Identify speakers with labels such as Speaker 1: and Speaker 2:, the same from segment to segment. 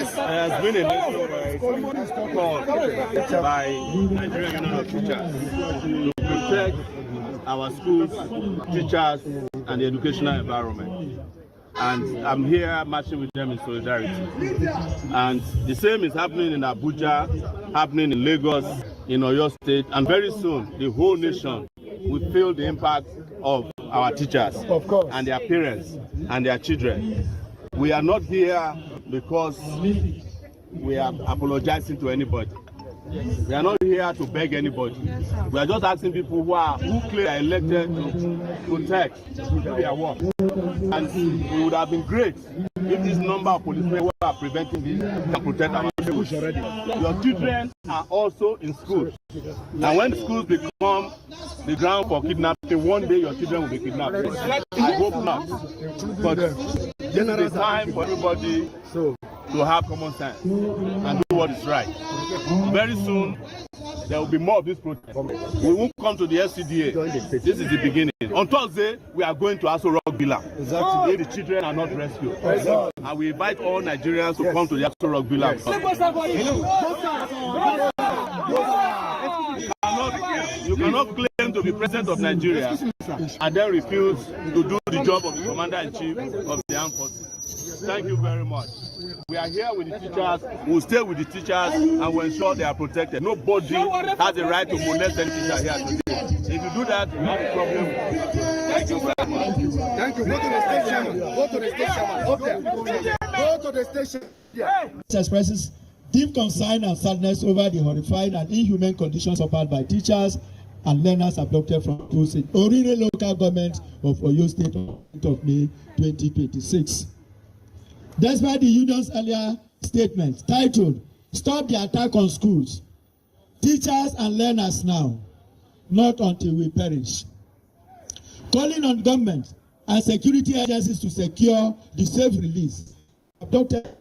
Speaker 1: has been a nationwide call by Nigerian Union of Teachers to protect our schools, teachers, and the educational environment. And I'm here marching with them in solidarity. And the same is happening in Abuja, happening in Lagos, in Oyo State, and very soon the whole nation will feel the impact of our teachers and their parents and their children. We are not here because we are apologizing to anybody. We are not here to beg anybody. We are just asking people who claim they are elected to protect, to do their work. And it would have been great if this number of policemen who are preventing this can protect our schools. Your children are also in school. And when schools become the ground for kidnapping, one day your children will be kidnapped. I hope not. But this is the time for everybody to have common sense and do what is right. Very soon, there will be more of this protest. We won't come to the SCDA. This is the beginning. On Thursday, we are going to Aso Rock Villa. Exactly. If the children are not rescued. Exactly. And we invite all Nigerians to come to the Aso Rock Villa. You cannot claim to be president of Nigeria and then refuse to do the job of the commander-in-chief of the armed forces. Thank you very much. We are here with the teachers. We will stay with the teachers and will ensure they are protected. Nobody has the right to molest any teacher here today. If you do that, you have a problem. Thank you very much.
Speaker 2: Thank you. Go to the station. Go to the station. Go to the station. Yeah.
Speaker 3: Expresses deep concern and sadness over the horrifying and inhumane conditions suffered by teachers and learners abducted from schools in Orire local government of Oyo State of May 2026. Despite the union's earlier statement titled, "Stop the attack on schools, teachers and learners now, not until we perish," calling on government and security agencies to secure the safe release of abducted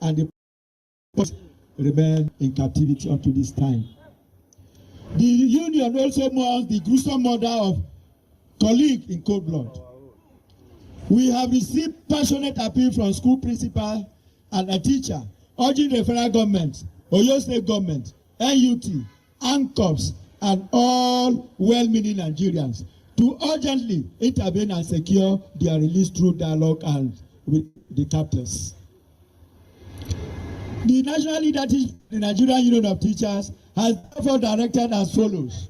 Speaker 3: and the remain in captivity up to this time. The union also mourns the gruesome murder of colleague in cold blood. We have received passionate appeal from school principal and a teacher urging the federal government, Oyo State government, NUT, ANCOPS, and all well-meaning Nigerians to urgently intervene and secure their release through dialogue and with the captors. The national leadership, the Nigerian Union of Teachers, has therefore directed as follows: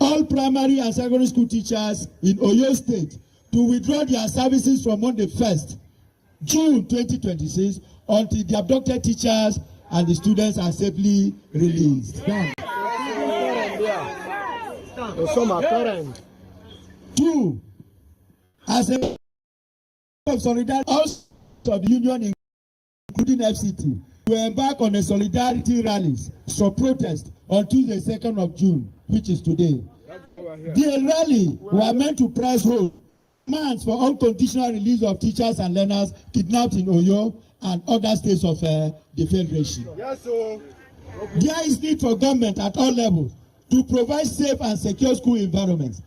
Speaker 3: all primary and secondary school teachers in Oyo State to withdraw their services from Monday 1st June 2026 until the abducted teachers and the students are safely released. Two, as a of solidarity, also of the union, including FCT, to embark on a solidarity rallies for protest on Tuesday 2nd of June, which is today. The rally were meant to press hold demands for unconditional release of teachers and learners kidnapped in Oyo and other states of the Federation. Yes, sir. There is need for government at all levels to provide safe and secure school environments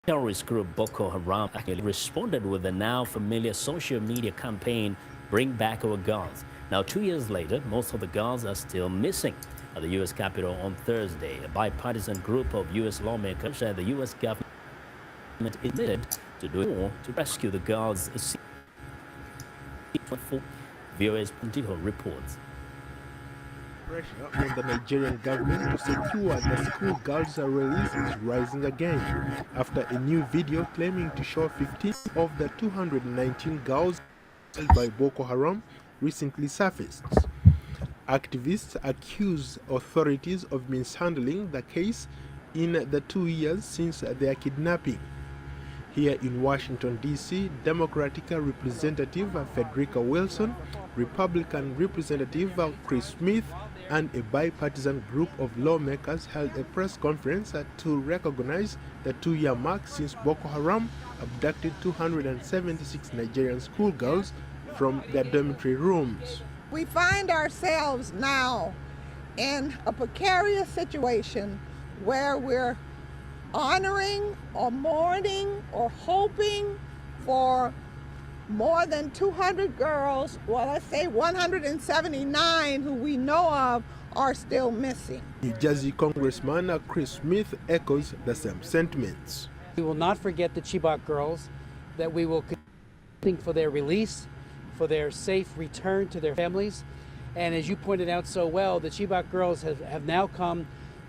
Speaker 4: Terrorist group Boko Haram actually responded with the now familiar social media campaign, Bring Back Our Girls. Now, 2 years later, most of the girls are still missing. At the U.S. Capitol on Thursday, a bipartisan group of U.S. lawmakers said the U.S. government is committed to do more to rescue the girls. VOA's Pontijo reports.
Speaker 5: Pressure on the Nigerian government to secure the school girls' release is rising again after a new video claiming to show 15 of the 219 girls held by Boko Haram recently surfaced. Activists accuse authorities of mishandling the case in the 2 years since their kidnapping. Here in Washington, D.C., Democratic Representative Frederica Wilson, Republican Representative Chris Smith, and a bipartisan group of lawmakers held a press conference to recognize the 2-year mark since Boko Haram abducted 276 Nigerian schoolgirls from their dormitory rooms.
Speaker 6: We find ourselves now in a precarious situation where we're honoring or mourning or hoping for more than 200 girls, well, let's say 179 who we know of are still missing.
Speaker 5: New Jersey Congressman Chris Smith echoes the same sentiments.
Speaker 7: We will not forget the Chibok girls, that we will think for their release, for their safe return to their families. And as you pointed out so well, the Chibok girls have now come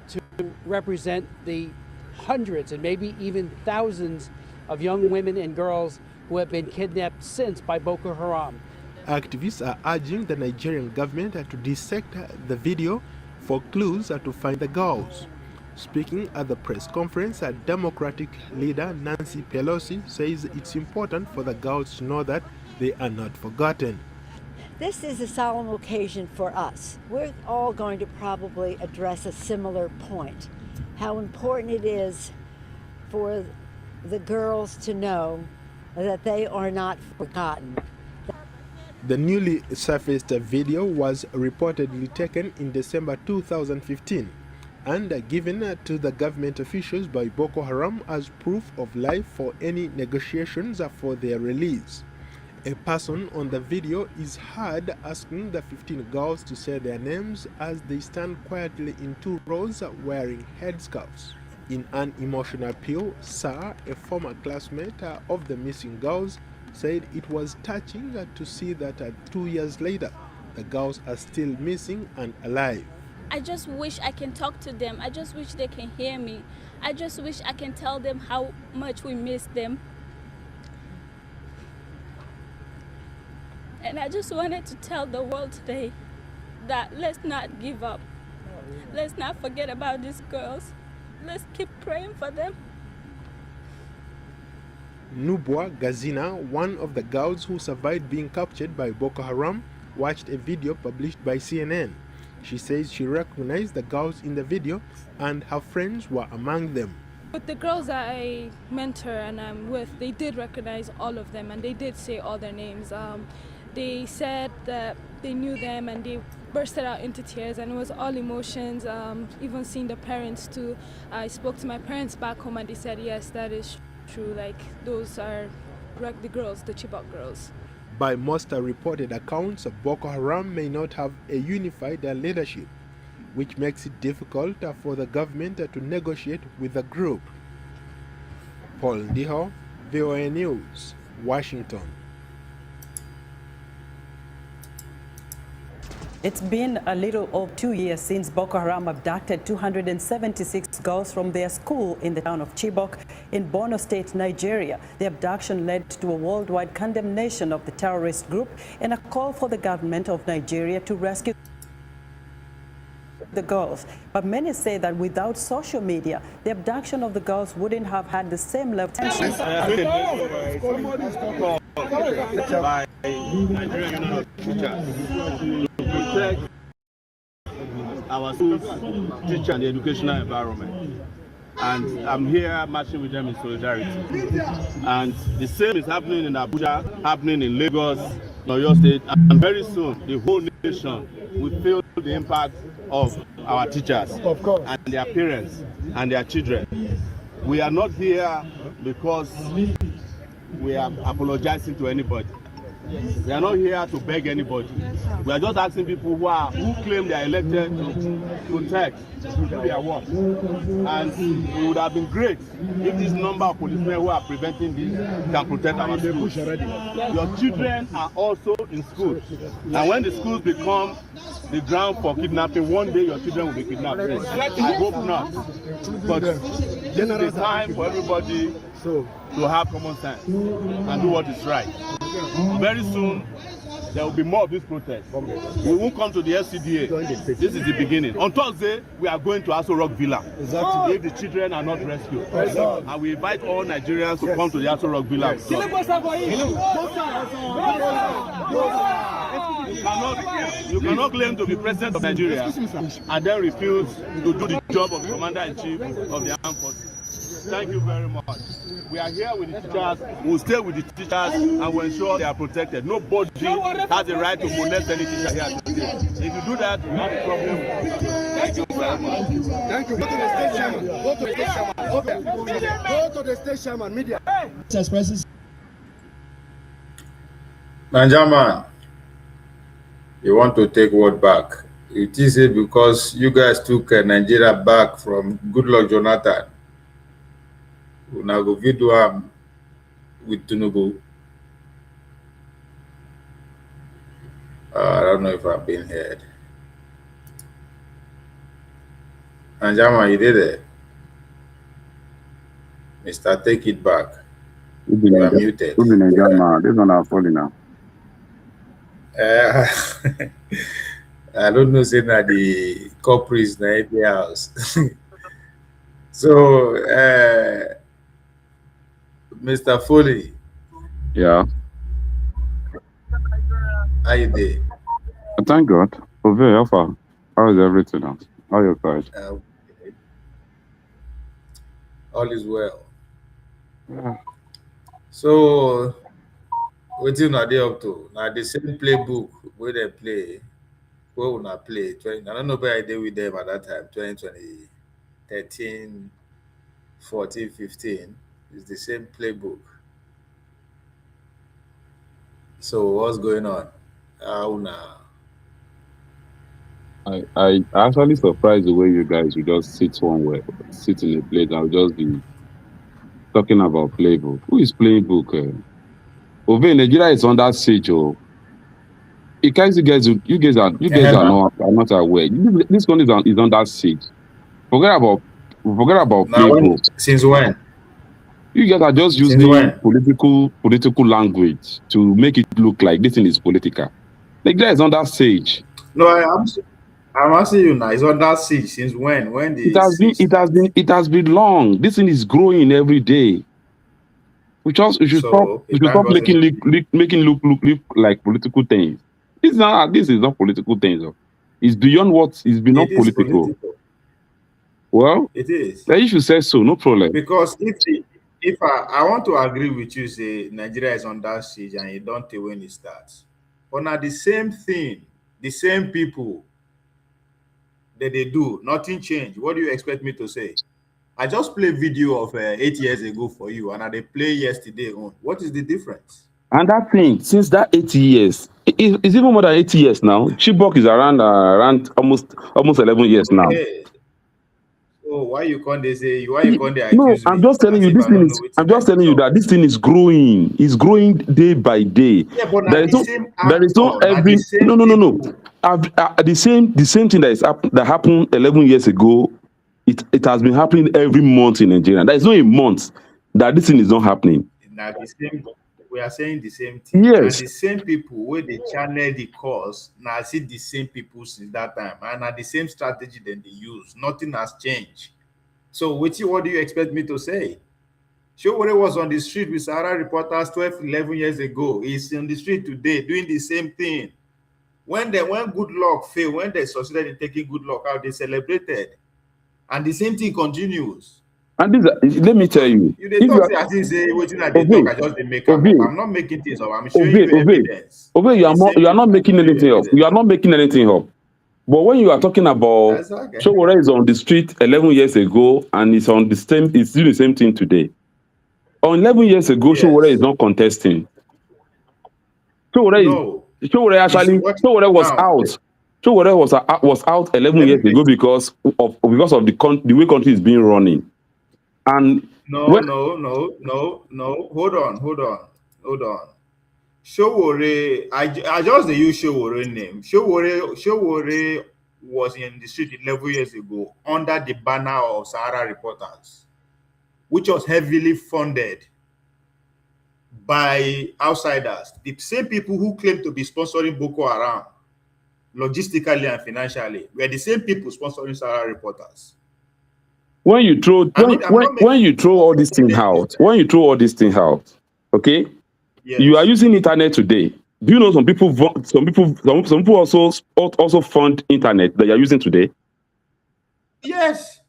Speaker 7: to represent the hundreds and maybe even thousands of young women and girls who have been kidnapped since by Boko Haram.
Speaker 5: Activists are urging the Nigerian government to dissect the video for clues to find the girls. Speaking at the press conference, Democratic leader Nancy Pelosi says it's important for the girls to know that they are not forgotten.
Speaker 8: This is a solemn occasion for us. We're all going to probably address a similar point. How important it is for the girls to know that they are not forgotten.
Speaker 5: The newly surfaced video was reportedly taken in December 2015 and given to the government officials by Boko Haram as proof of life for any negotiations for their release. A person on the video is heard asking the 15 girls to say their names as they stand quietly in 2 rows wearing headscarves. In an emotional appeal, Sahara, a former classmate of the missing girls, said it was touching to see that 2 years later, the girls are still missing and alive.
Speaker 9: I just wish I can talk to them. I just wish they can hear me. I just wish I can tell them how much we miss them. And I just wanted to tell the world today that let's not give up. Let's not forget about these girls. Let's keep praying for them.
Speaker 5: Nubwa Gazina, one of the girls who survived being captured by Boko Haram, watched a video published by CNN. She says she recognized the girls in the video and her friends were among them.
Speaker 10: But the girls that I mentor and I'm with, they did recognize all of them and they did say all their names. They said that they knew them and they bursted out into tears, and it was all emotions, even seeing the parents too. I spoke to my parents back home and they said, yes, that is true, like those are the girls, the Chibok girls.
Speaker 5: By most reported accounts, Boko Haram may not have a unified leadership, which makes it difficult for the government to negotiate with the group. Paul Ndiho, VOA News, Washington.
Speaker 11: It's been a little over 2 years since Boko Haram abducted 276 girls from their school in the town of Chibok in Borno State, Nigeria. The abduction led to a worldwide condemnation of the terrorist group and a call for the government of Nigeria to rescue the girls. But many say that without social media, the abduction of the girls wouldn't have had the same level of tension.
Speaker 1: By Nigerian Union of Teachers to protect our schools, teachers, and the educational environment. And I'm here marching with them in solidarity. And the same is happening in Abuja, happening in Lagos, Oyo State, and very soon the whole nation will feel the impact of our teachers and their parents and their children. We are not here because we are apologizing to anybody. We are not here to beg anybody. We are just asking people who claim they are elected to protect, to do their work. And it would have been great if this number of policemen who are preventing this can protect our schools. Your children are also in school. And when the schools become the ground for kidnapping, one day your children will be kidnapped. I hope not. But this is the time for everybody to have common sense and do what is right. Very soon, there will be more of this protest. We won't come to the SCDA. This is the beginning. On Thursday, we are going to Aso Rock Villa. If the children are not rescued. And we invite all Nigerians to come to the Aso Rock Villa. You cannot claim to be president of Nigeria and then refuse to do the job of the commander-in-chief of the armed forces. Thank you very much. We are here with the teachers. We'll stay with the teachers and we'll ensure they are protected. Nobody has the right to molest any teacher here today. If you do that, we have a problem. Thank you very much.
Speaker 2: Thank you. Go to the state chairman. Go to the state chairman. Go to the state chairman. Media.
Speaker 12: Nigerian, you want to take what back? It is because you guys took Nigeria back from Goodluck Jonathan. We now go video with Tinubu. I don't know if I've been heard. Nigerian, you did it. Mr. Take It Back. You are muted.
Speaker 13: This one are falling now.
Speaker 12: I don't know, say that the culprits in the house. So, Mr. Foley.
Speaker 13: Yeah.
Speaker 12: How you doing?
Speaker 13: Thank God. Over, how far? How is everything now? How are you guys?
Speaker 12: All is well.
Speaker 13: Yeah.
Speaker 12: So, what you not up to? Now the same playbook where they play, where we not play. I don't know where I did with them at that time. 2020, 13, 14, 15. It's the same playbook. So what's going on? How now?
Speaker 13: I actually surprised the way you guys would just sit somewhere, sit in a place and just be talking about playbook. Who is playbook? Over in Nigeria is on that stage. Oh, you guys are not aware. This one is on that stage. Forget about playbook.
Speaker 12: Since when?
Speaker 13: You guys are just using political language to make it look like this thing is political. Nigeria is on that stage.
Speaker 12: No, I'm asking you now. It's on that stage since when? When
Speaker 13: it has been long. This thing is growing every day. We should stop making look like political things. This is not political things. It's beyond what is beyond political. Well,
Speaker 12: it is.
Speaker 13: You should say so. No problem.
Speaker 12: Because if I want to agree with you, say Nigeria is on that stage and you don't tell when it starts. But now the same thing, the same people that they do, nothing changed. What do you expect me to say? I just played video of 8 years ago for you, and they play yesterday on. What is the difference?
Speaker 13: And that thing, since that 80 years, it's even more than 80 years now. Chibok is around almost 11 years now.
Speaker 12: So why you can't they say? Why you can't they accuse me?
Speaker 13: No, I'm just telling you this thing is. I'm just telling you that this thing is growing. It's growing day by day.
Speaker 12: Yeah, but
Speaker 13: there is no every no. The same thing that happened 11 years ago. It has been happening every month in Nigeria. There is no a month that this thing is not happening.
Speaker 12: Now we are saying the same thing.
Speaker 13: Yes.
Speaker 12: And the same people where they channel the cause, now I see the same people since that time. And the same strategy that they use. Nothing has changed. So what do you expect me to say? Sowore was on the street with Sahara reporters 12, 11 years ago. He's on the street today doing the same thing. When Goodluck failed, when they succeeded in taking Goodluck out, they celebrated. And the same thing continues.
Speaker 13: And let me tell you.
Speaker 12: I just make up. I'm not making things up. I'm showing you evidence.
Speaker 13: You are not making anything up. You are not making anything up. But when you are talking about
Speaker 12: okay.
Speaker 13: Sowore is on the street 11 years ago and it's on the same, it's doing the same thing today. On 11 years ago,
Speaker 12: Yes.
Speaker 13: Sowore is not contesting.
Speaker 12: No.
Speaker 13: Sowore actually, Sowore was out. Sowore was out 11 years ago because of the way country is being running. And
Speaker 12: no. Hold on. Sowore, I just use Sowore name. Sowore was in the street 11 years ago under the banner of Sahara reporters, which was heavily funded by outsiders, the same people who claim to be sponsoring Boko Haram, logistically and financially, were the same people sponsoring Sahara reporters.
Speaker 13: When you throw when you throw all these things out, okay,
Speaker 12: yes.
Speaker 13: You are using internet today. Do you know some people also fund internet that you are using today?
Speaker 12: Yes.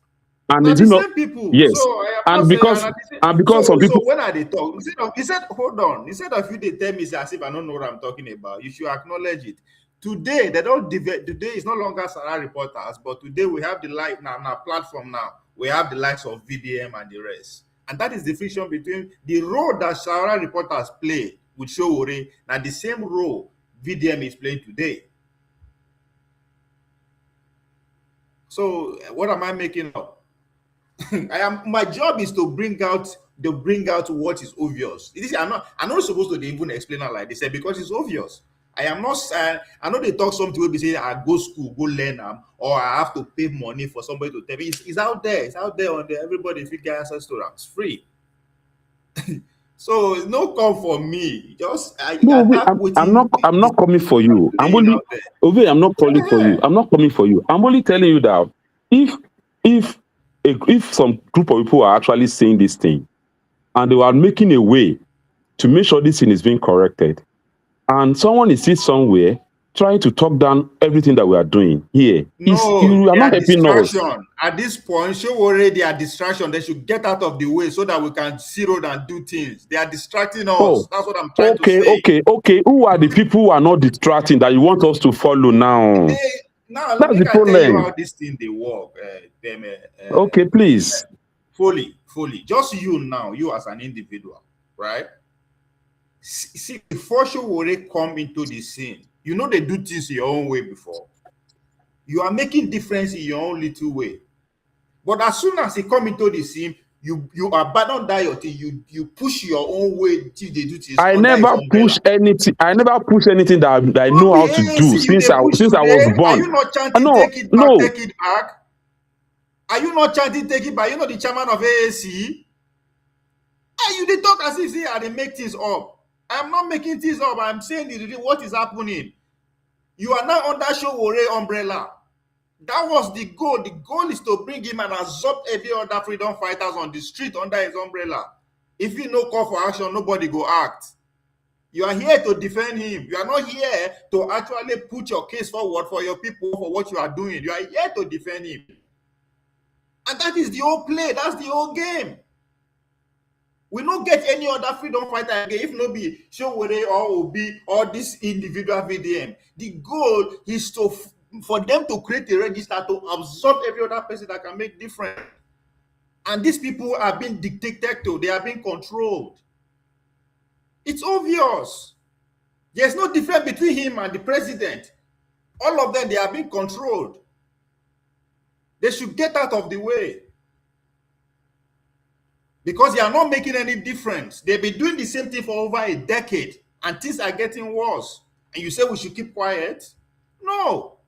Speaker 13: And
Speaker 12: the
Speaker 13: same
Speaker 12: people.
Speaker 13: Yes.
Speaker 12: So
Speaker 13: And because some people.
Speaker 12: So when are they talk? He said, hold on. He said, if you they tell me, as if I don't know what I'm talking about, you should acknowledge it. Today, they don't today is no longer Sahara reporters, but today we have the light now, on our platform now. We have the likes of VDM and the rest. And that is the friction between the role that Sahara reporters play with Sowore and the same role VDM is playing today. So what am I making up? My job is to bring out what is obvious. I'm not supposed to even explain it like they said because it's obvious. I am not. I know they talk something will be saying I go school, go learn them, or I have to pay money for somebody to tell me. It's out there. It's out there on there. Everybody if you get access to them, it's free. So no come for me. Just I'm
Speaker 13: not coming for you. I'm not calling for you. I'm not coming for you. I'm only telling you that if some group of people are actually saying this thing and they are making a way to make sure this thing is being corrected, and someone is still somewhere trying to talk down everything that we are doing here, you are not helping us.
Speaker 12: At this point, Sowore they are distraction. They should get out of the way so that we can see road and do things. They are distracting us. That's what I'm trying to say.
Speaker 13: Okay. Who are the people who are not distracting that you want us to follow now?
Speaker 12: That's the problem. Tell you how this thing they work.
Speaker 13: Okay, please.
Speaker 12: Fully. Just you now, you as an individual, right? See, before Sowore come into the scene, you know they do things your own way before. You are making difference in your own little way. But as soon as he come into the scene, you abandon that your thing. You push your own way till they do things.
Speaker 13: I never push anything. I never push anything that I know how to do since I was born.
Speaker 12: Are you not chanting take it back, take it back? Are you not chanting take it back? You know the chairman of AAC? They talk as if they make things up. I'm not making things up. I'm saying what is happening. You are now under Sowore umbrella. That was the goal. The goal is to bring him and absorb every other freedom fighters on the street under his umbrella. If you no call for action, nobody go act. You are here to defend him. You are not here to actually put your case forward for your people for what you are doing. You are here to defend him. And that is the whole play. That's the whole game. We don't get any other freedom fighter again if no be Sowore or Obi or this individual VDM. The goal is for them to create a register to absorb every other person that can make difference. And these people are being dictated to. They are being controlled. It's obvious. There's no difference between him and the president. All of them, they are being controlled. They should get out of the way. Because they are not making any difference. They've been doing the same thing for over a decade, and things are getting worse. And you say we should keep quiet? No.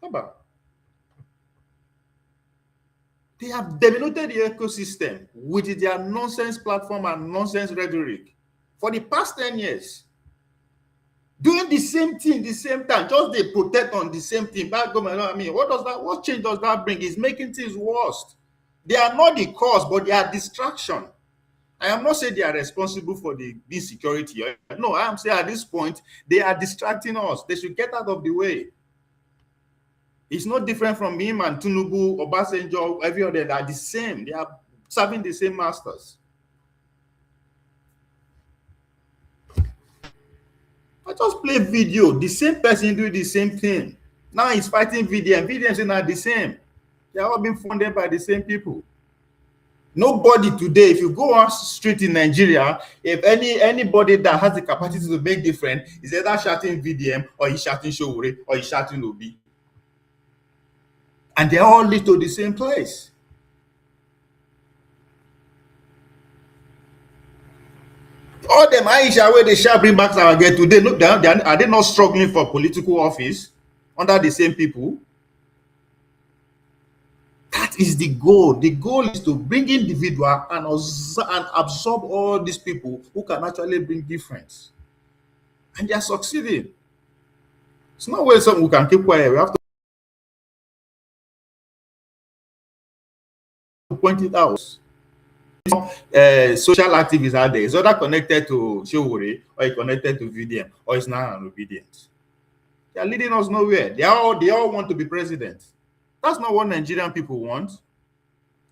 Speaker 12: How about? They have dominated the ecosystem with their nonsense platform and nonsense rhetoric for the past 10 years. Doing the same thing, the same time, just they protect on the same thing. What change does that bring? It's making things worse. They are not the cause, but they are distraction. I am not saying they are responsible for the insecurity. No, I am saying at this point, they are distracting us. They should get out of the way. It's not different from him and Tinubu, Obasanjo, every other. They are the same. They are serving the same masters. I just play video. The same person doing the same thing. Now he's fighting VDM. VDM is not the same. They are all being funded by the same people. Nobody today, if you go on street in Nigeria, if anybody that has the capacity to make difference is either shouting VDM or he's shouting Sowore or he's shouting Obi. And they all lead to the same place. All them Aisha where they shall bring back our get today, look down, are they not struggling for political office under the same people? That is the goal. The goal is to bring individual and absorb all these people who can actually bring difference. And they are succeeding. It's not where some who can keep quiet. We have to point it out. Social activists out there. It's either connected to Sowore or it's connected to VDM or it's not an obedient. They are leading us nowhere. They all want to be president. That's not what Nigerian people want.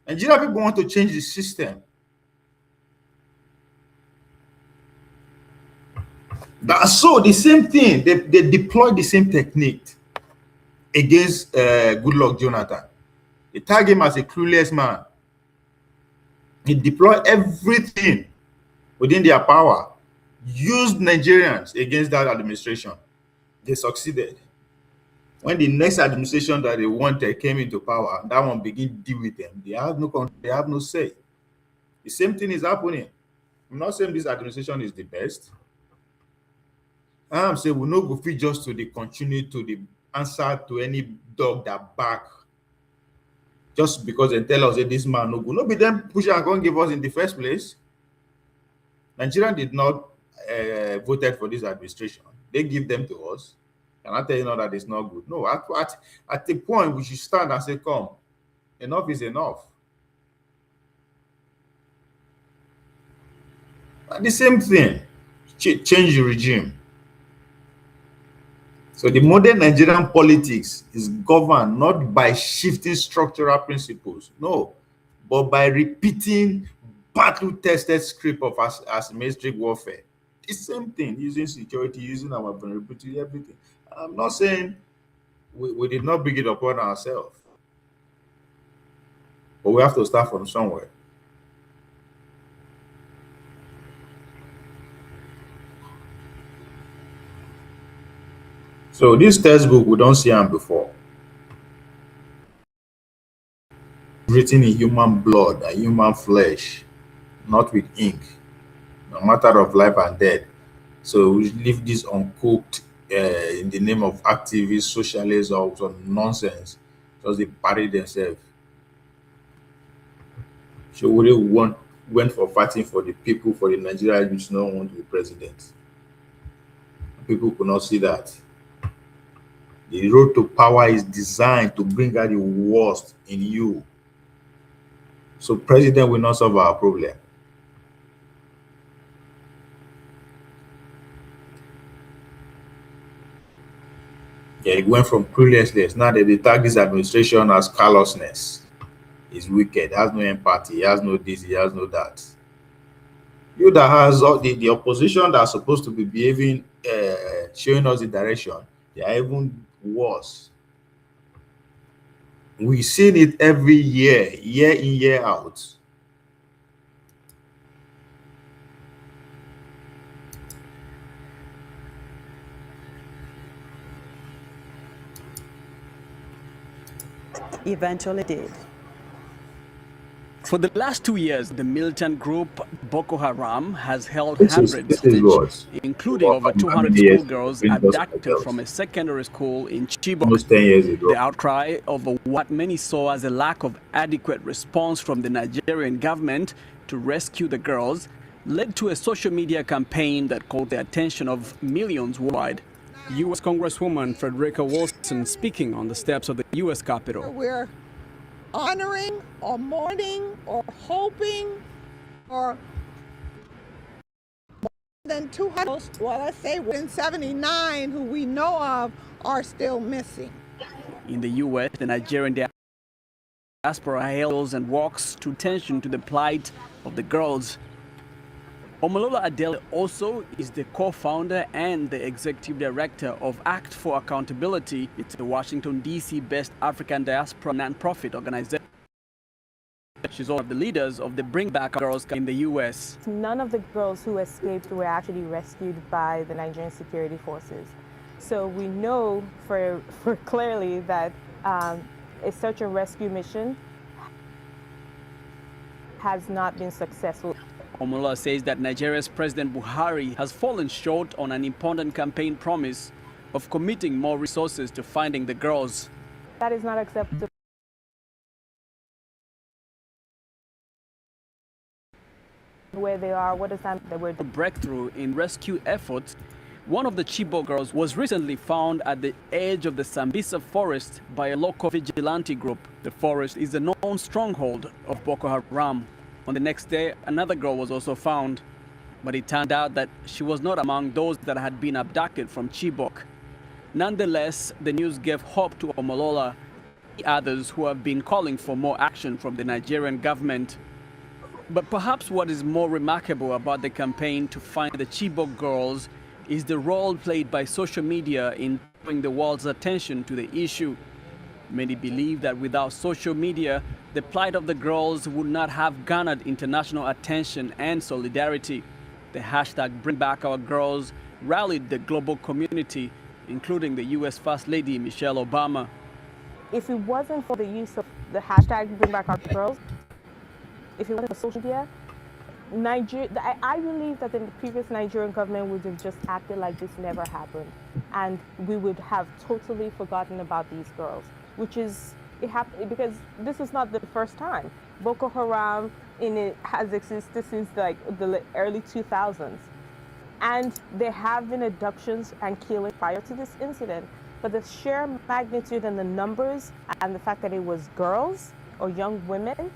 Speaker 12: Nigerian people want to change the system. So the same thing, they deploy the same technique against Goodluck Jonathan. They tag him as a clueless man. He deployed everything within their power, used Nigerians against that administration. They succeeded. When the next administration that they wanted came into power, that one began to deal with them. They have no say. The same thing is happening. I'm not saying this administration is the best. I'm saying we no go fit just to the continue to the answer to any dog that bark. Just because they tell us that this man no good. No be them push and go give us in the first place. Nigeria did not voted for this administration. They give them to us. And I tell you now that it's not good. No, at the point we should stand and say, come, enough is enough. And the same thing, change the regime. So the modern Nigerian politics is governed not by shifting structural principles, no, but by repeating battle-tested script of asymmetric warfare. The same thing, using security, using our vulnerability, everything. I'm not saying we did not bring it upon ourselves, but we have to start from somewhere. So this textbook, we don't see them before. Written in human blood and human flesh, not with ink. No matter of life and death. So we leave this uncooked in the name of activists, socialists, or some nonsense. Just they parry themselves. So we went for fighting for the people, for the Nigerians which no one want to be president. People could not see that. The road to power is designed to bring out the worst in you. So president will not solve our problem. Yeah, it went from cluelessness. Now they tag this administration as callousness. It's wicked, has no empathy, has no this, he has no that. You that has all the opposition that are supposed to be behaving, showing us the direction, they are even worse. We see it every year, year in, year out.
Speaker 11: Eventually did.
Speaker 14: For the last 2 years, the militant group Boko Haram has held hundreds hostage, including over 200 schoolgirls abducted from a secondary school in Chibok. The outcry over what many saw as a lack of adequate response from the Nigerian government to rescue the girls led to a social media campaign that caught the attention of millions worldwide. U.S. Congresswoman Frederica Wilson speaking on the steps of the U.S. Capitol.
Speaker 6: We're honoring or mourning or hoping or more than 200, well, let's say within 79 who we know of are still missing.
Speaker 14: In the U.S., the Nigerian diaspora hails and walks to attention to the plight of the girls. Omolola Adele also is the co-founder and the executive director of Act for Accountability. It's a Washington, D.C.-based African diaspora non-profit organization. She's one of the leaders of the Bring Back Girls in the U.S.
Speaker 15: None of the girls who escaped were actually rescued by the Nigerian security forces. So we know for clearly that a search and rescue mission has not been successful.
Speaker 14: Omolola says that Nigeria's President Buhari has fallen short on an important campaign promise of committing more resources to finding the girls.
Speaker 15: That is not acceptable. Where they are, what is that they were.
Speaker 14: A breakthrough in rescue efforts. One of the Chibok girls was recently found at the edge of the Sambisa forest by a local vigilante group. The forest is a known stronghold of Boko Haram. On the next day, another girl was also found, but it turned out that she was not among those that had been abducted from Chibok. Nonetheless, the news gave hope to Omolola and others who have been calling for more action from the Nigerian government. But perhaps what is more remarkable about the campaign to find the Chibok girls is the role played by social media in drawing the world's attention to the issue. Many believe that without social media, the plight of the girls would not have garnered international attention and solidarity. The hashtag Bring Back Our Girls rallied the global community, including the U.S. First Lady Michelle Obama.
Speaker 15: If it wasn't for the use of the hashtag Bring Back Our Girls, if it wasn't for social media, I believe that the previous Nigerian government would have just acted like this never happened, and we would have totally forgotten about these girls, which is, it happened because this is not the first time. Boko Haram has existed since like the early 2000s, and there have been abductions and killings prior to this incident, but the sheer magnitude and the numbers and the fact that it was girls or young women,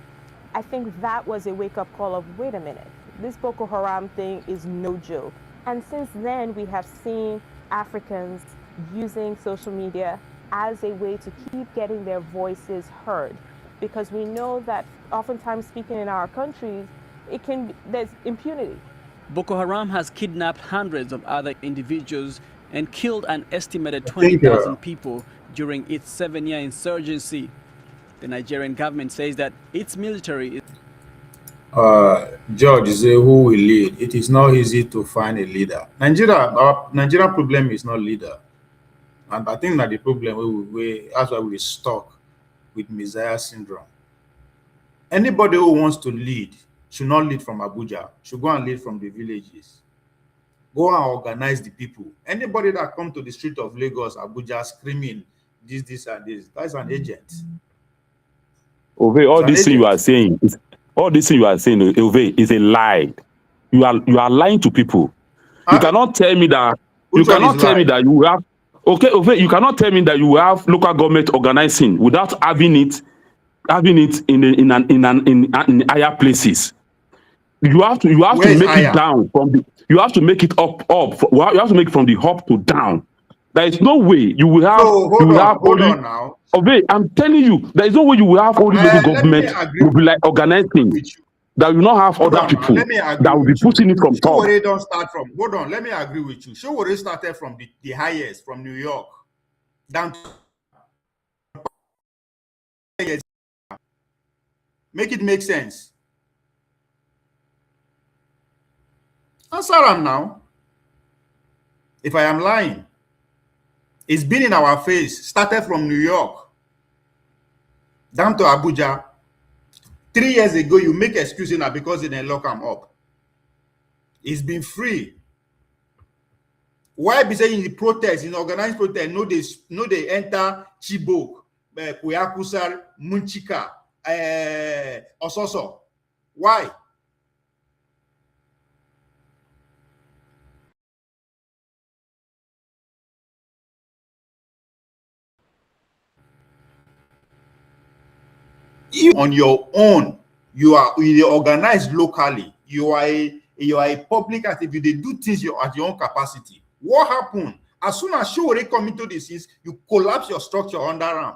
Speaker 15: I think that was a wake-up call of, wait a minute, this Boko Haram thing is no joke. And since then, we have seen Africans using social media as a way to keep getting their voices heard. Because we know that oftentimes speaking in our countries, there's impunity.
Speaker 14: Boko Haram has kidnapped hundreds of other individuals and killed an estimated 20,000 people during its 7-year insurgency. The Nigerian government says that its military is...
Speaker 12: George is who will lead. It is not easy to find a leader. Our Nigerian problem is not leader. And I think that the problem, that's why we're stuck with Messiah syndrome. Anybody who wants to lead should not lead from Abuja, should go and lead from the villages. Go and organize the people. Anybody that come to the street of Lagos, Abuja, screaming this, and this, that's an agent.
Speaker 13: Ove, all this thing you are saying, Ove, is a lie. You are lying to people. You cannot tell me that. You cannot tell me that you have. Okay, Ove, you cannot tell me that you have local government organizing without having it in higher places. You have to make it down from the. You have to make it up. You have to make it from the up to down. There is no way you will have.
Speaker 12: So, hold on now.
Speaker 13: Okay, I'm telling you, there is no way you will have only local government will be like organizing. That will not have other people that will be pushing it from top.
Speaker 12: Sowore don't start from. Hold on, let me agree with you. Sowore started from the highest, from New York, down to. Make it make sense. Answer him now. If I am lying, it's been in our face. Started from New York, down to Abuja. 3 years ago, you make excuses now because they didn't lock them up. It's been free. Why be saying in the protest, in organized protest, no they enter Chibok, Kuyakusar, Munchika, Ososo. Why? You on your own, you are organized locally. You are a public activity. They do things at your own capacity. What happened? As soon as Sowore come into this, you collapse your structure under them.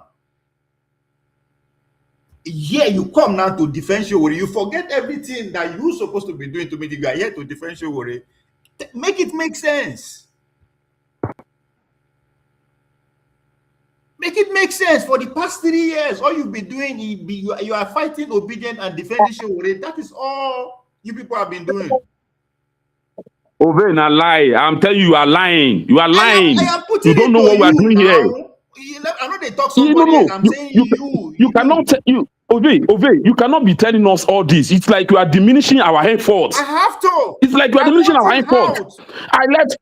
Speaker 12: here you come now to defend Sowore. You forget everything that you're supposed to be doing to mitigate. You are here to defend Sowore. Make it make sense. Make it make sense. For the past 3 years, all you've been doing, you are fighting obedient and defending Sowore. That is all you people have been doing.
Speaker 13: Ove na lie. I'm telling you, you are lying. You are lying.
Speaker 12: I am putting
Speaker 13: You don't know what we are doing here.
Speaker 12: I know they talk somebody else. I'm saying
Speaker 13: you cannot tell you. Ove, you cannot be telling us all this. It's like you are diminishing our efforts.
Speaker 12: I have to.
Speaker 13: It's like you are diminishing our efforts. I left.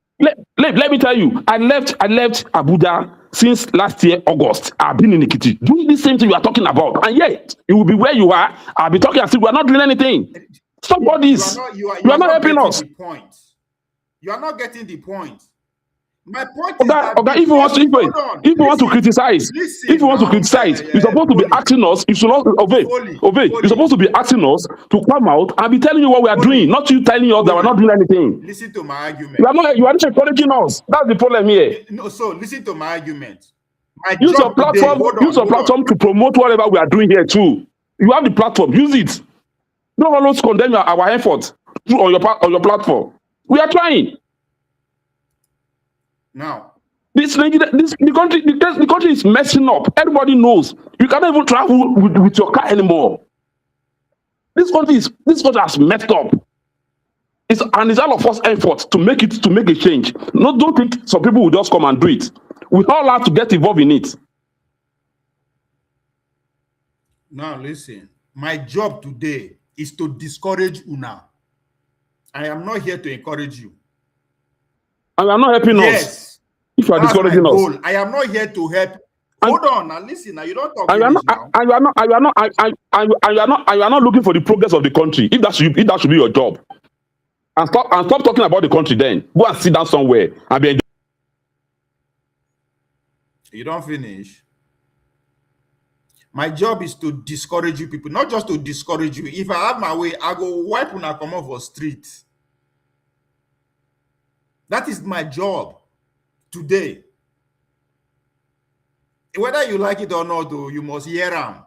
Speaker 13: Let me tell you. I left Abuja since last year August. I've been in Ekiti doing the same thing you are talking about, and yet you will be where you are. I'll be talking as if we are not doing anything. Stop all this. You are not helping us.
Speaker 12: You are not getting the point. My point
Speaker 13: is that if you want to criticize, you're supposed to be asking us. You should not obey. You're supposed to be asking us to come out and be telling you what we are doing, not you telling us that we're not doing anything.
Speaker 12: Listen to my argument.
Speaker 13: You are not encouraging us. That's the problem here.
Speaker 12: No, so listen to my argument.
Speaker 13: Use your platform to promote whatever we are doing here too. You have the platform. Use it. Don't always condemn our efforts on your platform. We are trying.
Speaker 12: Now,
Speaker 13: the country is messing up. Everybody knows. You cannot even travel with your car anymore. This country has messed up. It's all of us effort to make a change. No, don't think some people will just come and do it. We all have to get involved in it.
Speaker 12: Now listen, my job today is to discourage Una. I am not here to encourage you.
Speaker 13: And you are not helping us. If you are discouraging us,
Speaker 12: I am not here to help. Hold on, now listen. Now you don't talk.
Speaker 13: And you are not looking for the progress of the country. If that should be your job, and stop talking about the country. Then go and sit down somewhere and be.
Speaker 12: You don't finish. My job is to discourage you people, not just to discourage you. If I have my way, I go wipe una come off for street. That is my job today. Whether you like it or not, though, you must hear them.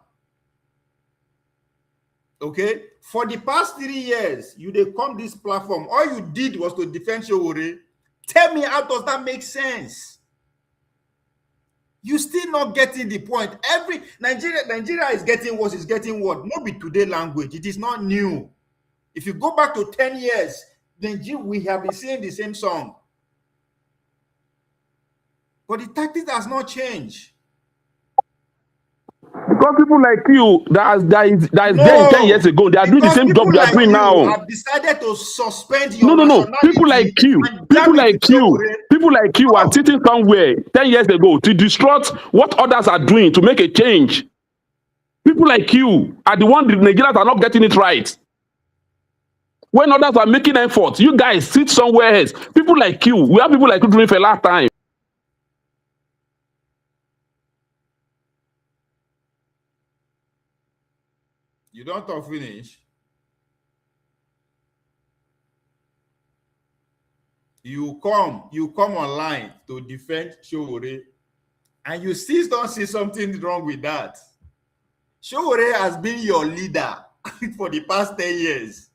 Speaker 12: Okay? For the past 3 years, you they come this platform. All you did was to defend Sowore. Tell me, how does that make sense? You still not getting the point. Nigeria is getting worse, is getting what? Not be today language. It is not new. If you go back to 10 years, we have been singing the same song. But the tactics has not changed.
Speaker 13: Because people like you that is there 10 years ago, they are doing the same job they are doing now.
Speaker 12: Have decided to suspend your
Speaker 13: No. People like you are sitting somewhere 10 years ago to disrupt what others are doing to make a change. People like you are the ones the Nigerians are not getting it right. When others are making efforts, you guys sit somewhere else. People like you, we have people like you doing for a last time.
Speaker 12: You don't talk finish. You come online to defend Sowore, and you still don't see something wrong with that. Sowore has been your leader for the past 10 years.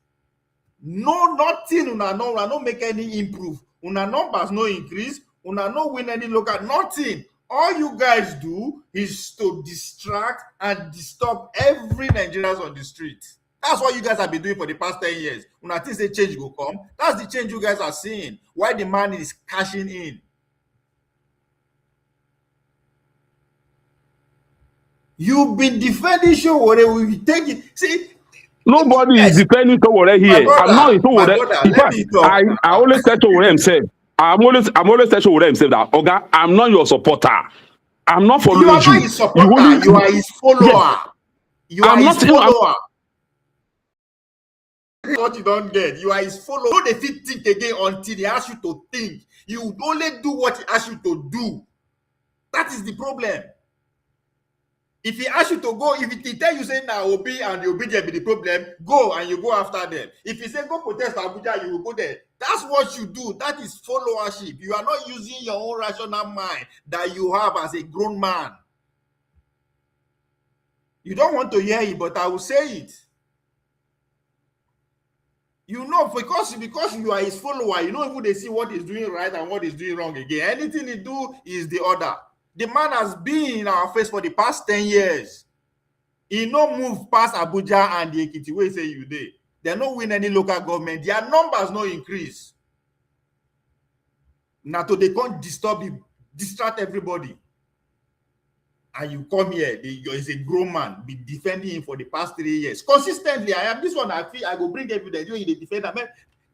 Speaker 12: No, nothing. Una no make any improve. Una numbers no increase. Una no win any local. Nothing. All you guys do is to distract and disturb every Nigerians on the street. That's what you guys have been doing for the past 10 years. When I think say change will come, that's the change you guys are seeing. Why the man is cashing in. You've been defending Sowore. We take it. See,
Speaker 13: nobody is defending Sowore here. I'm not Sowore. In fact, I always tell Sowore himself. I'm always telling Sowore himself that, Oga, I'm not your supporter. I'm not following you.
Speaker 12: You are not his supporter. You are his follower. Yes. You are his follower. What you don't get. You are his follower. You don't think again until he asks you to think. You only do what he asks you to do. That is the problem. If he asks you to go, if he tell you say now Obi and the obedience be the problem, go and you go after them. If he say go protest Abuja, you will go there. That's what you do. That is followership. You are not using your own rational mind that you have as a grown man. You don't want to hear it, but I will say it. You know, because you are his follower, you know who they see what is doing right and what is doing wrong again. Anything he do is the order. The man has been in our face for the past 10 years. He no move past Abuja and the Ekiti way say you dey. They no win any local government. Their numbers no increase. Now to they can't distract everybody. And you come here, you is a grown man, be defending him for the past 3 years. Consistently, I am this one, I feel I go bring evidence. You the defender, man.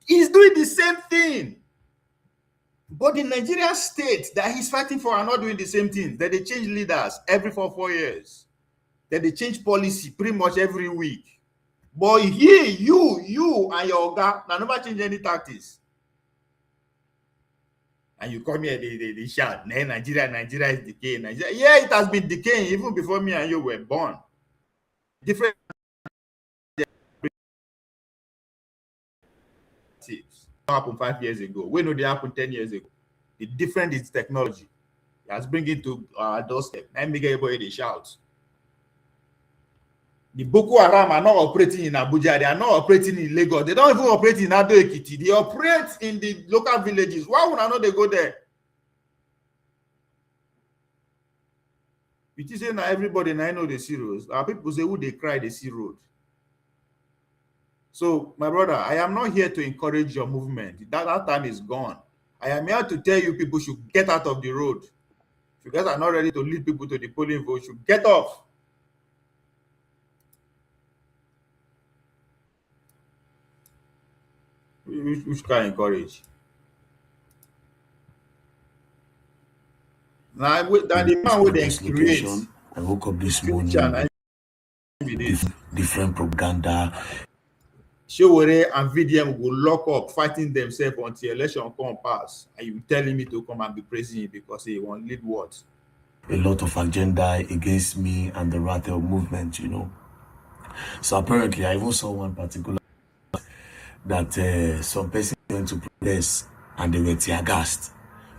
Speaker 12: He's doing the same thing. But the Nigerian state that he's fighting for are not doing the same thing. That they change leaders every 4 years. That they change policy pretty much every week. But here, you and your guy, now never change any tactics. And you come here, they shout, Nigeria is decaying. Nigeria. Yeah, it has been decaying even before me and you were born. Different things happened 5 years ago. We know they happened 10 years ago. The difference is technology. It has bring it to our doorstep. And make everybody they shout. The Boko Haram are not operating in Abuja. They are not operating in Lagos. They don't even operate in Ado Ekiti. They operate in the local villages. Why would I know they go there? It is now everybody now know the see roads. Our people say who they cry, they see road. So, my brother, I am not here to encourage your movement. That time is gone. I am here to tell you people should get out of the road. If you guys are not ready to lead people to the polling vote, should get off. Which can encourage? Now, the man with the create.
Speaker 16: I woke up this morning with different propaganda.
Speaker 12: Sowore and VDM will lock up, fighting themselves until election come pass. And you telling me to come and be praising him because he won't lead what?
Speaker 16: A lot of agenda against me and the Ratel movement, you know. So apparently, I even saw one particular that some person went to protest and they were tear gassed.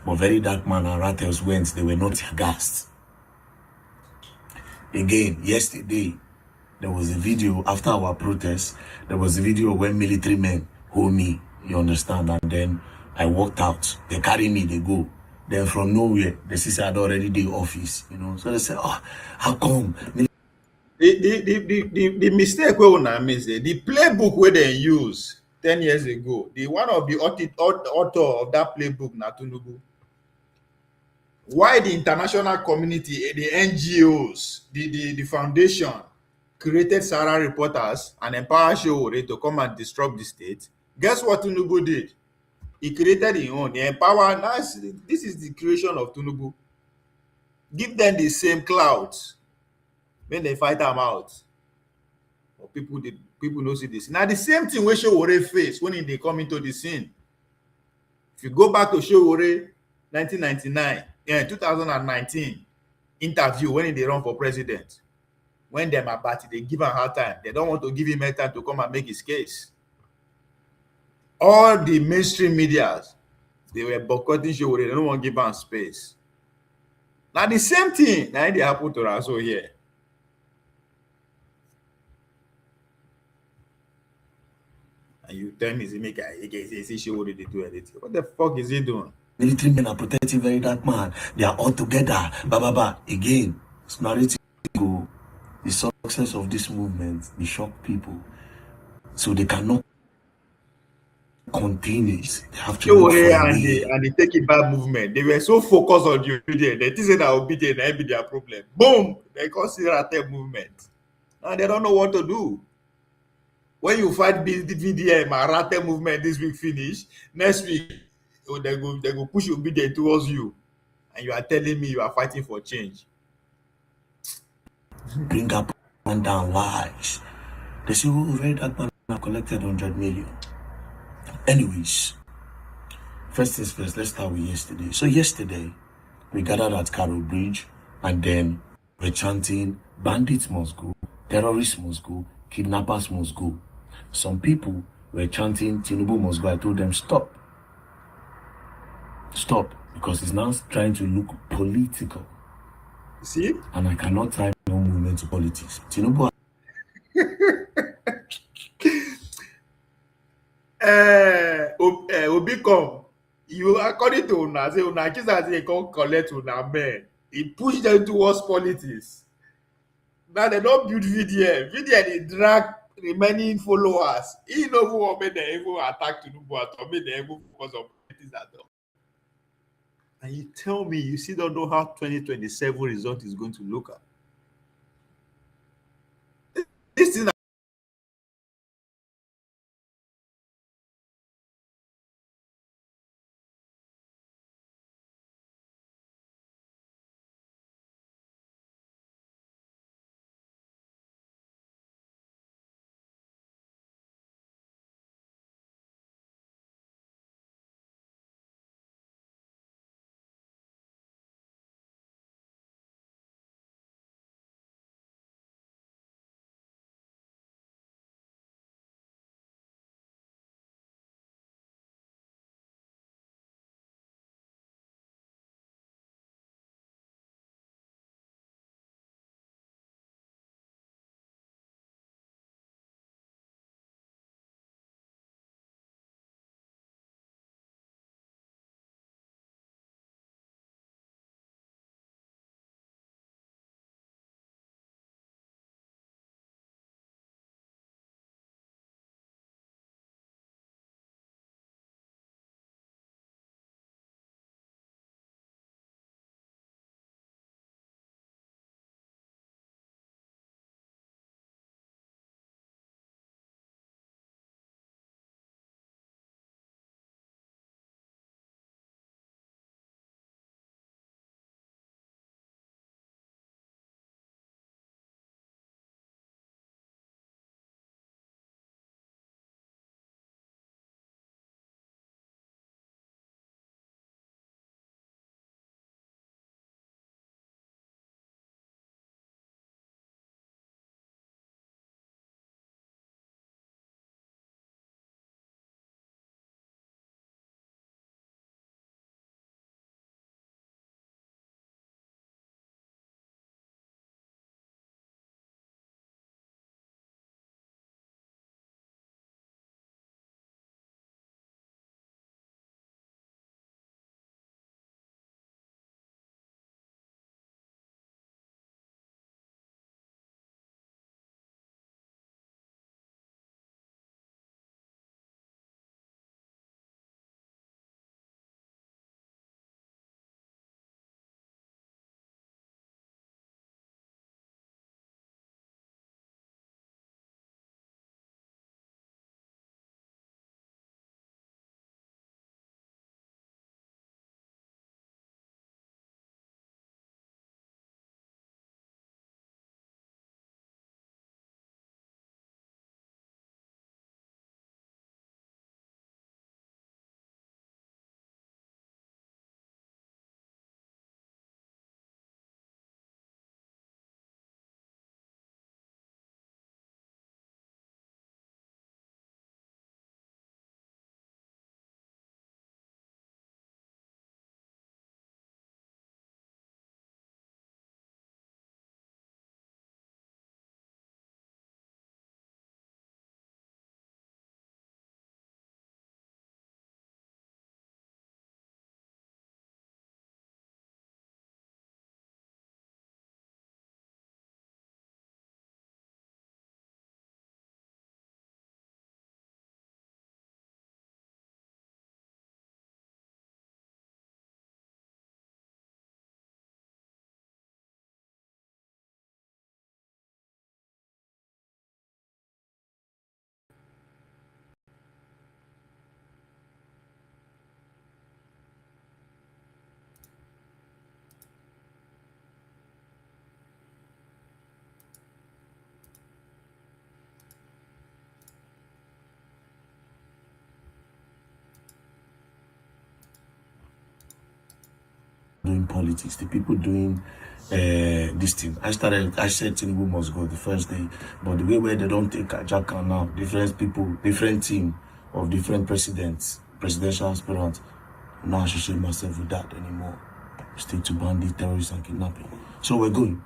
Speaker 16: But very dark man and Ratels went, they were not tear gassed. Again, yesterday, there was a video after our protest. There was a video when military men hold me, you understand? And then I walked out. They carry me, they go. Then from nowhere, the sister had already the office, you know. So they say, oh, how come?
Speaker 12: The mistake we wanna miss the playbook where they use 10 years ago. The one of the author of that playbook, Natunubu. Why the international community, the NGOs, the foundation created Sahara reporters and empowered Sowore to come and disrupt the state. Guess what Tinubu did? He created his own. He empowered. This is the creation of Tinubu. Give them the same clouds when they fight them out. Or people don't see this. Now the same thing where Sowore faced when they come into the scene. If you go back to Sowore 1999, 2019 interview when they run for president. When them are batty, they give him hard time. They don't want to give him time to come and make his case. All the mainstream medias, they were boycotting Sowore. They don't want to give him space. Now the same thing, now they happen to us here. And you tell me, make a see Sowore they do anything. What the fuck is he doing?
Speaker 16: Military men are protecting very dark man. They are all together. Again, it's narrative. The success of this movement, they shock people. So they cannot contain it. They have to look for a way.
Speaker 12: And the Take It Back movement, they were so focused on the obedience. They think that obedience might be their problem. Boom! They consider that movement. And they don't know what to do. When you fight the VDM and Rate movement this week finish, next week, they go push obedience towards you. And you are telling me you are fighting for change.
Speaker 16: Bring up and down lies. They say, oh, very dark man have collected 100 million. Anyways, first things first, let's start with yesterday. So yesterday, we gathered at Carroll Bridge and then we're chanting, bandits must go, terrorists must go, kidnappers must go. Some people were chanting, Tinubu must go. I told them, stop. Stop, because it's now trying to look political.
Speaker 12: See?
Speaker 16: And I cannot type no movement into politics. Tinubu.
Speaker 12: Obi come. You according to Una, say Una Kisa say come collect Una men. He pushed them towards politics. Now they don't build VDM. VDM they drag remaining followers. He no even want make them even attack Tinubu at all. Make them even focus on politics at all. And you tell me you still don't know how 2027 result is going to look at. This thing
Speaker 16: doing politics, the people doing this thing. I said Tinubu must go the first day, but the way where they don't take Ajaka now, different people, different team of different presidents, presidential aspirants. Now I should say myself with that anymore. Stay to bandit, terrorists, and kidnapping. So we're going.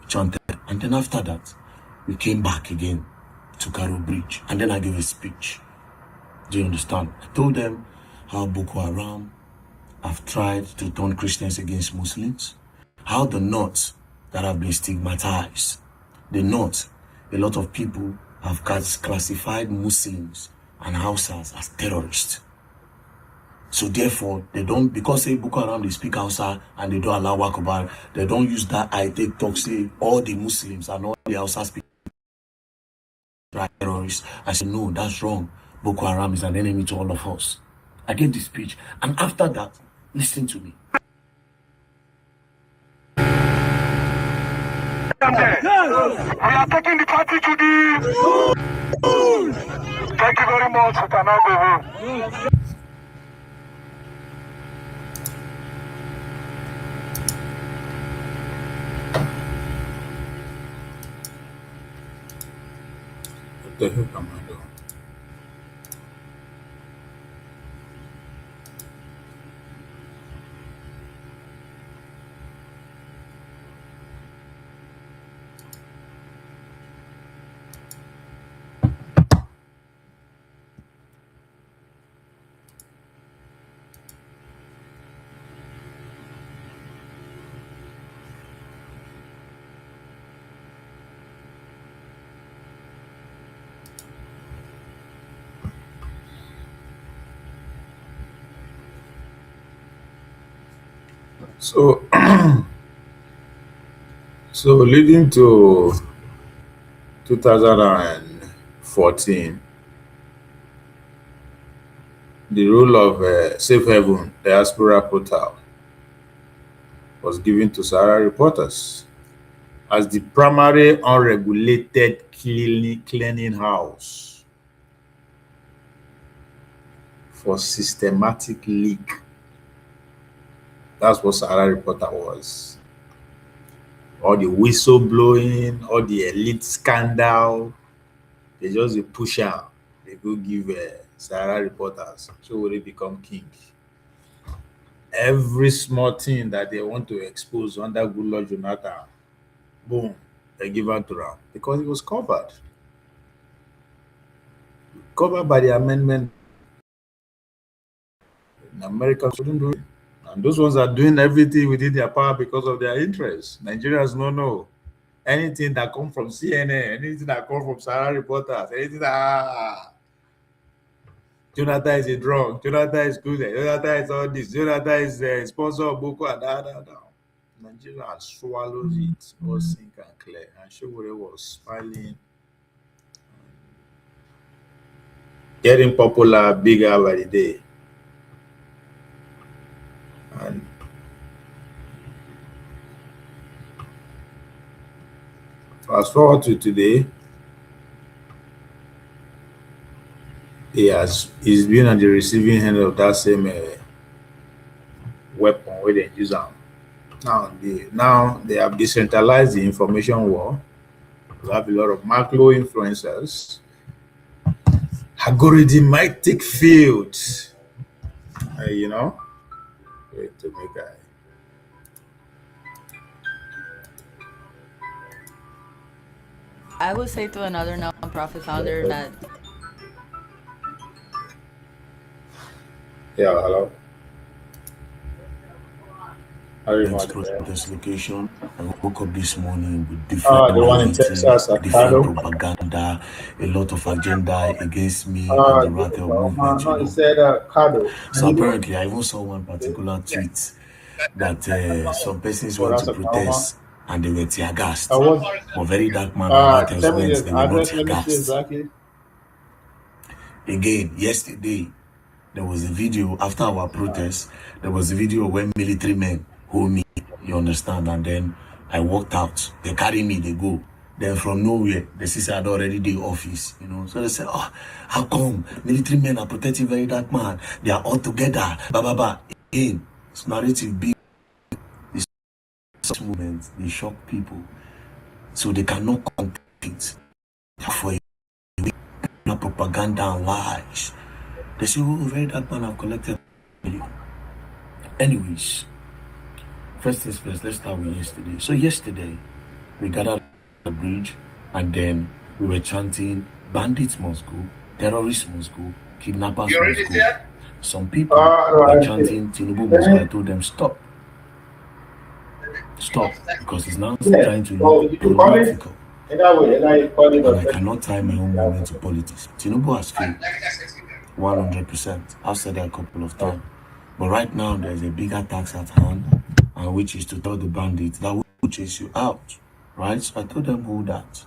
Speaker 16: Chanted. And then after that, we came back again to Karo Bridge. And then I gave a speech. Do you understand? I told them how Boko Haram have tried to turn Christians against Muslims. How the North that have been stigmatized. The North, a lot of people have classified Muslims and Hausas as terrorists. So therefore, they don't, because say Boko Haram, they speak Hausa and they don't allow Wakobar, they don't use that I take talk, say all the Muslims and all the Hausa speak terrorists. I said, no, that's wrong. Boko Haram is an enemy to all of us. I gave the speech. And after that, listen to me.
Speaker 2: We are taking the party to the... Thank you very much. You can now go home.
Speaker 12: What the heck am I doing? So, so leading to 2014, the role of Safe Haven Diaspora Portal was given to Sahara reporters as the primary unregulated cleaning house for systematic leak. That's what Sahara reporter was. All the whistle blowing, all the elite scandal, they just push out. They go give Sahara reporters. So will they become king? Every small thing that they want to expose under Goodluck Jonathan, boom, they give out to them because it was covered by the amendment. In America, shouldn't do it. And those ones are doing everything within their power because of their interests. Nigerians don't know anything that comes from CNN, anything that comes from Sahara reporters, anything that Jonathan is a drug, Jonathan is good, Jonathan is all this, Jonathan is a sponsor of Boko and Nigeria swallows it, all sink and clear. And Sowore was smiling, getting popular, bigger by the day. And fast forward to today, he's been on the receiving end of that same weapon where they use them. Now they have decentralized the information war. We have a lot of macro influencers. Algorithm might take field, you know. Wait to make
Speaker 17: I would say to another non-profit founder that...
Speaker 12: Yeah, hello.
Speaker 16: Let's cross this location. I woke up this morning with different different propaganda, a lot of agenda against me and the Rattle movement.
Speaker 12: No, he said
Speaker 16: So apparently, I even saw one particular tweet that some persons went to protest and they were tear gassed. A very dark man and Rattles went, they were not tear gassed. Again, yesterday, there was a video after our protest. There was a video when military men hold me, you understand, and then I walked out. They carry me, they go. Then from nowhere, the sister had already the office, you know. So they said, oh, how come military men are protecting very dark man? They are all together, blah, blah, blah. Again, it's narrative big. This movement, they shock people. So they cannot compete for propaganda and lies. They say, oh, very dark man have collected. Anyways, first things first, let's start with yesterday. So yesterday, we gathered bridge, and then we were chanting, bandits must go, terrorists must go, kidnappers must go. Some people were chanting, Tinubu must go. I told them, stop. Stop, because it's now trying to look political. And I cannot tie my own movement to politics. Tinubu has failed 100%. I've said that a couple of times. But right now, there's a bigger task at hand, which is to tell the bandits that will chase you out. Right? So I told them, hold that.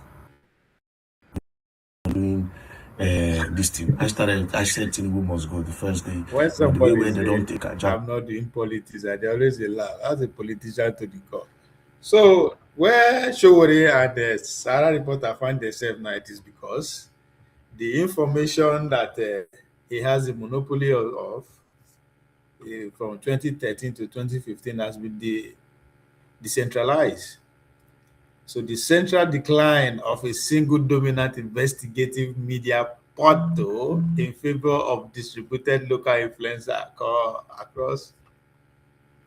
Speaker 16: Doing this thing. I said Tinubu must go the first day.
Speaker 12: When somebody
Speaker 16: the way they don't take a job.
Speaker 12: I'm not doing politics, I always laugh as a politician to the core. So where Sowore and the Sahara reporter find themselves now, it is because the information that he has a monopoly of from 2013 to 2015 has been decentralized. So the central decline of a single dominant investigative media portal in favor of distributed local influencer across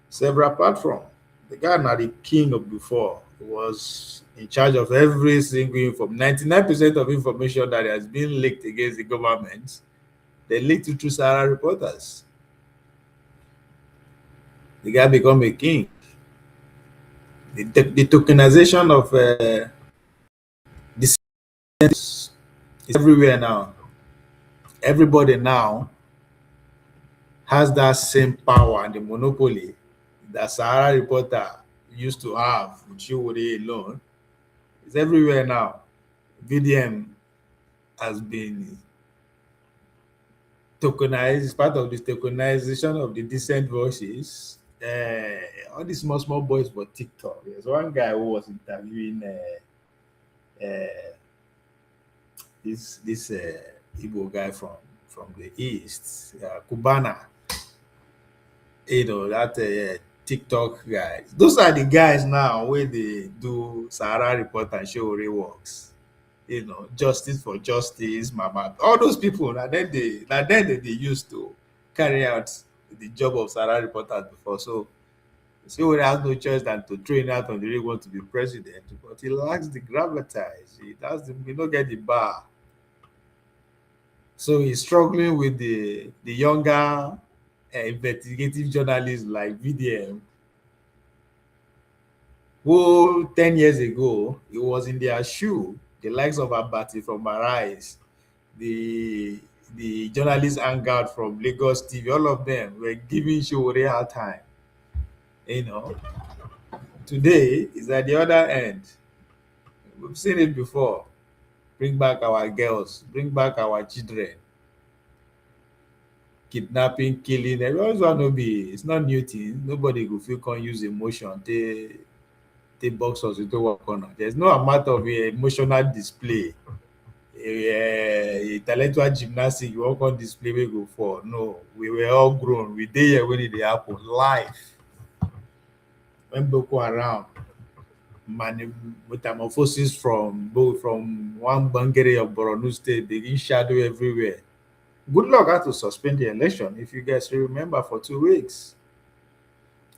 Speaker 12: several platforms. The guy not the king of before. He was in charge of every single info. 99% of information that has been leaked against the government, they leaked it through Sahara reporters. The guy become a king. The tokenization of this is everywhere now. Everybody now has that same power and the monopoly that Sahara reporter used to have with Sowore alone. It's everywhere now. VDM has been tokenized. It's part of this tokenization of the decent voices. All these small boys for TikTok. There's one guy who was interviewing this Igbo guy from the east, Cubana. You know that TikTok guys. Those are the guys now where they do Sahara report and Sowore works. You know, justice for justice, mama. All those people now then they used to carry out the job of Sahara reporters before. So Sowore has no choice than to train out on the really want to be president, but he lacks the gravitas. He don't get the bar. So he's struggling with the younger investigative journalists like VDM, who 10 years ago, he was in their shoe, the likes of Abati from Arise, the journalist Hangout from Lagos TV, all of them were giving Sowore hard time. You know, today is at the other end. We've seen it before. Bring back our girls, bring back our children. Kidnapping, killing, everyone's want to be. It's not new thing. Nobody will feel can use emotion. They box us into one corner. There's no amount of emotional display. Intellectual gymnastics, you walk on display, we go for. No, we were all grown. We did here when it happened. Life. When Boko Haram metamorphosis from one Bangere of Borno State, begin shadow everywhere. Good luck had to suspend the election, if you guys remember, for 2 weeks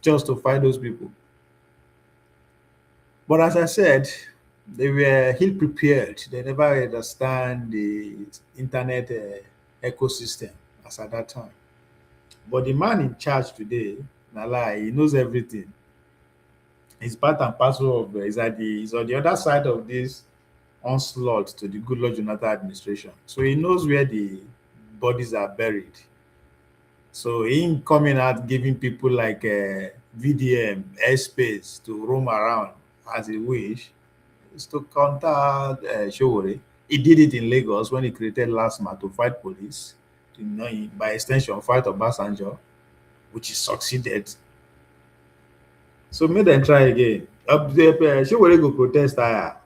Speaker 12: just to fight those people. But as I said, they were ill prepared. They never understand the internet ecosystem as at that time. But the man in charge today, Nala, he knows everything. He's part and parcel of he's on the other side of this onslaught to the Goodluck Jonathan administration. So he knows where the bodies are buried. So him coming out giving people like VDM airspace to roam around as he wish is to counter Sowore. He did it in Lagos when he created LASMA to fight police, by extension fight Obasanjo, which he succeeded. So make them try again. Sowore go protest higher.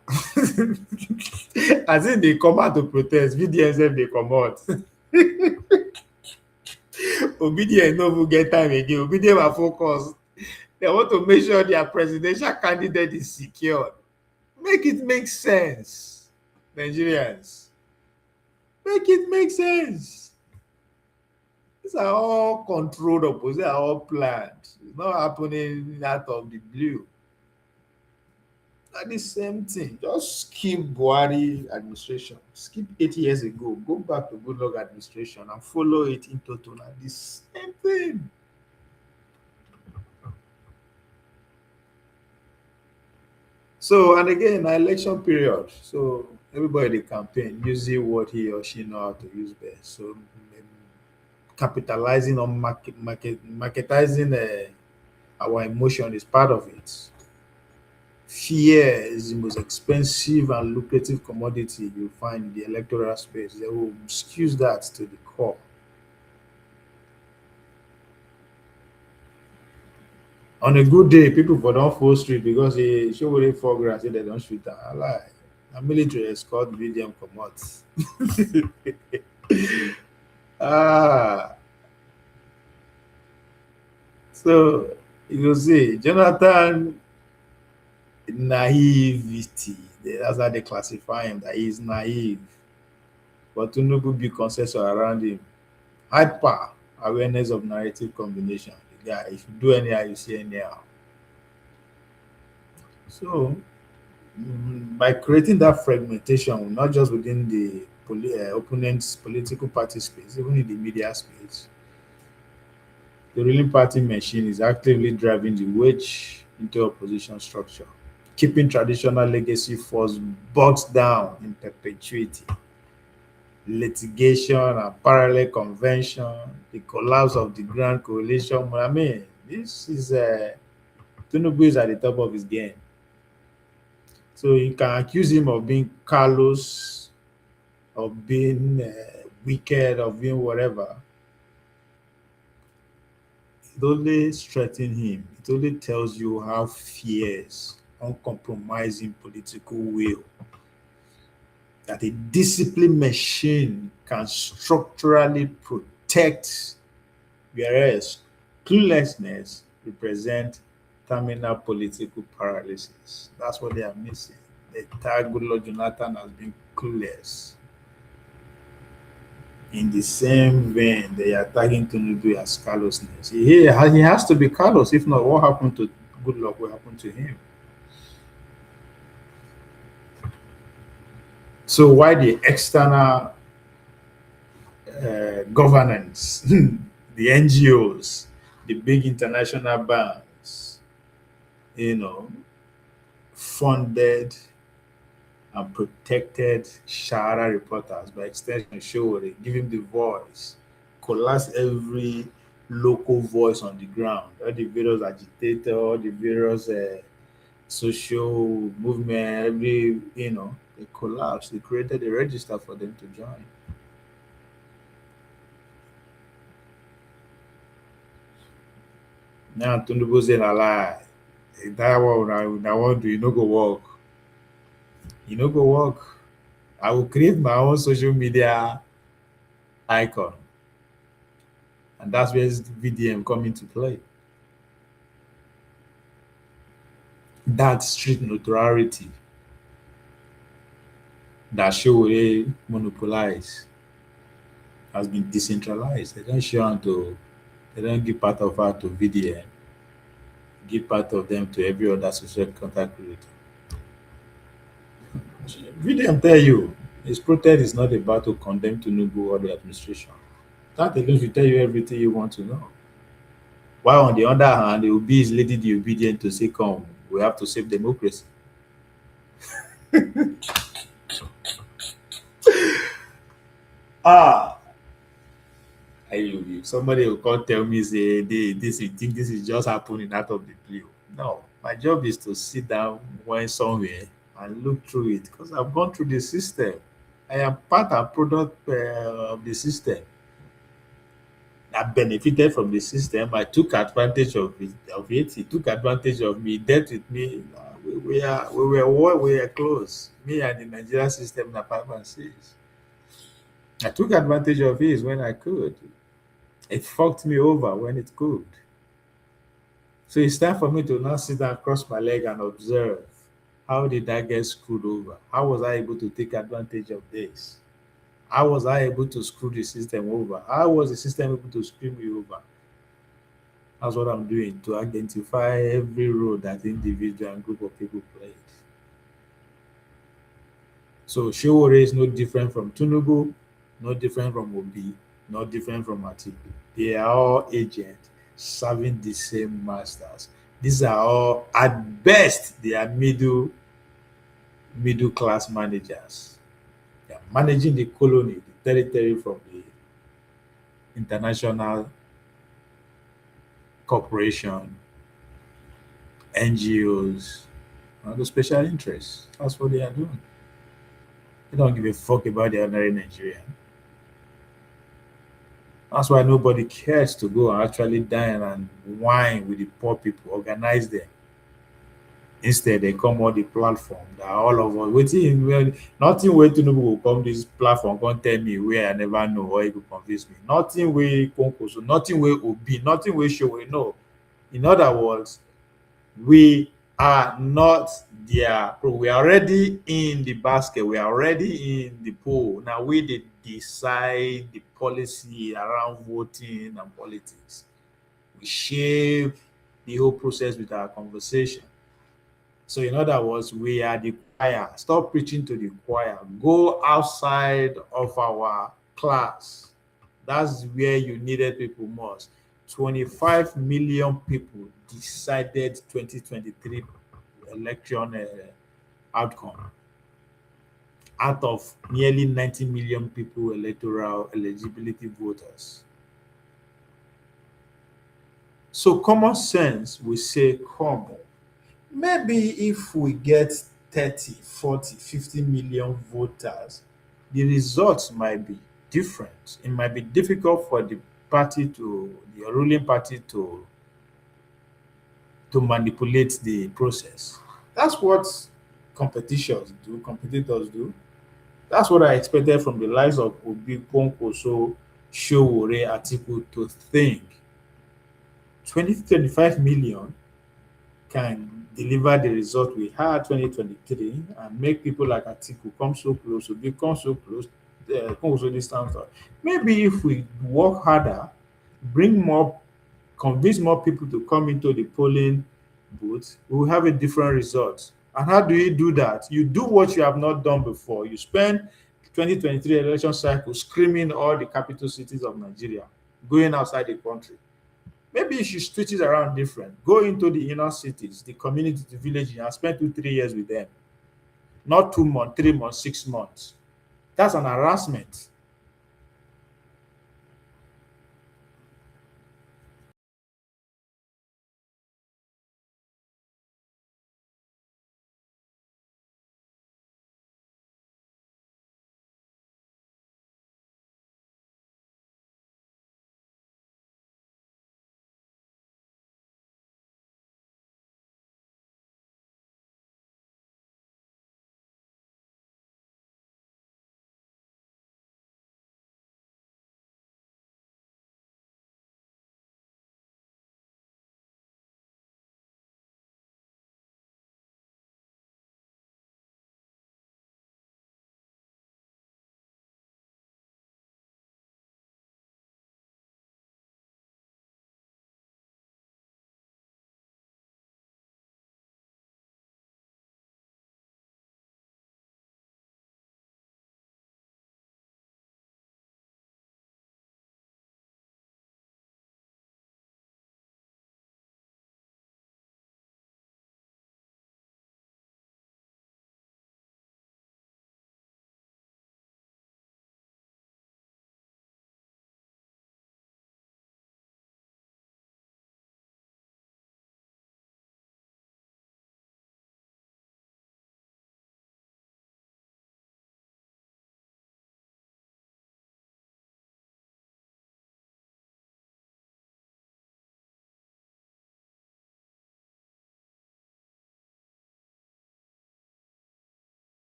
Speaker 12: As if they come out to protest, VDM they come out. Obedient no will get time again. Obedient are focused. They want to make sure their presidential candidate is secured. Make it make sense, Nigerians. Make it make sense. These are all controlled oppositions. They are all planned. It's not happening out of the blue. At the same thing. Just skip Buhari administration. Skip 8 years ago. Go back to Goodluck administration and follow it in total. At the same thing. So, and again, election period. So everybody campaign using what he or she know how to use best. So capitalizing on marketizing our emotion is part of it. Fear is the most expensive and lucrative commodity you find in the electoral space. They will excuse that to the core. On a good day, people for don't full street because they show where they fall grass, say they don't shoot them. I lie. A military escort VDM come out. Ah, so you see, Jonathan naivety. That's how they classify him. That he's naive, but Tinubu be consensus around him. Hyper awareness of narrative combination. The guy, if you do anyhow, you see anyhow. So by creating that fragmentation, not just within the opponent's political party space, even in the media space, the ruling party machine is actively driving the wedge into opposition structure, keeping traditional legacy force boxed down in perpetuity. Litigation and parallel convention, the collapse of the Grand Coalition. I mean, this is Tinubu is at the top of his game. So you can accuse him of being callous, of being wicked, of being whatever. It only strengthens him. It only tells you how fierce, uncompromising political will that a disciplined machine can structurally protect, whereas cluelessness represents terminal political paralysis. That's what they are missing. The entire Goodluck Jonathan has been clueless. In the same vein, they are tagging Tinubu as callousness. He has to be callous. If not, what happened to Goodluck will happen to him. So why the external governance, the NGOs, the big international banks, funded and protected Sahara reporters, by extension Sowore, give him the voice, collapse every local voice on the ground, all the various agitators, all the various social movement, every, they collapsed. They created a register for them to join. Now Tinubu saying a lie. That one I want to, you know, go work. You know, go work. I will create my own social media icon. And that's where VDM come into play. That street notoriety that Sowore monopolize has been decentralized. They don't they don't give part of her to VDM, give part of them to every other social contact creator. VDM tell you his protest is not about to condemn Tinubu or the administration. That alone should tell you everything you want to know. While on the other hand, it will be his lady the obedient to say, come, we have to save democracy. Somebody will come tell me, say, this you think this is just happening out of the blue. No, my job is to sit down somewhere and look through it because I've gone through the system. I am part and product of the system. I benefited from the system. I took advantage of it. He took advantage of me, dealt with me. We were close. Me and the Nigerian system na 5 and 6. I took advantage of his when I could. It fucked me over when it could. So it's time for me to now sit down, cross my leg, and observe. How did I get screwed over? How was I able to take advantage of this? How was I able to screw the system over? How was the system able to screw me over? That's what I'm doing, to identify every role that individual and group of people played. So Sowore is no different from Tinubu, no different from Obi, no different from Atiku. They are all agents serving the same masters. These are all, at best, they are middle class managers. They are managing the colony, the territory from the international corporation, NGOs, and the special interests. That's what they are doing. They don't give a fuck about the ordinary Nigerian. That's why nobody cares to go and actually dine and wine with the poor people, organize them. Instead, they come on the platform that all of us waiting. Well, nothing way to know will come this platform, can't tell me where I never know or you could convince me. Nothing way concourse, nothing way obi, nothing way show we know. In other words, we are not there. We are already in the basket. We are already in the pool. Now we did decide the policy around voting and politics. We shape the whole process with our conversation. So in other words, we are the choir. Stop preaching to the choir. Go outside of our class. That's where you needed people most. 25 million people decided 2023 election outcome out of nearly 90 million people electoral eligibility voters. So common sense will say, come on, maybe if we get 30, 40, 50 million voters, the results might be different. It might be difficult for the ruling party to manipulate the process. That's what competitors do. That's what I expected from the likes of Obi, Ponkoso, Sowore, Atiku to think. 2025 million can deliver the result we had 2023 and make people like Atiku come so close, to become so close, come so distant. Maybe if we work harder, convince more people to come into the polling booth, we will have a different result. And how do you do that? You do what you have not done before. You spend 2023 election cycle screaming all the capital cities of Nigeria, going outside the country. Maybe you should switch it around different. Go into the inner cities, the community, the villages, and spend 2-3 years with them. Not 2 months, 3 months, 6 months. That's an harassment.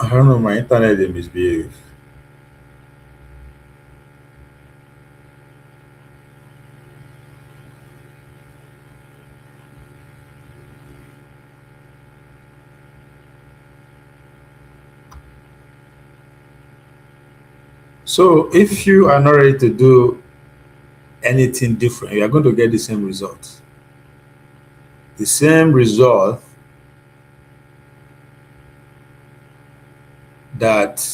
Speaker 12: I don't know, my internet they misbehave. So if you are not ready to do anything different. You are going to get the same result. The same result that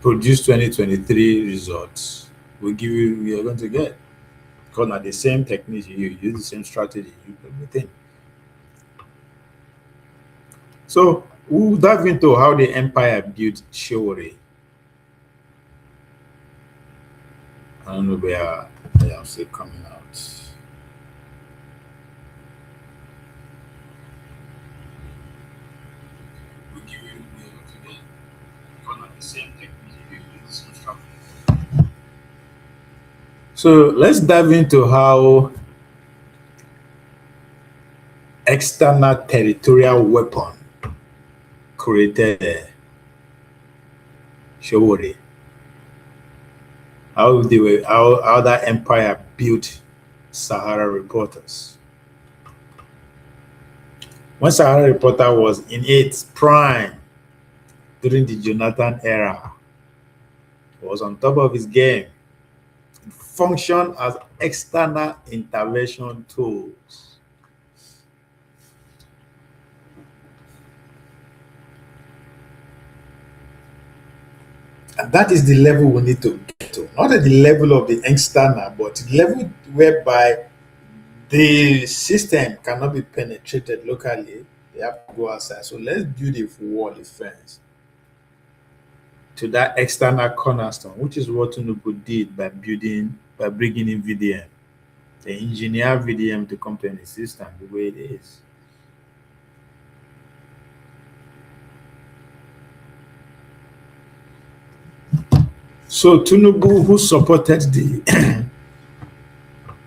Speaker 12: produced 2023 results will give you, you are going to get. Because now the same techniques you use, the same strategy, you do everything. So we'll dive into how the empire built Sowore. I don't know where I am still coming out. We'll give you again. Because now the same techniques you use, the same strategy. So let's dive into how external territorial weapon created Sowore. How that empire built Sahara reporters. When Sahara reporter was in its prime during the Jonathan era, it was on top of his game. It functioned as external intervention tools. And that is the level we need to get to. Not at the level of the external, but the level whereby the system cannot be penetrated locally. They have to go outside. So let's build a wall, a fence to that external cornerstone, which is what Tinubu did by bringing in VDM. They engineer VDM to come to any system the way it is. So Tinubu, who supported the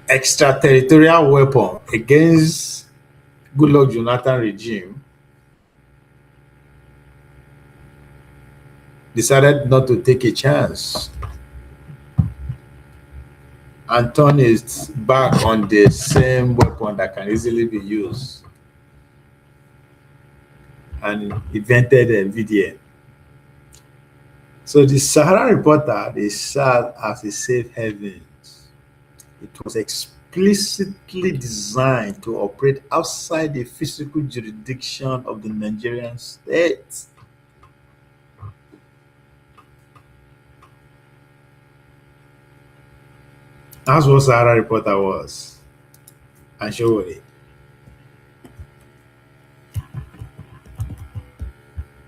Speaker 12: extraterritorial weapon against Goodluck Jonathan regime, decided not to take a chance and turn its back on the same weapon that can easily be used, and invented a VDM. So the Sahara reporter, they served as a safe haven. It was explicitly designed to operate outside the physical jurisdiction of the Nigerian state. That's what Sahara reporter was. And Sowore.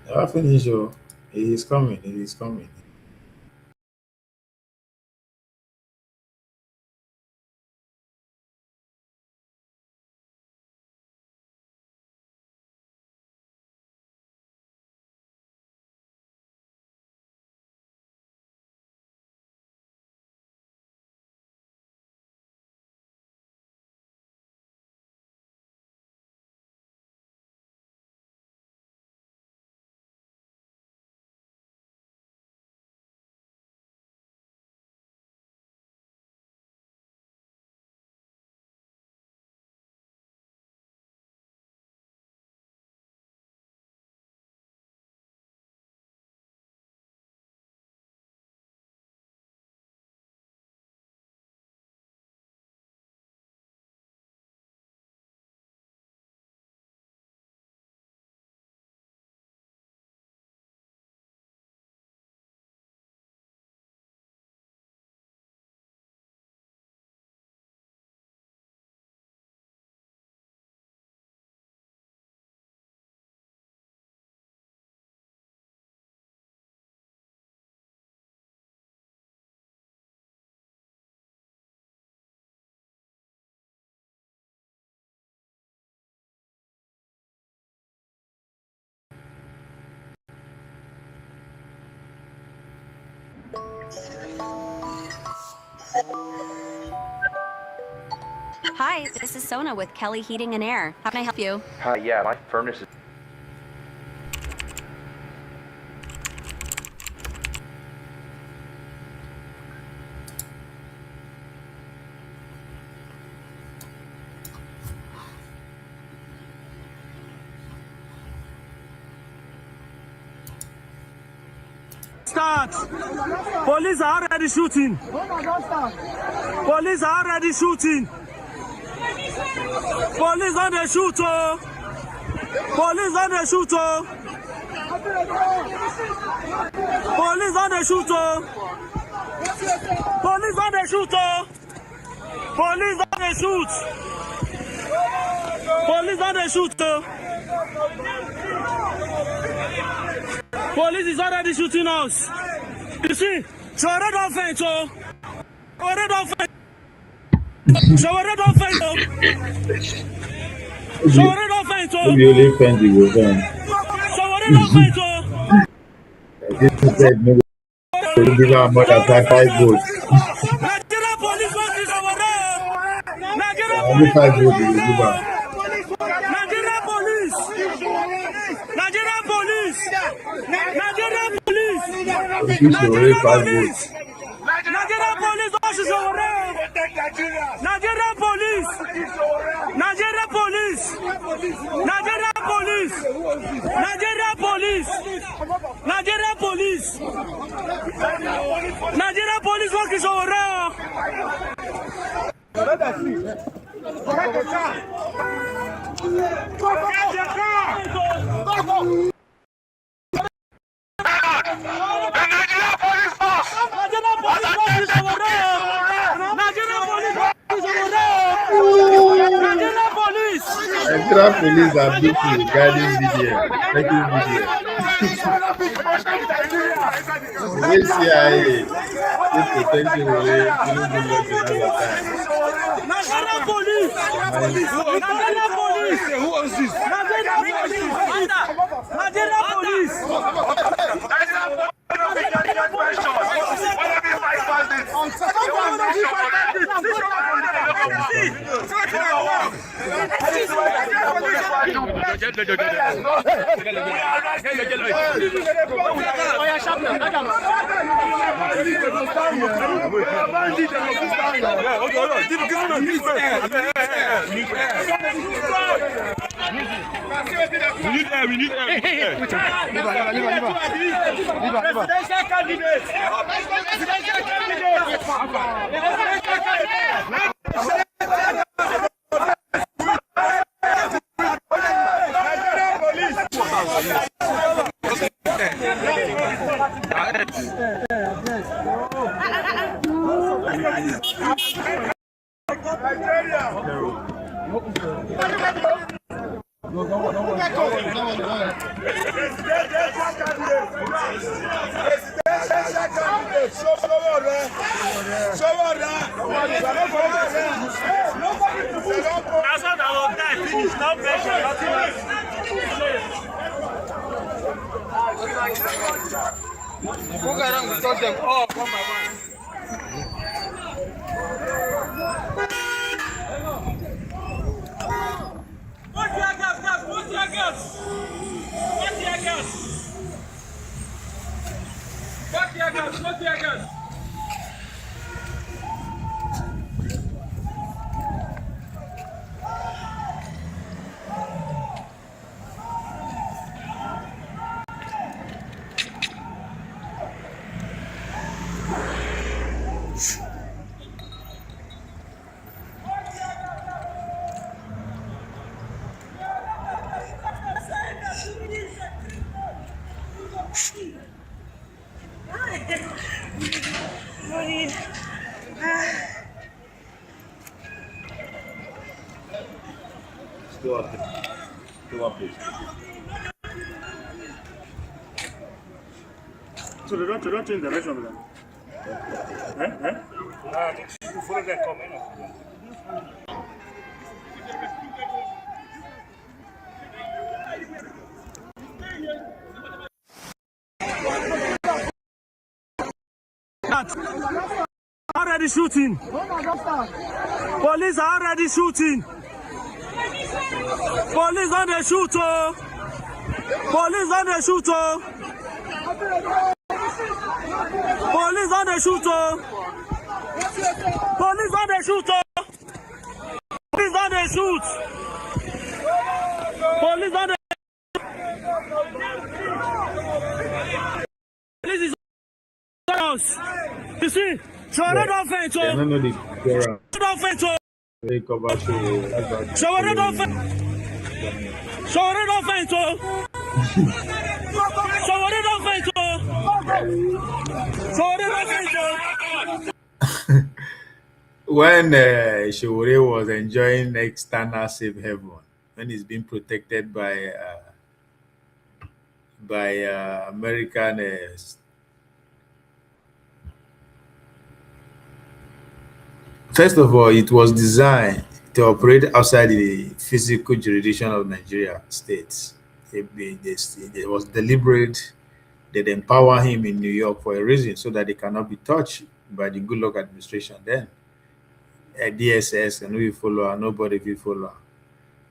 Speaker 12: Never finish. Oh, it is coming. It is coming.
Speaker 18: Hi, this is Sona with Kelly Heating and Air. How can I help you?
Speaker 19: Hi, yeah, my furnace is...
Speaker 2: Start! Police are already shooting. Police are already shooting. Police on the shooter. Police on the shooter. Police on the shooter. Police on the shooter. Police on the shoot. Police on the shooter. Police is already shooting us. You see, Sowore don't faint, so. Sowore don't faint. Sowore don't faint, so. Sowore don't faint, so.
Speaker 12: If you only faint, you will faint.
Speaker 2: Sowore don't faint, so.
Speaker 12: This said, no, to give our mother 5 votes.
Speaker 2: Nigeria police want this Sowore.
Speaker 12: Only 5 votes you will give her.
Speaker 2: Nigeria police. Nigeria police. Nigeria police.
Speaker 12: Nigeria police.
Speaker 2: Nigeria police also Sowore. Nigeria police. Nigeria police. Nigeria police. Nigeria police. Nigeria police. Nigeria police work is Sowore.
Speaker 12: Nigeria police are busy guiding VDM, making VDM. Wait, CIA, they protecting Wole, you don't do nothing at that time.
Speaker 2: Nigeria police! Nigeria police! Who was this? Nigeria police! Nigeria police!
Speaker 1: We need air.
Speaker 2: Presidential candidate.
Speaker 12: Go up, please.
Speaker 2: So they don't change direction with them. You follow them, come in. Already shooting. Police are already shooting. Police on the shooter. Police on the shooter. Police on the shooter. Police on the shooter. Police on the shoot. Police on the. Police is house. You see, Sowore don faint
Speaker 12: I
Speaker 2: o.
Speaker 12: don't know the Quora.
Speaker 2: Don faint o.
Speaker 12: They cover show. That's what I'm
Speaker 2: Sowore don faint.
Speaker 12: following.
Speaker 2: Sowore don faint o. Sowore don faint o. Sowore don faint o.
Speaker 12: When Sowore was enjoying external safe haven, when he's being protected by American first of all, it was designed to operate outside the physical jurisdiction of Nigeria states. It was deliberate. They'd empower him in New York for a reason, so that he cannot be touched by the Good Luck administration then. A DSS and we follow, nobody will follow.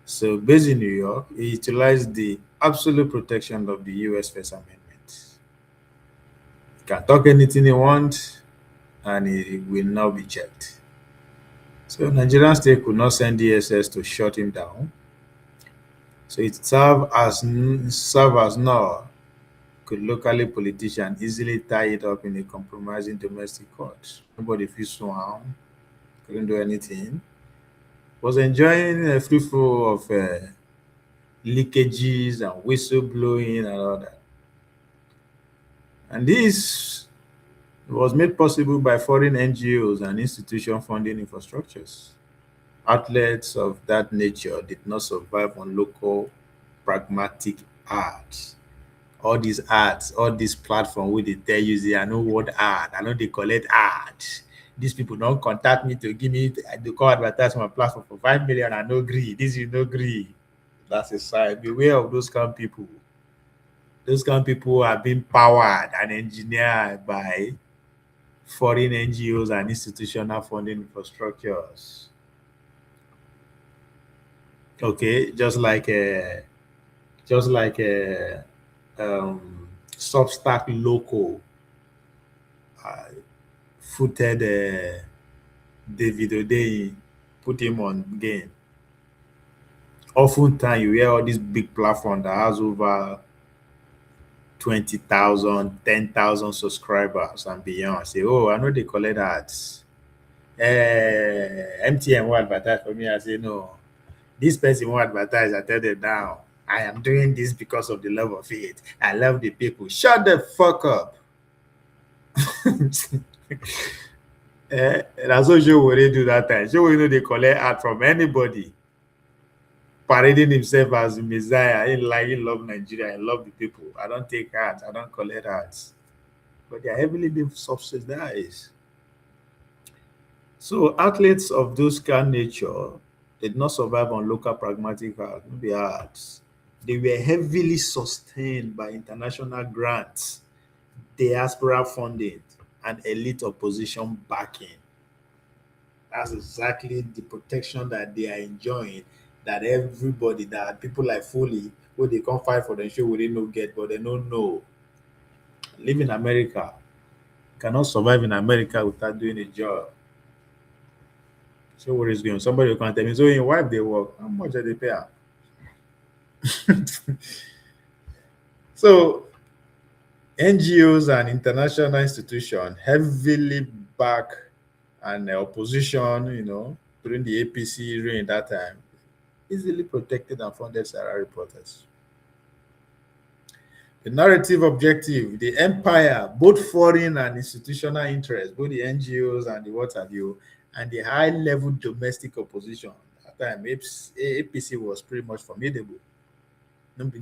Speaker 12: So based in New York, he utilized the absolute protection of the US First Amendment. He can talk anything he wants, and he will not be checked. So Nigerian state could not send DSS to shut him down. So it served as now could locally politician easily tie it up in a compromising domestic court. Nobody feels so harm, couldn't do anything. Was enjoying a free flow of leakages and whistleblowing and all that. And this was made possible by foreign NGOs and institution funding infrastructures. Outlets of that nature did not survive on local pragmatic art. All these ads, all these platforms where they tell you, say, I know what ad, I know they collect ads. These people don't contact me to give me the call advertise on my platform for 5 million. I no agree. This is no agree. That's a sign. Beware of those kind of people. Those kind of people are being powered and engineered by foreign NGOs and institutional funding infrastructures. Okay, just like Substack local footed David O'Day, put him on game. Oftentimes you hear all these big platforms that has over 20,000, 10,000 subscribers and beyond. Say, oh, I know they collect ads. MTN will advertise for me. I say, no, this person will advertise. I tell them now, I am doing this because of the love of it. I love the people. Shut the fuck up. That's what Sowore do that time. Sowore they collect ad from anybody, parading himself as the Messiah. He love Nigeria. I love the people. I don't take ads. I don't collect ads. But they are heavily subsidized. So outlets of those kind of nature did not survive on local pragmatic ads. They were heavily sustained by international grants, diaspora funding, and elite opposition backing. That's exactly the protection that they are enjoying, that everybody, that people like Foley, who they can't fight for the show, we didn't know get, but they don't know. Live in America, cannot survive in America without doing a job. So what is going? Somebody can tell me, so your wife they work, how much do they pay her? So NGOs and international institutions heavily back and opposition, during the APC reign that time, easily protected and funded Sahara reporters. The narrative objective, the empire, both foreign and institutional interests, both the NGOs and the what have you, and the high-level domestic opposition. At that time, APC was pretty much formidable.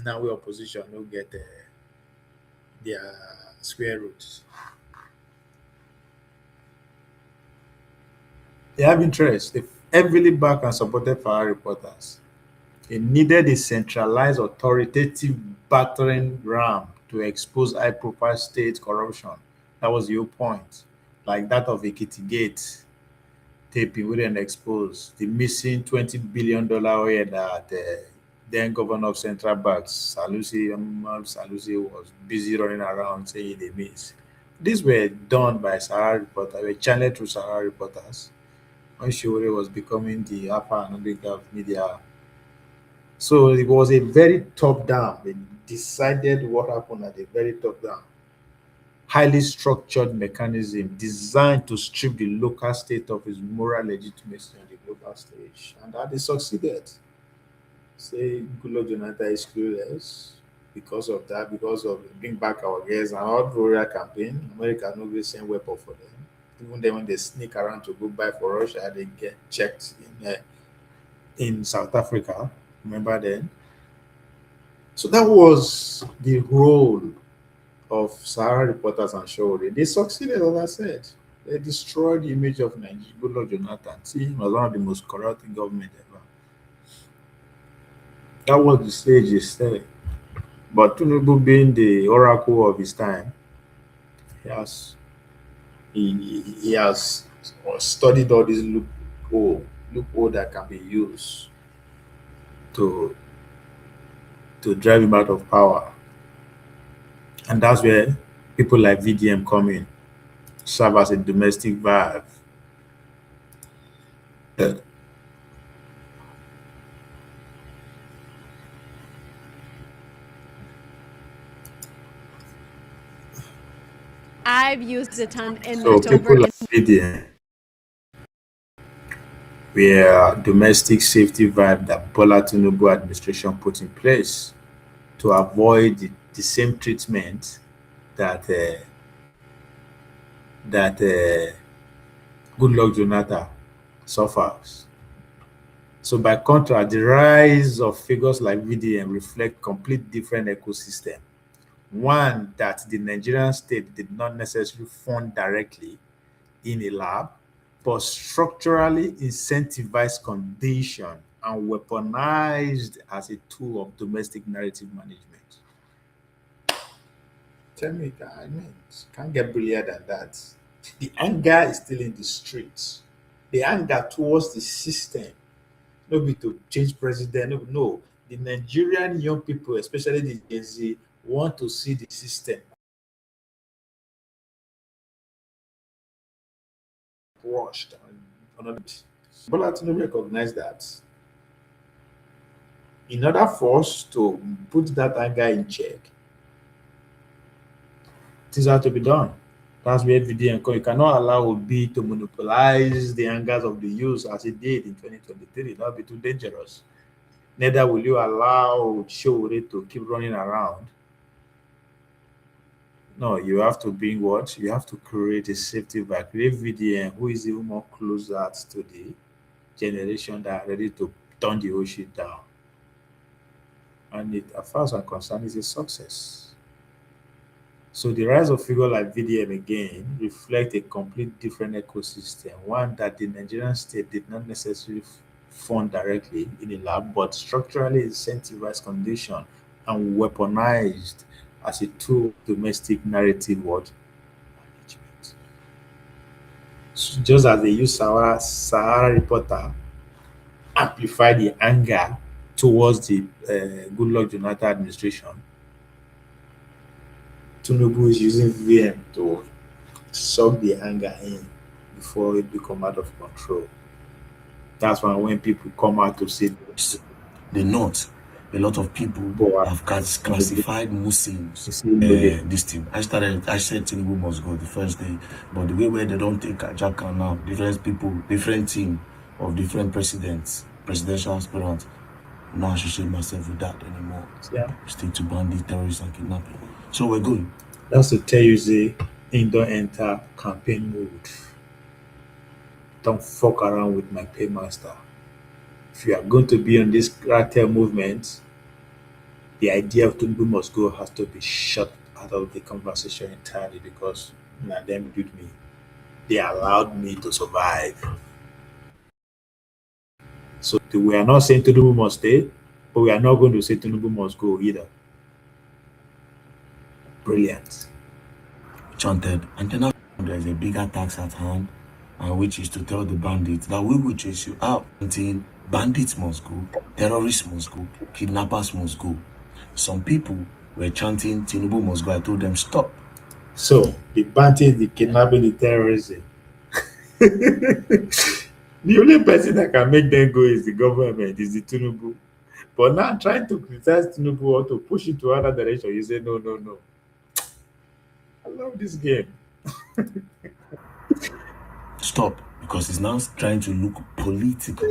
Speaker 12: Now we opposition will get their square roots. They have interest. They heavily back and supported Sahara reporters. It needed a centralized authoritative battering ram to expose high-profile state corruption. That was the whole point. Like that of Ekiti Gate taping, we didn't expose the missing $20 billion oil that then governor of Central Bank, Salusi was busy running around saying they miss. These were done by Sahara reporters, were channeled through Sahara reporters when Sowore was becoming the upper and omega of media. So it was a very top-down. They decided what happened at a very top-down. highly structured mechanism designed to strip the local state of its moral legitimacy on the global stage. And that they succeeded. Say Goodluck Jonathan is clueless because of that, because of bring back our girls and all warrior campaign. America no go send weapon for them. Even then when they sneak around to go buy for Russia, they get checked in South Africa. Remember then? So that was the role of Sahara reporters and Sowore. They succeeded, as I said. They destroyed the image of Nigeria. Goodluck Jonathan, see him as one of the most corrupt government ever. That was the stage he said. But Tinubu being the oracle of his time, he has studied all these loophole that can be used to drive him out of power. And that's where people like VDM come in, serve as a domestic valve.
Speaker 19: I've used a ton in
Speaker 12: So
Speaker 19: October.
Speaker 12: people like VDM were domestic safety valve that Bola Tinubu administration put in place to avoid the same treatment that Goodluck Jonathan suffers. So by contrast, the rise of figures like VDM reflect complete different ecosystem. One that the Nigerian state did not necessarily fund directly in a lab, but structurally incentivized condition and weaponized as a tool of domestic narrative management. Tell me that, I mean, can't get brilliant than that. The anger is still in the streets. The anger towards the system, not be to change president. No. The Nigerian young people, especially the Gen Z, want to see the system washed. Bola Tinubu recognize that. In order for us to put that anger in check, things have to be done. That's where VDM come. You cannot allow Obi to monopolize the angers of the youth as he did in 2023. That would be too dangerous. Neither will you allow Sowore to keep running around. No, you have to bring what? You have to create a safety valve. Create VDM who is even more closer to the generation that are ready to turn the whole shit down. And it, as far as I'm concerned, is a success. So the rise of figures like VDM again reflect a complete different ecosystem, one that the Nigerian state did not necessarily fund directly in a lab, but structurally incentivized condition and weaponized as a tool of domestic narrative management. So just as they use Sahara reporter amplify the anger towards the Goodluck Jonathan administration, Tinubu is using VM to suck the anger in before it become out of control. That's why when people come out to say this,
Speaker 16: the North, a lot of people have classified Muslims. This thing. I said Tinubu must go the first day, but the way where they don't take Ajaka now, different people, different team of different presidents, presidential aspirants. I'm not associating myself with that anymore.
Speaker 12: Yeah.
Speaker 16: Stick to bandit, terrorists, and kidnapping. So we're going.
Speaker 12: That's to tell you, say, don't enter campaign mode. Don't fuck around with my paymaster. If you are going to be on this cartel movement, the idea of Tinubu must go has to be shut out of the conversation entirely, because them did me. They allowed me to survive. So we are not saying Tinubu must stay, but we are not going to say Tinubu must go either. Brilliant.
Speaker 16: Chanted. And then there's a bigger tax at hand, which is to tell the bandits that we will chase you out until bandits must go, terrorists must go, kidnappers must go. Some people were chanting Tinubu must go. I told them stop.
Speaker 12: So the bandits, the kidnapping, the terrorism. The only person that can make them go is the government, is the Tinubu. But now trying to criticize Tinubu or to push it to another direction, you say no. I love this game.
Speaker 16: Stop, because it's now trying to look political.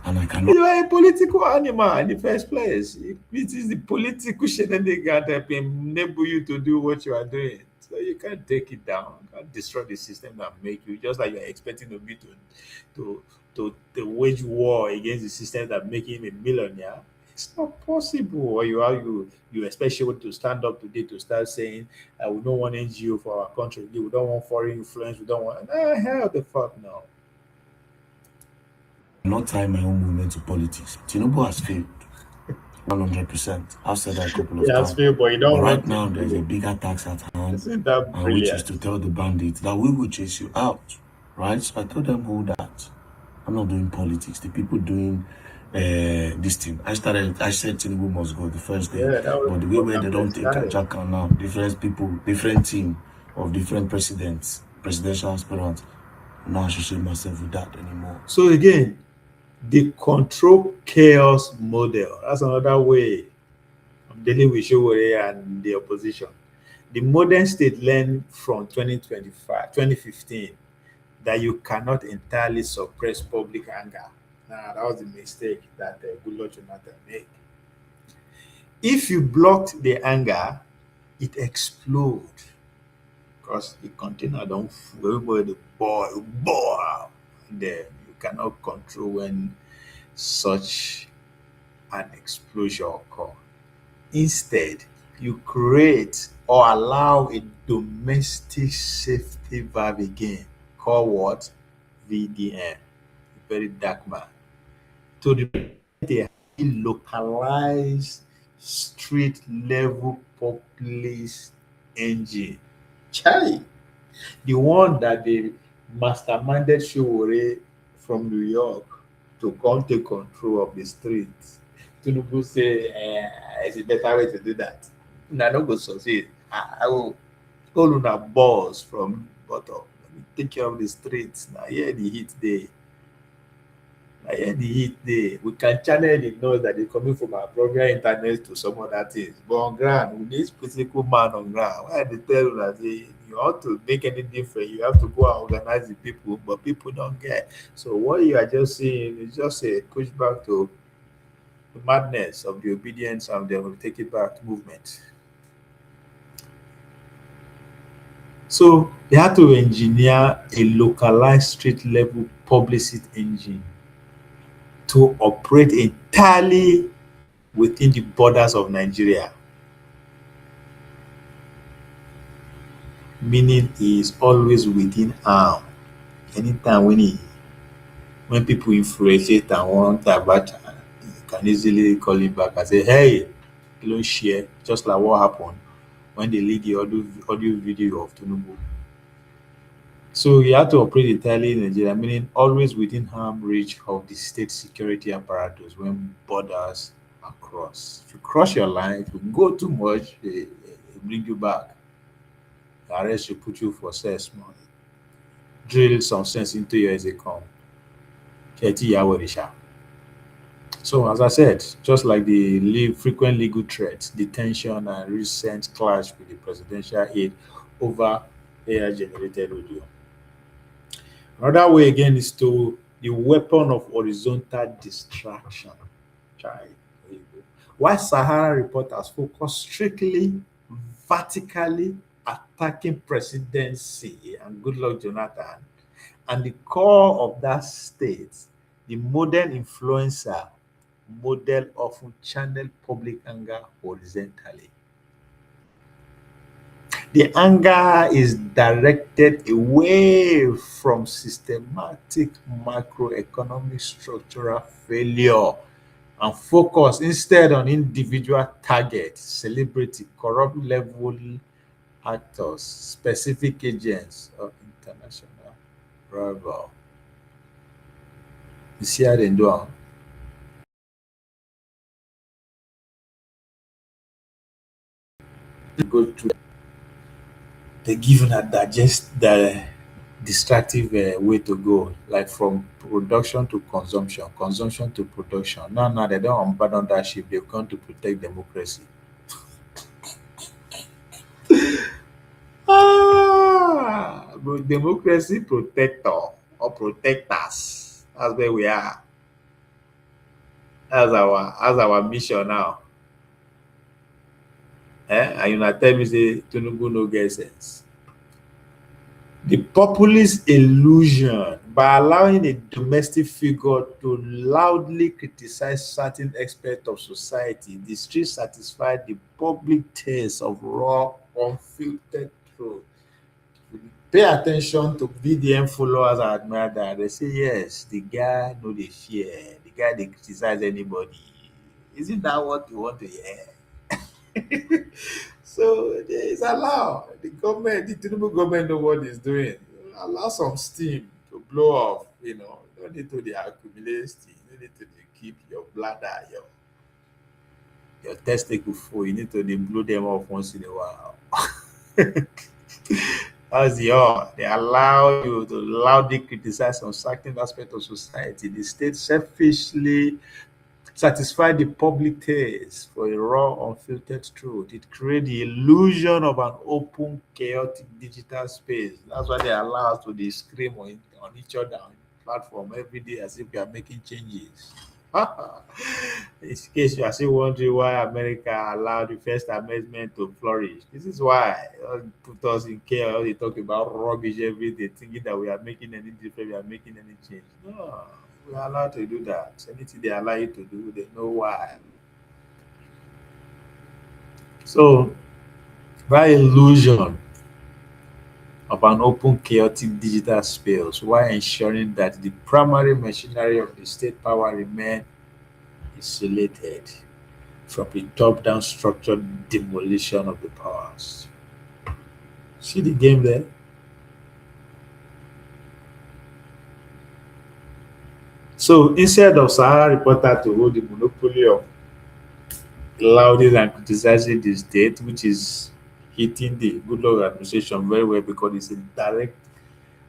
Speaker 16: And I cannot.
Speaker 12: You are a political animal in the first place. It is the political shenanigan that enable you to do what you are doing. So you can't take it down. You can't destroy the system that make you, just like you're expecting me to wage war against the system that make him a millionaire. It's not possible. Or you expect people to stand up today to start saying, we don't want NGO for our country. We don't want foreign influence. We don't want hell the fuck no.
Speaker 16: Not tie my own movement to politics. Tinubu has failed 100%. I've said that a couple of times.
Speaker 12: Failed, but you don't
Speaker 16: but right
Speaker 12: want
Speaker 16: now, there's a bigger tax at hand,
Speaker 12: Isn't that
Speaker 16: which is
Speaker 12: brilliant?
Speaker 16: to tell the bandits that we will chase you out. Right? So I told them, hold that. I'm not doing politics. The people doing this thing. I said Tinubu must go the first day. But the way where they don't take a jackal now, different people, different team of different presidents, presidential aspirants. I'm not associating myself with that anymore.
Speaker 12: So again, the control chaos model. That's another way of dealing with Sowore and the opposition. The modern state learned from 2015 that you cannot entirely suppress public anger. Now, that was the mistake that Goodluck Jonathan made. If you blocked the anger, it explodes because the container don't everybody boil. Then you cannot control when such an explosion occurs. Instead, you create or allow a domestic safety valve again, called what? VDM, a very dark man, to the localized street level populist engine. Chai, the one that they masterminded Sowore from New York to come take control of the streets. Tinubu say, it's a better way to do that. I don't go succeed. I will call on a boss from bottom. Let me take care of the streets. Now here the heat day. We can channel the noise that is coming from our program internet to some other things. But on ground, we need physical man on ground. Why they tell you that you ought to make any difference, you have to go and organize the people, but people don't get. So what you are just seeing is just a pushback to the madness of the obedience and they will take it back movement. So they had to engineer a localized street level publicity engine to operate entirely within the borders of Nigeria. Meaning he is always within arm. Anytime when people influence it and want Abacha, you can easily call him back and say, hey, you don't share, just like what happened when they leaked the audio video of Tinubu. So you have to operate entirely in Nigeria, meaning always within arm reach of the state security apparatus when borders are crossed. If you cross your line, if you go too much, they bring you back. They arrest you, put you for sex, drill some sense into your execom. So as I said, just like the frequent legal threats, detention, and recent clash with the presidential aide over AI-generated audio. Another way again is to the weapon of horizontal distraction. While Sahara reporters focus strictly vertically attacking presidency and Goodluck Jonathan, and the core of that state, the modern influencer model often channel public anger horizontally. The anger is directed away from systematic macroeconomic structural failure and focus instead on individual targets, celebrity, corrupt level actors, specific agents, or international rival. You see how they do it? Go through. They give you a digest the distractive way to go, like from production to consumption, consumption to production. Now they don't abandon that ship. They've gone to protect democracy. democracy protector or protectors. That's where we are. That's our mission now. And you not tell me say Tinubu no get sense. The populist illusion by allowing a domestic figure to loudly criticize certain aspects of society, the street satisfy the public taste of raw, unfiltered truth. Pay attention to VDM followers and admirer. They say yes, the guy no dey fear, the guy they criticize anybody. Isn't that what you want to hear? So it's allowed. The government, the Tinubu government know what it's doing. Allow some steam to blow off, you know. You don't need to accumulate steam. You need to keep your bladder, your testicle full. You need to blow them off once in a while. That's the all. They allow you to loudly criticize some certain aspect of society. The state selfishly satisfy the public taste for a raw, unfiltered truth. It creates the illusion of an open, chaotic digital space. That's why they allow us to scream on each other on the platform every day as if we are making changes. In case you are still wondering why America allowed the First Amendment to flourish, this is why put us in chaos. They talk about rubbish every day, thinking that we are making any difference, we are making any change. No. We are allowed to do that. Anything they allow you to do, they know why. So, that illusion of an open, chaotic digital space, while ensuring that the primary machinery of the state power remain isolated from the top-down structured demolition of the powers. See the game there? So instead of Sahara reporter to hold the monopoly of lauding and criticizing the state, which is hitting the Goodluck administration very well because it's a direct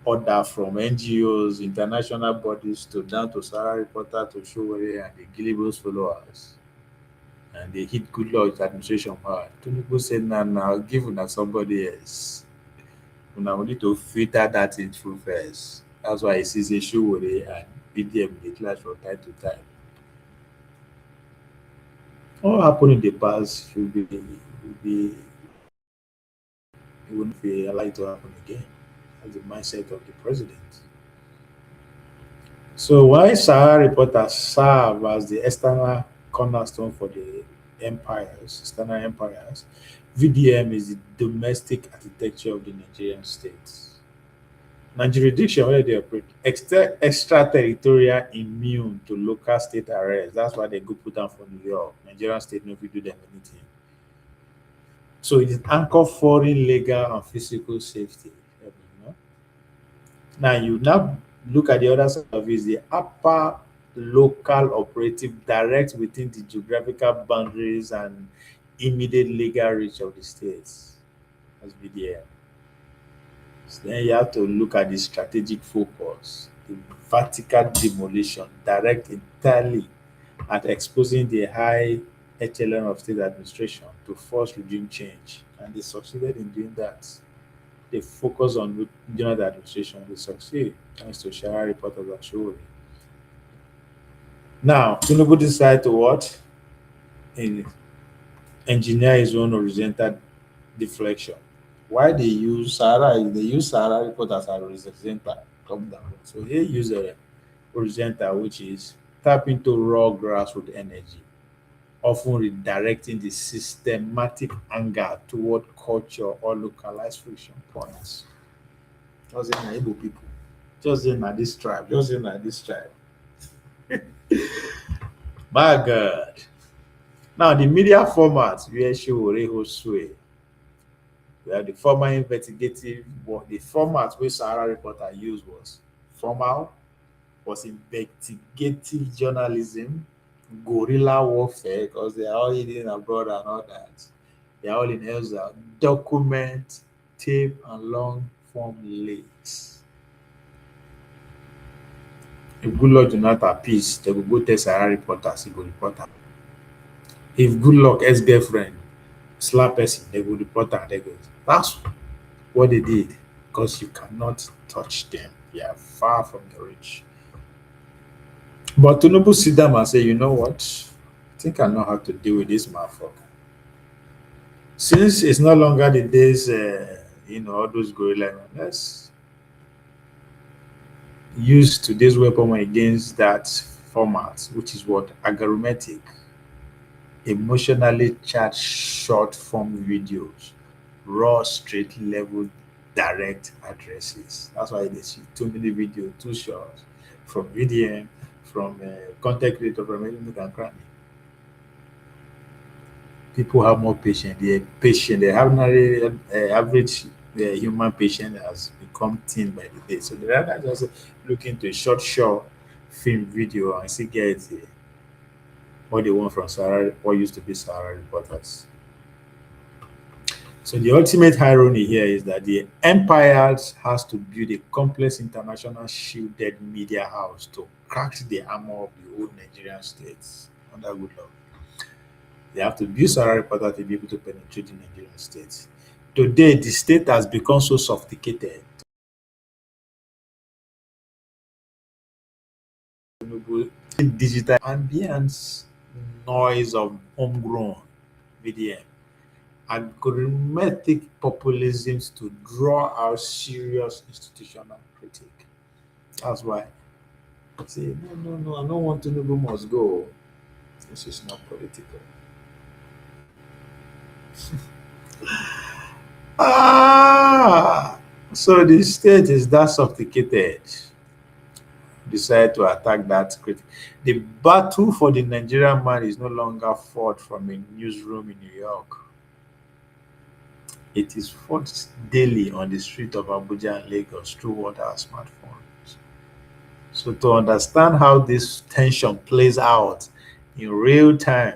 Speaker 12: order from NGOs, international bodies, to down to Sahara reporter to Sowore and the Gillibo's followers. And they hit Goodluck's administration hard. Tinubu said, now give it to somebody else. Now we need to filter that in through first. That's why it says a Sowore and VDM declares from time to time. What happened in the past it wouldn't be allowed to happen again. That's the mindset of the president. So why Sahara reporters serve as the external cornerstone for the external empires, VDM is the domestic architecture of the Nigerian states. Non-jurisdiction where they operate extraterritorial, immune to local state arrest. That's why they go put down for New York. Nigerian state no fit do them anything. So it is anchor foreign legal and physical safety. You know? Now you look at the other side of it, is the upper local operative direct within the geographical boundaries and immediate legal reach of the states. That's VDM. Then you have to look at the strategic focus, the vertical demolition, direct entirely at exposing the high echelon of state administration to force regime change. And they succeeded in doing that. They focus on regional administration, they succeed, thanks to Sahara reporters and Sowore. Now, Tinubu decided to what? Engineer his own horizontal deflection. Why they use Sahara? They use Sahara report as a horizontal come down. So they use a horizontal, which is tap into raw grassroots energy, often redirecting the systematic anger toward culture or localized friction points. Just in Igbo people, just in this tribe, just in this tribe. My God. Now the media format where Sowore holds sway. We have the former investigative, but the format which Sahara reporter used was formal, was investigative journalism, guerrilla warfare, because they are all hidden abroad and all that. They are all in Elsa, document, tape, and long form links. If Goodluck do not appease, they will go tell Sahara reporters, he will report her. If Goodluck ex-girlfriend slap person, they will report her. That's what they did. because you cannot touch them. They are far from your reach. But Tinubu sit down and say, you know what? I think I know how to deal with this motherfucker. Since it's no longer the days, all those gorilla, let's use today's weapon against that format, which is what? Agarimetic, emotionally charged short form videos, raw, straight level, direct addresses. That's why they see too many videos, too short, from VDM, from content creator, from anything and cranny. People have more patience. They're patient. The average human patient has become thin by the day. So they rather just look into a short film video and see get what they want from Sahara, what used to be Sahara reporters. So the ultimate irony here is that the empires has to build a complex international shielded media house to crack the armor of the old Nigerian states under good luck. They have to build Sahara reporter to be able to penetrate the Nigerian states. Today, the state has become so sophisticated. Digital ambience noise of homegrown VDM, algorithmic populisms to draw out serious institutional critique. That's why I say, no, I don't want Tinubu must go. This is not political. So the state is that sophisticated. Decide to attack that critic. The battle for the Nigerian man is no longer fought from a newsroom in New York. It is fought daily on the street of Abuja and Lagos through our smartphones. So to understand how this tension plays out in real time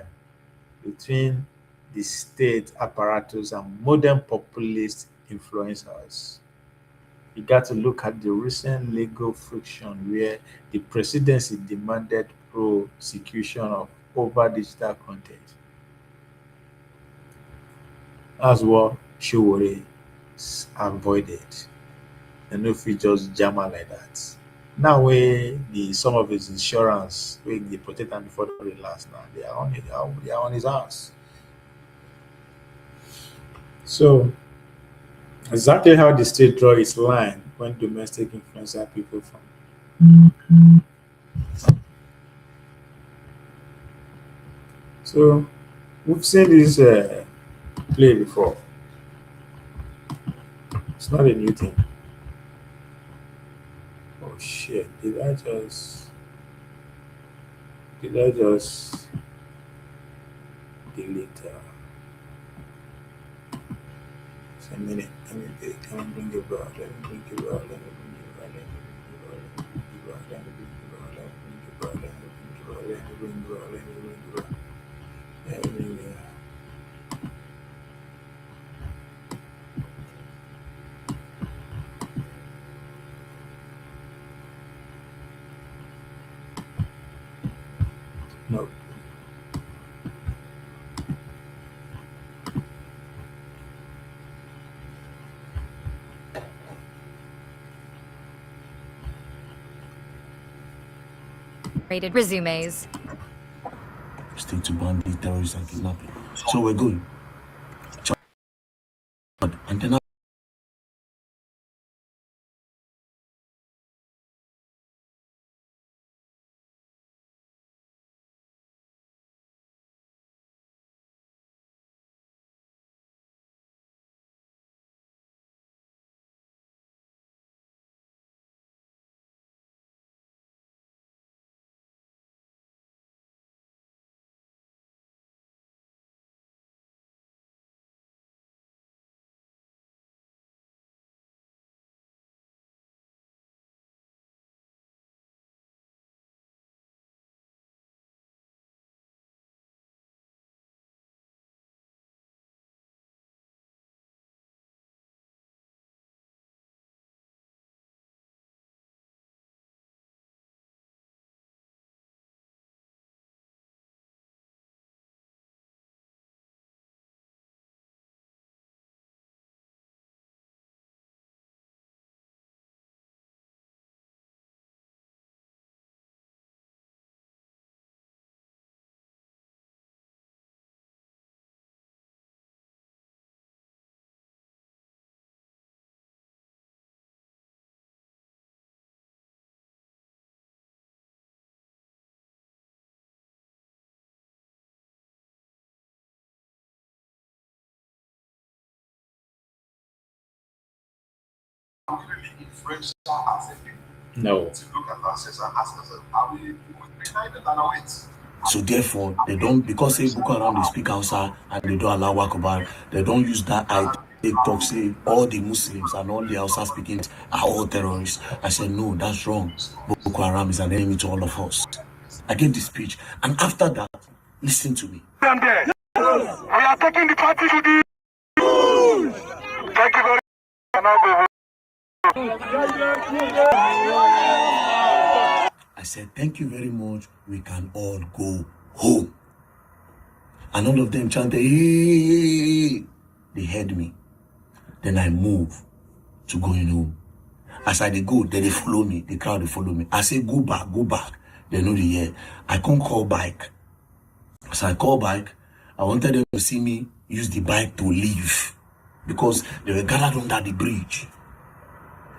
Speaker 12: between the state apparatus and modern populist influencers, you got to look at the recent legal friction where the presidency demanded prosecution of over digital content. That's what Sowore avoided. And if we just jam her like that. Now where the some of his insurance, where they protect and before the last now, they are on his ass. So exactly how the state draw its line when domestic influencer people from. So we've seen this play before. It's not a new thing. Oh shit! Did I just delete? Just a minute. Let me bring it back. Let me bring it back. Let me bring it back. Let me bring it back. Let me bring it back. Let me bring it back. Let me bring it back. Let me bring it back. Let me bring it back. Let me bring it back. No.
Speaker 18: Rated resumes.
Speaker 16: State to ban the terrorists and kidnapping. So we're good. And then
Speaker 12: No.
Speaker 16: So therefore, they don't, because they Boko Haram, they speak Hausa and they don't allow Akbar, they don't use that I take talk, say all the Muslims and all the Hausa speaking are all terrorists. I said, no, that's wrong. Boko Haram is an enemy to all of us. I gave the speech. And after that, listen to me.
Speaker 2: We are taking the party to the... Thank you very much.
Speaker 16: I said, thank you very much. We can all go home. And all of them chanted, hey. They heard me. Then I move to going home. As I go, then they follow me. The crowd, they follow me. I say, go back, go back. They know the year. I can't call bike. So I call bike. I wanted them to see me use the bike to leave. Because they were gathered under the bridge.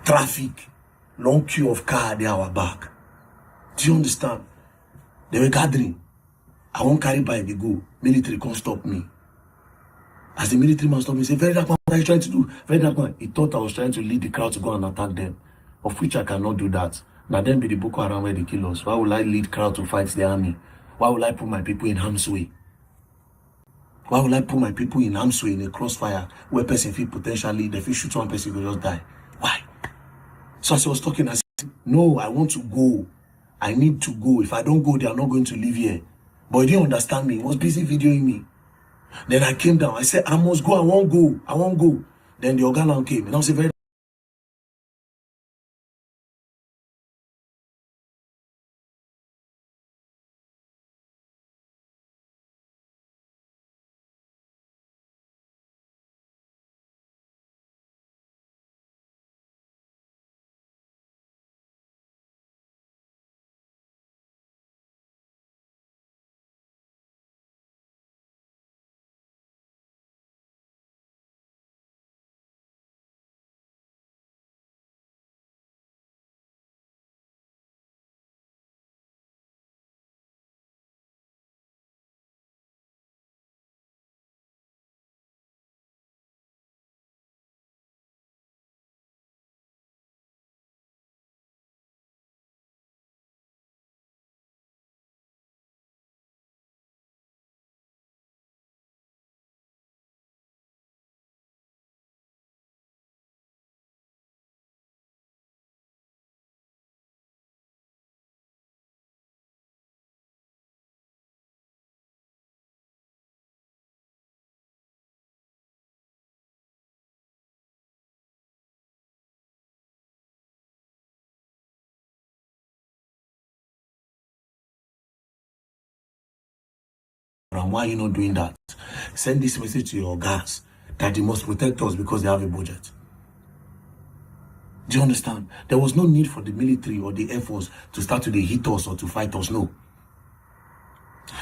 Speaker 16: Traffic. Long queue of car at our back. Do you understand? They were gathering. I won't carry bike, they go. Military can't stop me. As the military man stopped me, he said, very dark man, what are you trying to do? Very dark man. He thought I was trying to lead the crowd to go and attack them. Of which I cannot do that. Now them be the Boko Haram where they kill us. Why would I lead crowd to fight the army? Why would I put my people in harm's way? Why would I put my people in harm's way in a crossfire where person feel potentially, if you shoot one person, will just die? Why? So as I was talking, I said, no, I want to go. I need to go. If I don't go, they are not going to live here. But he didn't understand me. He was busy videoing me. Then I came down. I said, I must go. I won't go. I won't go. Then the organ came. And I was very... And why are you not doing that? Send this message to your guys that they must protect us because they have a budget. Do you understand? There was no need for the military or the Air Force to start to hit us or to fight us. No.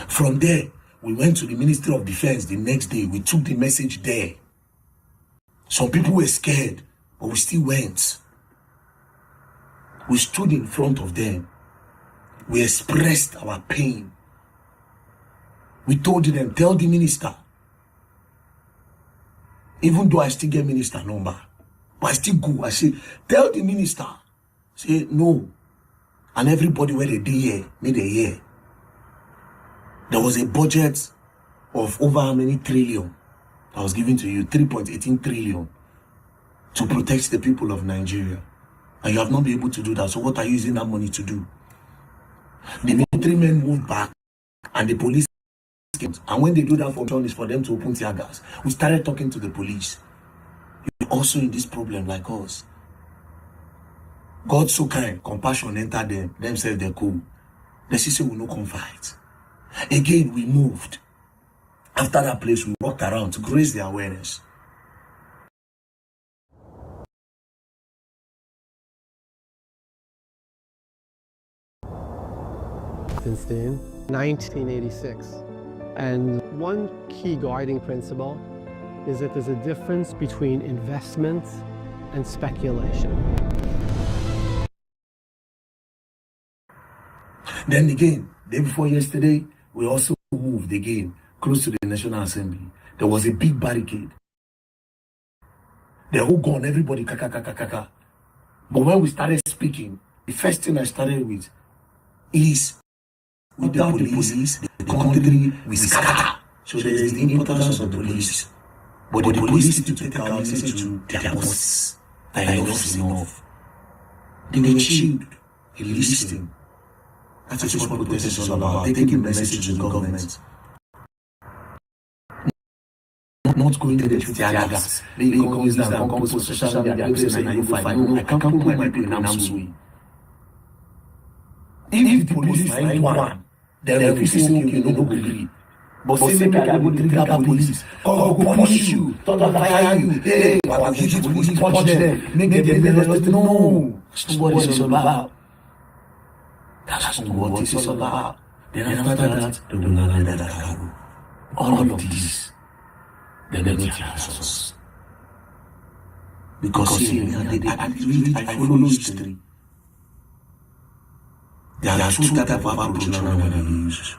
Speaker 16: From there, we went to the Ministry of Defense the next day. We took the message there. Some people were scared, but we still went. We stood in front of them. We expressed our pain. We told them, tell the minister. Even though I still get minister number, but I still go. I say, tell the minister. Say, no. And everybody where they did here, made a year. There was a budget of over how many trillion I was given to you, 3.18 trillion to protect the people of Nigeria. And you have not been able to do that. So what are you using that money to do? The military men moved back and the police came. And when they do that for is for them to open tear gas. We started talking to the police. You're also in this problem like us. God so kind, compassion entered them. Themselves they're cool. The sister will not come fight. Again, we moved. After that place, we walked around to raise the awareness.
Speaker 20: Since then, 1986. And one key guiding principle is that there's a difference between investment and speculation.
Speaker 16: Then again, day before yesterday, we also moved again close to the National Assembly. There was a big barricade. They're all gone, everybody kaka kaka kaka. But when we started speaking, the first thing I started with is without the police, the country will scatter. So there is the importance of the police. But the police need to take our message to their bosses. That enough is enough. They were chilled. They listened. That is what protest is all about. Taking the message to the government. Not going to the tear gas. They come use that and come post social media. People say, you fight. No, I can't put my people in harm's way. If the police find one, then we say, okay, no agree. But say, make I go to the police. Go punish you. Don't fire you. Hey, I will hit the police, punch them. Make them be arrested. No. That's not what it's all about. That's not what it's all about. Then after that, they will not let that go. All of these, they never trust us. Because here, I follow history. There are two types of approach now when I use.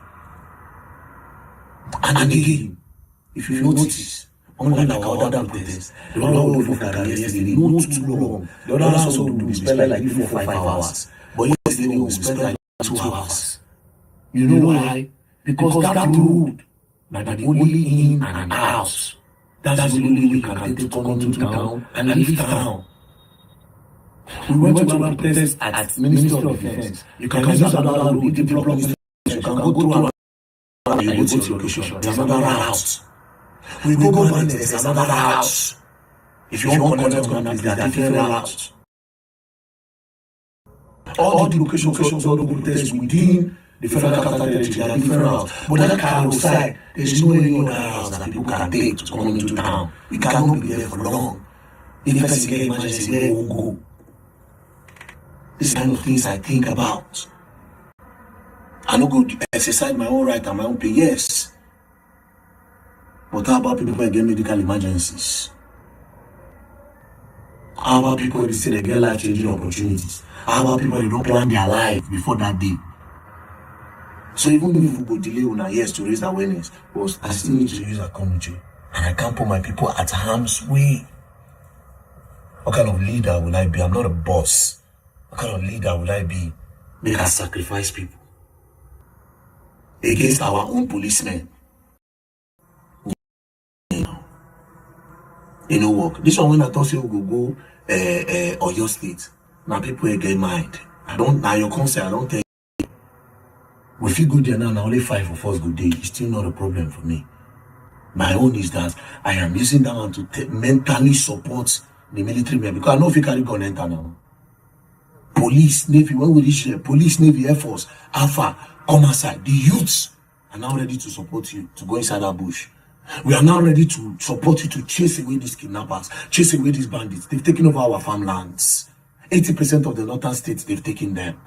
Speaker 16: And again, if you notice, unlike our other protests, the one we for yesterday, not too long. The other ones also we spend like 4 or 5 hours. But yesterday we spent like 2 hours. You know why? Because that road, like the only in and out. That's the only way you can take to come into town and leave town. We went to a protest at Ministry of Defense. You can use another road, you can go through and you go to your location. There's another route. We go back, there's another route. If you want to connect with there are different routes. All the locations, all the protests within the federal capital territory, there are different routes. But that car outside, there's no any other routes that people can take to come into town. We cannot be there for long. If there's a emergency, where we will go. These kind of things I think about. I no go exercise my own right and my own pay, yes. But how about people who get medical emergencies? How about people who say they get life-changing opportunities? How about people who don't plan their life before that day? So even if we go delay on our years to raise awareness, but I still need to use a commentary. And I can't put my people at harm's way. What kind of leader will I be? I'm not a boss. What kind of leader will I be? Make us sacrifice people against our own policemen. You know what? This one when I thought you go or your state. Now people get mind. I don't now your concern, I don't tell you. We feel good there now only 5 of us good day. It's still not a problem for me. My own is that I am using that one to mentally support the military men because I know if you carry gun enter now. Police, Navy, when we reach here, police, Navy, Air Force, Alpha, come aside. The youths are now ready to support you to go inside that bush. We are now ready to support you to chase away these kidnappers, chase away these bandits. They've taken over our farmlands. 80% of the northern states, they've taken them.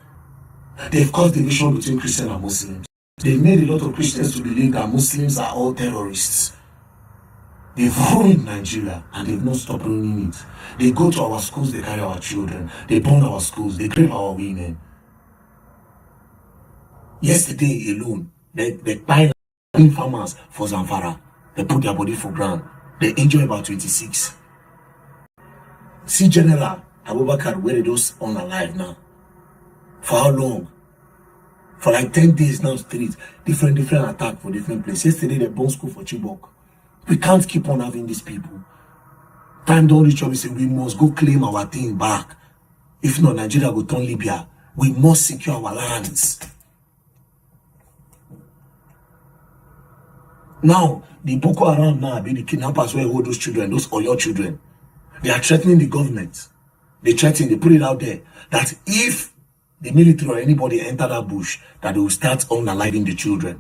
Speaker 16: They've caused division between Christians and Muslims. They've made a lot of Christians to believe that Muslims are all terrorists. They've ruined Nigeria and they've not stopped ruining it. They go to our schools, they carry our children, they burn our schools, they rape our women. Yesterday alone, they buy farmers for Zamfara. They put their body for ground. They injure about 26. See General Abubakar, where they those on alive now. For how long? For like 10 days now straight. Different attack for different places. Yesterday they bombed school for Chibok. We can't keep on having these people. Time don't reach up, we say we must go claim our thing back. If not, Nigeria will turn Libya. We must secure our lands. Now, the Boko Haram now, the kidnappers where hold those children, those Oyo children. They are threatening the government. They put it out there that if the military or anybody enter that bush, that they will start unaliving the children.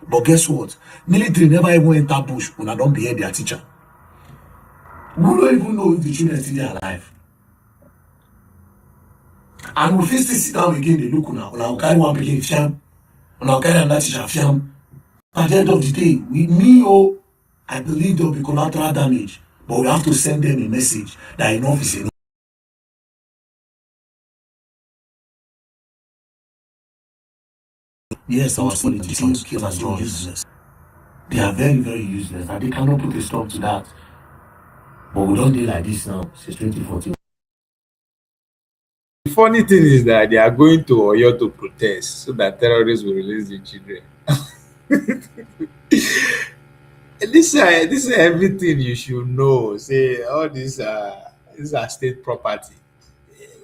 Speaker 16: But guess what? Military never even enter bush when I don't behead their teacher. We don't even know if the children are still alive. And we still sit down again, they look now. Now carry one begin fiam. Now carry another teacher fiam. At the end of the day, I believe there will be collateral damage. But we have to send them a message that enough is enough. Yes, our politicians are useless. They are very, very useless, and they cannot put a stop to that. But we don't do like this now since 2014.
Speaker 12: funny thing is that they are going to Oyo to protest so that terrorists will release the children. This is everything you should know. Say all these are state property.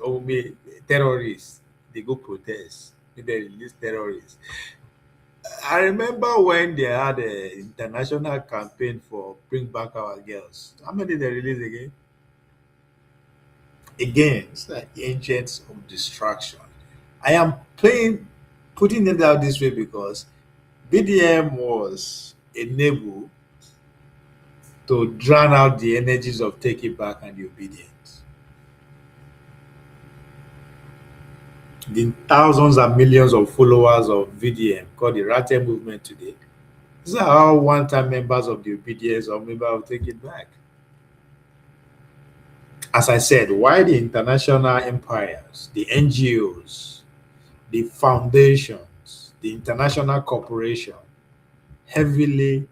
Speaker 12: Maybe terrorists, they go protest. They release terrorists. I remember when they had an international campaign for Bring Back Our Girls. How many they released again? Again, it's like agents of distraction. I am putting it out this way because VDM was enabled to drown out the energies of Take It Back and the obedience. The thousands and millions of followers of VDM called the Rate movement today. These are all one-time members of the obedience or members of Take It Back. As I said, why the international empires, the NGOs, the foundations, the international corporation heavily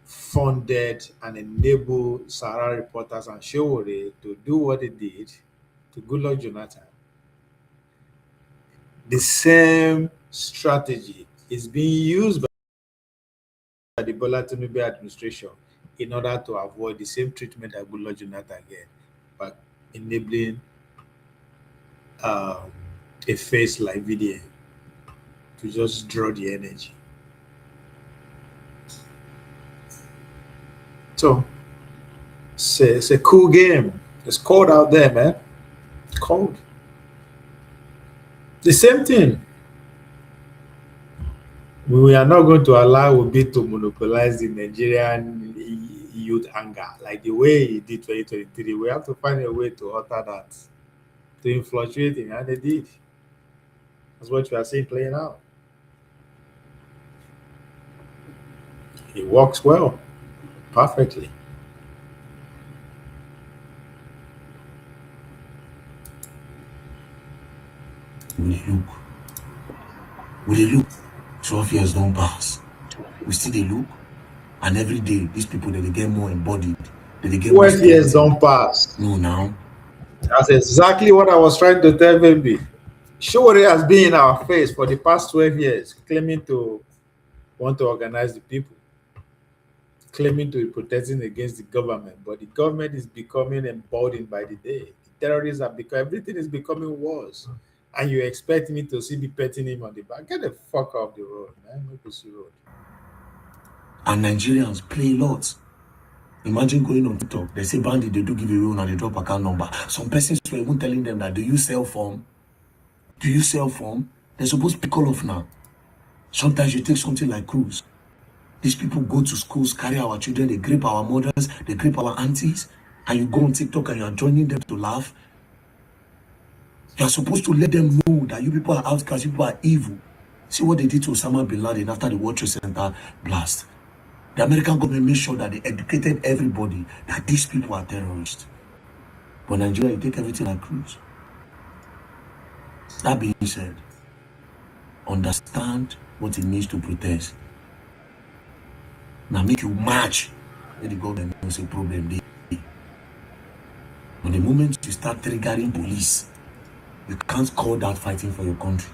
Speaker 12: funded and enabled Sahara reporters and Sowore to do what they did to Goodluck Jonathan. The same strategy is being used by the Bola Tinubu administration in order to avoid the same treatment that Goodluck Jonathan get by enabling a face like VDM to just draw the energy. So it's a cool game. It's cold out there, man. Cold. The same thing. We are not going to allow Obi to monopolize the Nigerian youth anger like the way he did 2023. We have to find a way to alter that, to influctuate him, and they did. That's what we are seeing playing out. It works well, perfectly.
Speaker 16: We look. 12 years don't pass. We still they look, and every day these people they get more embodied. They get
Speaker 12: 12 years don't pass.
Speaker 16: No, now.
Speaker 12: That's exactly what I was trying to tell Baby. Sowore has been in our face for the past 12 years, claiming to want to organize the people, claiming to be protesting against the government, but the government is becoming emboldened by the day. The terrorists are becoming, everything is becoming worse. And you expect me to be petting him on the back? Get the fuck off the road, man. Make us the road.
Speaker 16: And Nigerians play lots. Imagine going on TikTok. They say bandit, they do give you a loan and they drop account number. Some persons were even telling them that, do you sell form? Do you sell form? They're supposed to pick all off now. Sometimes you take something like cruise. These people go to schools, carry our children, they grape our mothers, they grape our aunties, and you go on TikTok and you are joining them to laugh. You are supposed to let them know that you people are outcasts, you people are evil. See what they did to Osama bin Laden after the World Trade Center blast. The American government made sure that they educated everybody that these people are terrorists. But Nigeria, you take everything like cruise. That being said, understand what it means to protest. Now make you march when the government knows a problem. But the moment you start triggering police, you can't call that fighting for your country.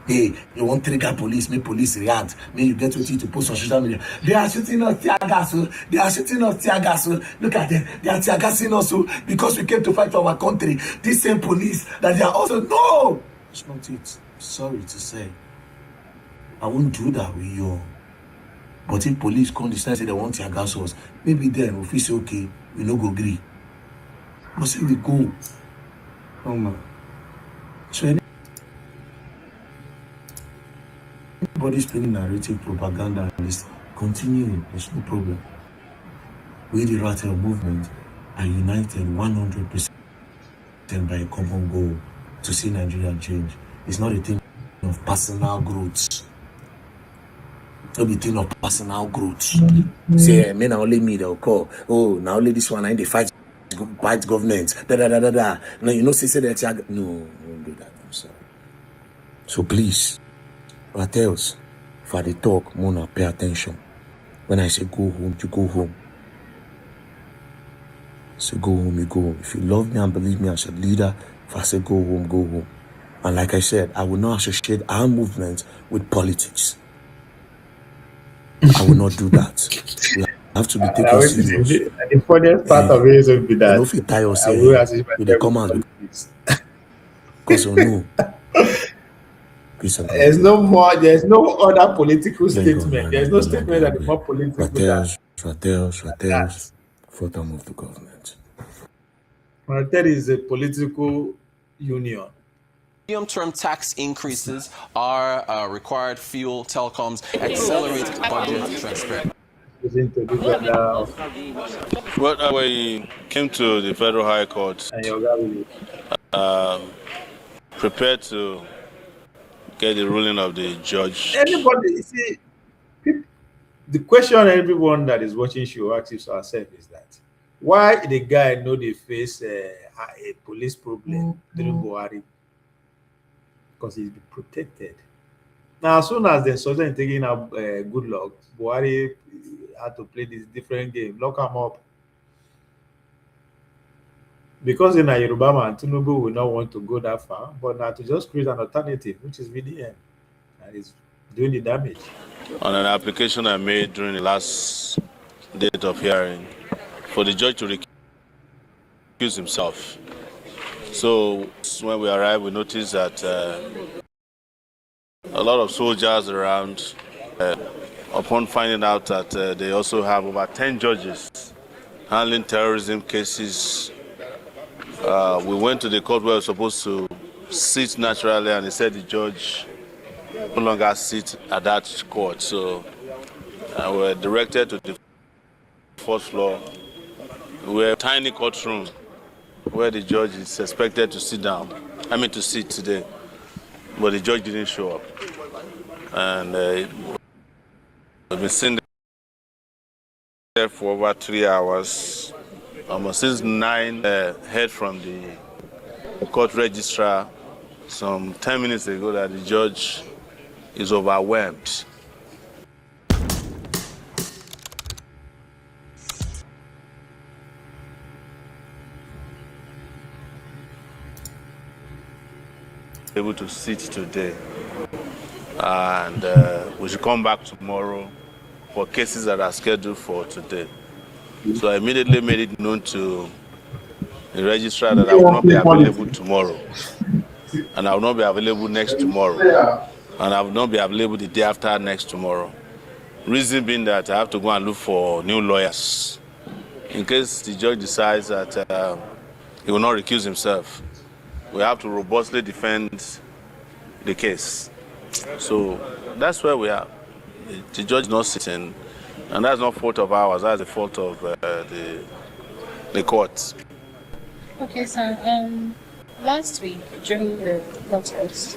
Speaker 16: Hey, you want to trigger police, make police react, make you get with it to post on social media. They are shooting us tear gas. They are shooting us tear gas. Look at them. They are tear gassing us because we came to fight for our country. This same police that they are also, no! That's not it. Sorry to say. I won't do that with you. But if police come decide say they want tear gas us, maybe then we feel say, okay, we no go agree. But say we go. Oh man. So anybody spinning narrative propaganda and this continuing, there's no problem. We the Rattle movement are united 100% by a common goal to see Nigeria change. It's not a thing of personal growth. It's not a thing of personal growth. Say, men are only me, they'll call. Oh, now only this one, I they fight government. No, you know, say that. No, don't do that. I'm sorry. So please, Rattles, for the talk, Mona, pay attention. When I say go home, you go home. So go home, you go home. If you love me and believe me as a leader, if I say go home, go home. And like I said, I will not associate our movement with politics. I will not do that. We have to be taken serious.
Speaker 12: The funniest part of it will be that
Speaker 16: if you tie us
Speaker 12: I will associate
Speaker 16: with the comments, because no.
Speaker 12: There's no other political statement. There's no statement that is more political than
Speaker 16: Rattels, photo of the government.
Speaker 12: That is a political union.
Speaker 19: Medium-term tax increases are required fuel, telecoms, accelerate budget transparency.
Speaker 1: Well, when he came to the Federal High Court, prepared to get the ruling of the judge.
Speaker 12: Anybody, see, the question everyone that is watching should ask ourselves is that why the guy know they face a police problem during Buhari? Because he's been protected. Now, as soon as the soldier taking up good luck, Buhari had to play this different game, lock him up. Because in a Yoruba man, Tinubu will not want to go that far, but now to just create an alternative, which is VDM, and is doing the damage.
Speaker 1: On an application I made during the last date of hearing, for the judge to recuse himself. So when we arrived, we noticed that a lot of soldiers around, upon finding out that they also have over 10 judges handling terrorism cases, we went to the court where we were supposed to sit naturally, and they said the judge no longer sit at that court. So we were directed to the fourth floor. We were a tiny courtroom where the judge is expected to sit down. To sit today, but the judge didn't show up. And we've been sitting there for over 3 hours. Almost since 9, heard from the court registrar some 10 minutes ago that the judge is overwhelmed. Able to sit today, and we should come back tomorrow for cases that are scheduled for today. So I immediately made it known to the registrar that I will not be available tomorrow, and I will not be available next tomorrow, and I will not be available the day after next tomorrow. Reason being that I have to go and look for new lawyers in case the judge decides that he will not recuse himself. We have to robustly defend the case. So that's where we are. The judge is not sitting, and that's not fault of ours, that's the fault of the court.
Speaker 21: Okay, so last week during the protest,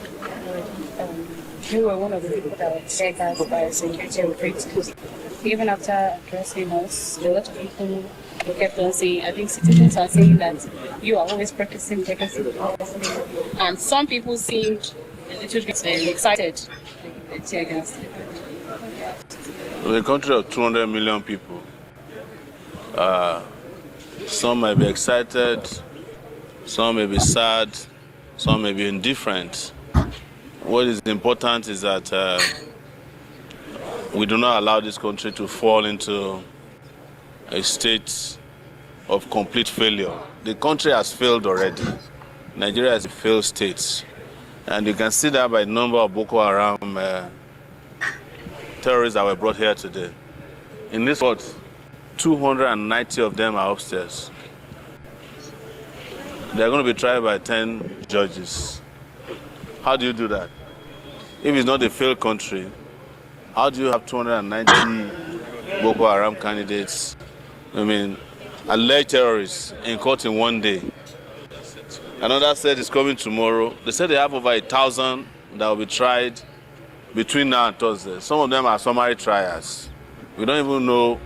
Speaker 21: you were one of the people that said that by security recruits. Even after addressing us, a lot of people kept on saying, I think citizens are saying that you are always practicing legacy. And some people seemed a little bit excited.
Speaker 1: In a country of 200 million people, some may be excited, some may be sad, some may be indifferent. What is important is that we do not allow this country to fall into a state of complete failure. The country has failed already. Nigeria is a failed state. And you can see that by the number of Boko Haram terrorists that were brought here today. In this court, 290 of them are upstairs. They're going to be tried by 10 judges. How do you do that? If it's not a failed country, how do you have 290 Boko Haram candidates, alleged terrorists in court in one day? Another set is coming tomorrow. They said they have over 1,000 that will be tried between now and Thursday. Some of them are summary trials. We don't even know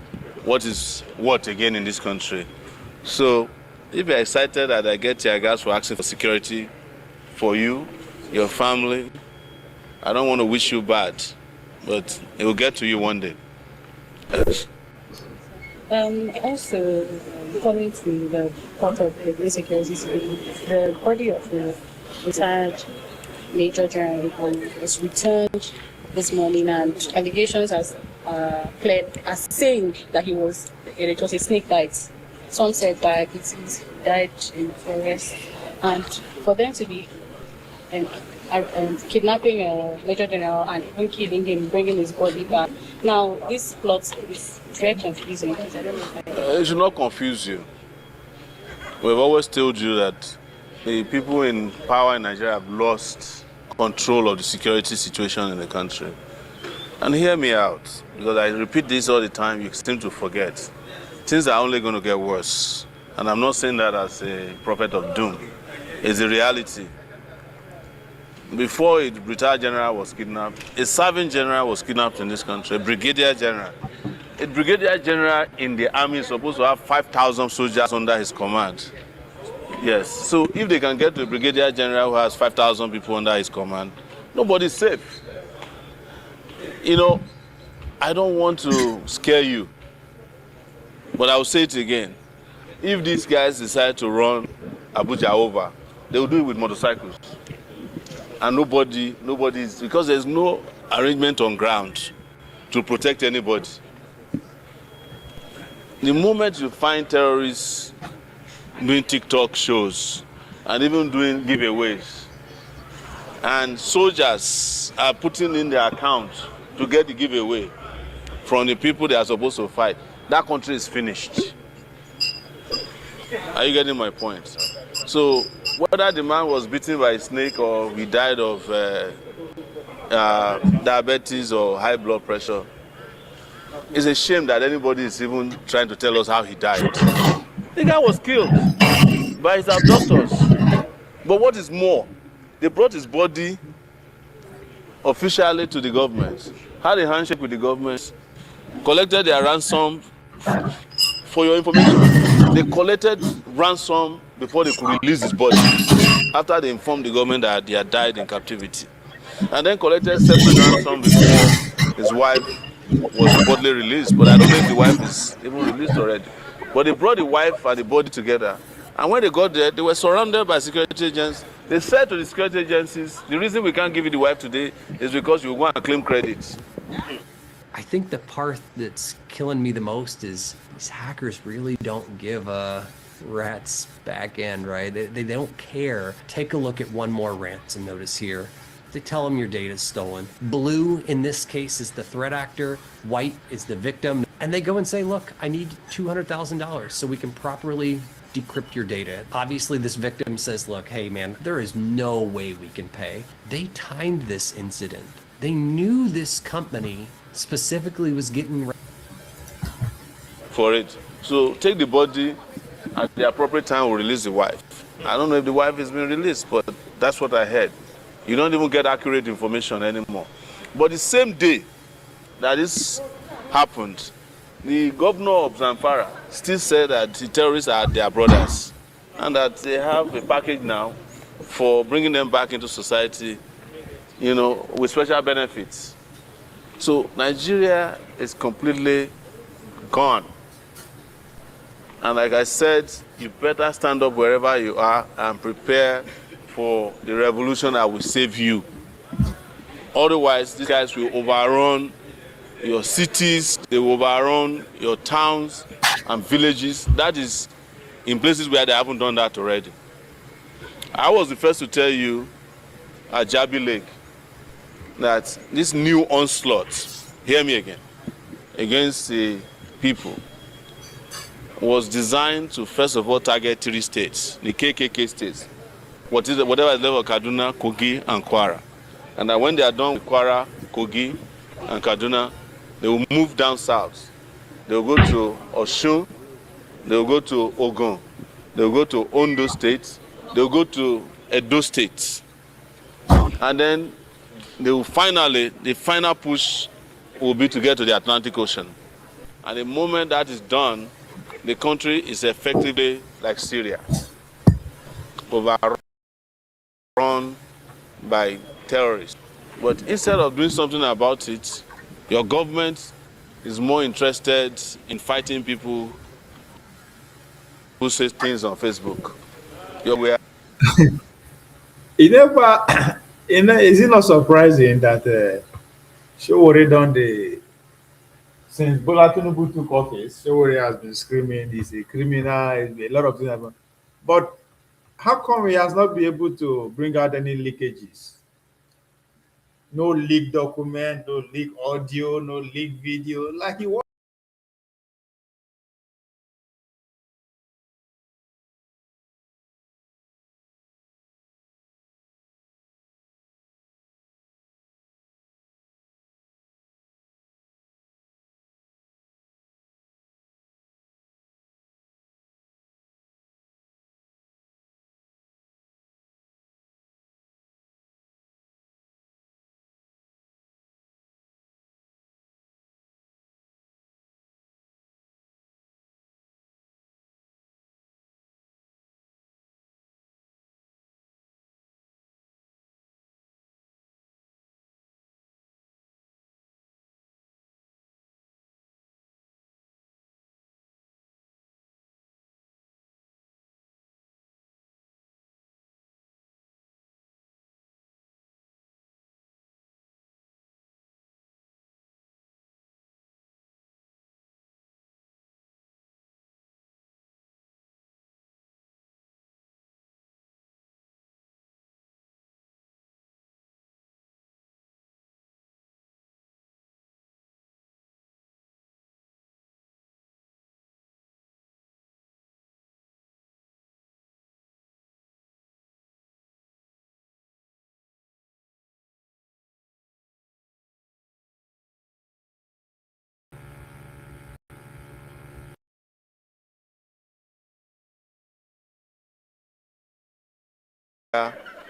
Speaker 1: what is what again in this country. So if you're excited that I get tear gas for asking for security for you, your family, I don't want to wish you bad, but it will get to you one day. Yes.
Speaker 21: Also, coming to the part of the security, the body of the retired Major General was returned this morning, and allegations as cleared as saying that it was a snake bite. Some said diabetes, died in the forest, and for them to be kidnapping a Major General and even killing him, bringing his body back. Now, this plot is very confusing. I don't know if
Speaker 1: it should not confuse you. We've always told you that the people in power in Nigeria have lost control of the security situation in the country. And hear me out, because I repeat this all the time, you seem to forget. Things are only going to get worse. And I'm not saying that as a prophet of doom. It's a reality. Before a retired general was kidnapped, a serving general was kidnapped in this country, a brigadier general. A brigadier general in the army is supposed to have 5,000 soldiers under his command. Yes, so if they can get to a brigadier general who has 5,000 people under his command, nobody's safe. You know, I don't want to scare you, but I will say it again. If these guys decide to run Abuja over, they will do it with motorcycles. And nobody is, because there's no arrangement on ground to protect anybody. The moment you find terrorists doing TikTok shows and even doing giveaways, and soldiers are putting in their account to get the giveaway from the people they are supposed to fight, that country is finished. Are you getting my point? So whether the man was bitten by a snake or he died of diabetes or high blood pressure, it's a shame that anybody is even trying to tell us how he died. The guy was killed by his abductors. But what is more, they brought his body officially to the government, had a handshake with the government, collected their ransom. For your information, they collected ransom before they could release his body, after they informed the government that he had died in captivity. And then collected separate ransom before his wife was reportedly released, but I don't know if the wife is even released already. But they brought the wife and the body together, and when they got there, they were surrounded by security agents. They said to the security agencies, the reason we can't give you the wife today is because you want to claim credit.
Speaker 3: I think the part that's killing me the most is these hackers really don't give a rat's back end, right? They don't care. Take a look at one more ransom notice here. They tell them your data is stolen. Blue, in this case, is the threat actor. White is the victim. And they go and say, look, I need $200,000 so we can properly decrypt your data. Obviously, this victim says, look, hey, man, there is no way we can pay. They timed this incident. They knew this company specifically was getting
Speaker 1: for it. So take the body, at the appropriate time we'll release the wife. I don't know if the wife has been released, but that's what I heard. You don't even get accurate information anymore. But the same day that this happened, the governor of Zamfara still said that the terrorists are their brothers and that they have a package now for bringing them back into society, you know, with special benefits. So Nigeria is completely gone. And like I said, you better stand up wherever you are and prepare for the revolution that will save you. Otherwise, these guys will overrun your cities, they will overrun your towns and villages. That is in places where they haven't done that already. I was the first to tell you at Jabi Lake that this new onslaught, hear me again, against the people was designed to first of all target 3 states, the KKK states, whatever is level of Kaduna, Kogi, and Kwara. And that when they are done with Kwara, Kogi, and Kaduna, they will move down south. They will go to Osun, they will go to Ogun, they will go to Ondo State, they will go to Edo State. And then they will finally, the final push will be to get to the Atlantic Ocean. And the moment that is done, the country is effectively like Syria, overrun by terrorists. But instead of doing something about it, your government is more interested in fighting people who say things on Facebook.
Speaker 12: He never Is it not surprising that Sowore done since Bola Tinubu took office, Sowore has been screaming he's a criminal, a lot of things happen. But how come he has not been able to bring out any leakages? No leak document, no leak audio, no leak video, like he was.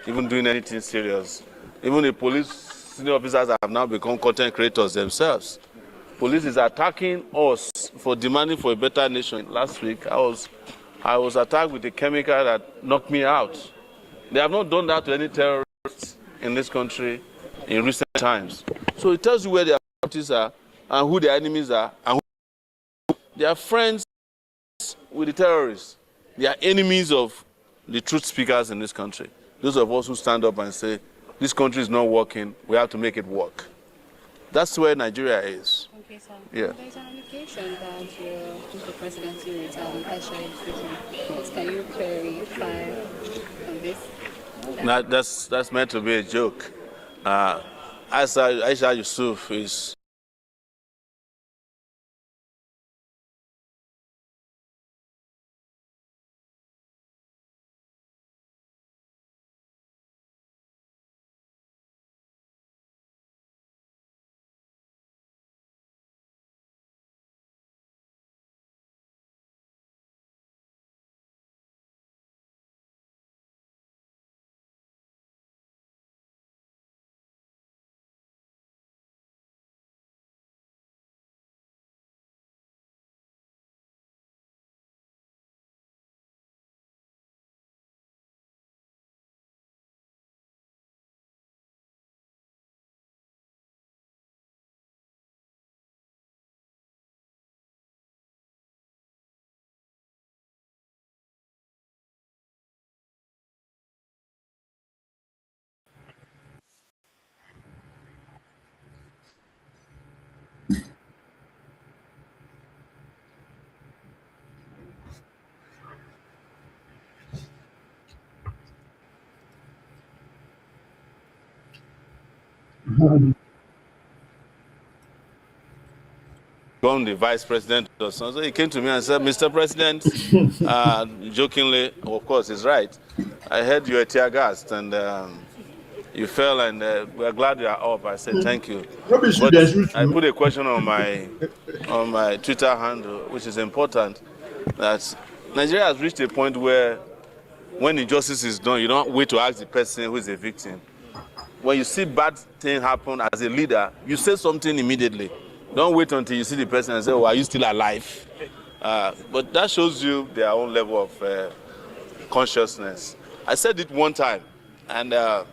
Speaker 1: Even doing anything serious. Even the police senior officers have now become content creators themselves. Police is attacking us for demanding for a better nation. Last week, I was attacked with a chemical that knocked me out. They have not done that to any terrorists in this country in recent times. So it tells you where their parties are and who their enemies are. And they are friends with the terrorists. They are enemies of the truth speakers in this country. Those of us who stand up and say, this country is not working, we have to make it work. That's where Nigeria is.
Speaker 21: Okay, sir.
Speaker 1: Yeah.
Speaker 21: There's an allegation that the presidency will retaliate. Can you clarify on this?
Speaker 1: That's meant to be a joke. Aisha Yusuf is become the vice president or something. So he came to me and said, Mr. President, jokingly, of course, he's right. I heard you were tear gassed and you fell and we're glad you are up. I said, thank you. But I put a question on my Twitter handle, which is important, that Nigeria has reached a point where when injustice is done, you don't wait to ask the person who is a victim. When you see bad thing happen as a leader, you say something immediately. Don't wait until you see the person and say, oh, are you still alive? But that shows you their own level of consciousness. I said it one time, and I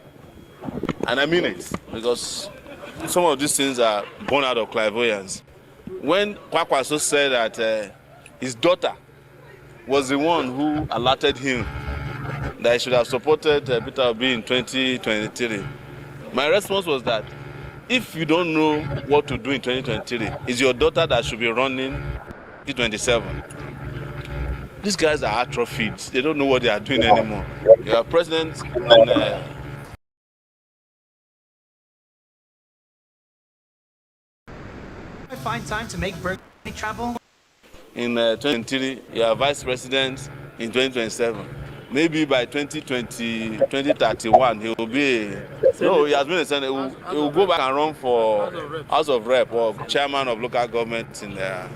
Speaker 1: mean it, because some of these things are born out of clairvoyance. When Kwakwaso said that his daughter was the one who alerted him that he should have supported Peter Obi in 2023, My response was that if you don't know what to do in 2023, it's your daughter that should be running 2027. These guys are atrophied. They don't know what they are doing anymore. You are president in
Speaker 4: I find time to make birthday travel.
Speaker 1: in 2023, you are vice president in 2027. Maybe by 2031, he will be. No, he has been a senator. He will go back and run for House of Rep or chairman of local government in the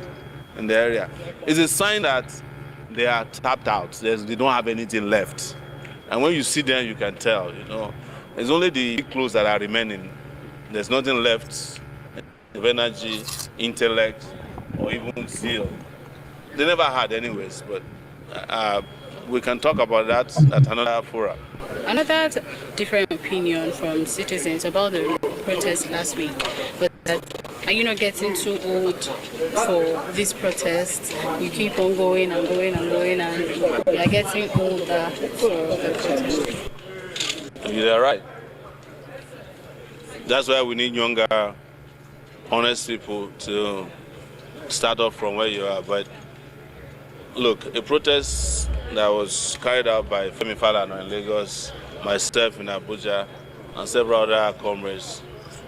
Speaker 1: area. It's a sign that they are tapped out. They don't have anything left. And when you see them, you can tell. It's only the big clothes that are remaining. There's nothing left of energy, intellect, or even zeal. They never had anyways, but we can talk about that at another forum.
Speaker 21: Another different opinion from citizens about the protest last week was that, are you not getting too old for this protest? You keep on going and going and going, and you are getting older for the protest.
Speaker 1: You're right. That's why we need younger, honest people to start off from where you are. But look, a protest that was carried out by Femi Falana in Lagos, myself in Abuja, and several other comrades,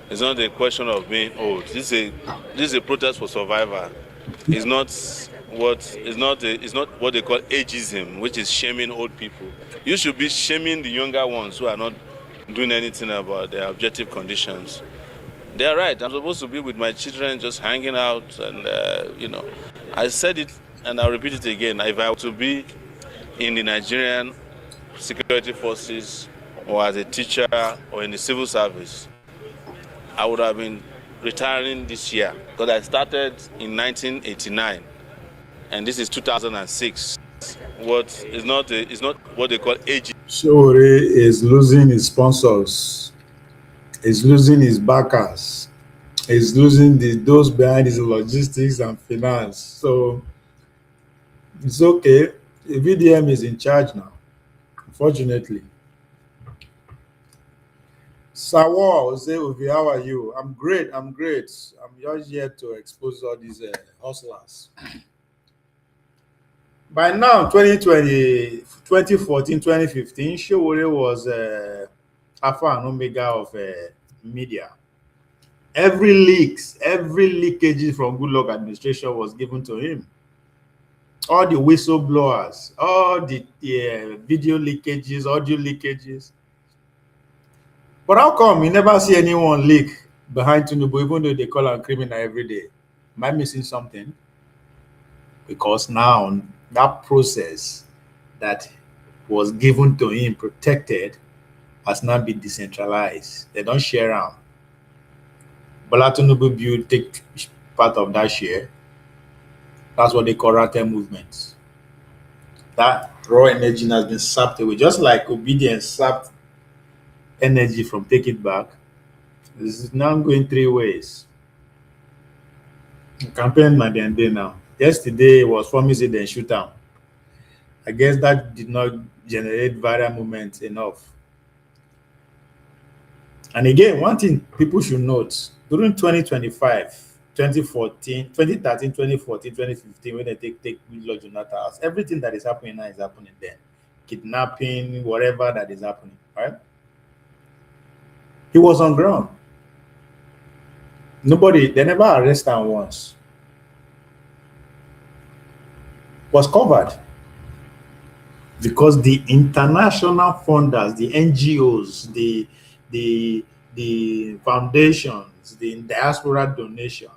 Speaker 1: it's not a question of being old. This is a protest for survival. It's not what they call ageism, which is shaming old people. You should be shaming the younger ones who are not doing anything about their objective conditions. They are right. I'm supposed to be with my children, just hanging out, and I said it and I'll repeat it again. If I were to be in the Nigerian security forces or as a teacher or in the civil service, I would have been retiring this year because I started in 1989 and this is 2006. It's not what they call age.
Speaker 12: Sowore is losing his sponsors, is losing his backers, is losing those behind his logistics and finance. So it's okay. The VDM is in charge now, unfortunately. Sowore, say, how are you? I'm great. I'm just here to expose all these hustlers. By now, 2020, 2014, 2015, Sowore was alpha and omega of media. Every leakage from Good Luck administration was given to him. All the whistleblowers, all the video leakages, audio leakages. But how come you never see anyone leak behind Tinubu, even though they call him criminal every day? Am I missing something? Because now that process that was given to him, protected, has now been decentralized. They don't share out. Bola Tinubu build take part of that share. That's what they call Rate movements. That raw energy has been sapped away, just like obedience sapped energy from Take It Back. This is now going three ways. Campaign by the end day now. Yesterday was promising they shoot down. I guess that did not generate viral movement enough. And again, one thing people should note, during 2025, 2014, 2013, 2014, 2015, when they take Goodluck Jonathan house, everything that is happening now is happening then. Kidnapping, whatever that is happening, right? He was on ground. They never arrested him once. Was covered. Because the international funders, the NGOs, the foundations, the diaspora donation,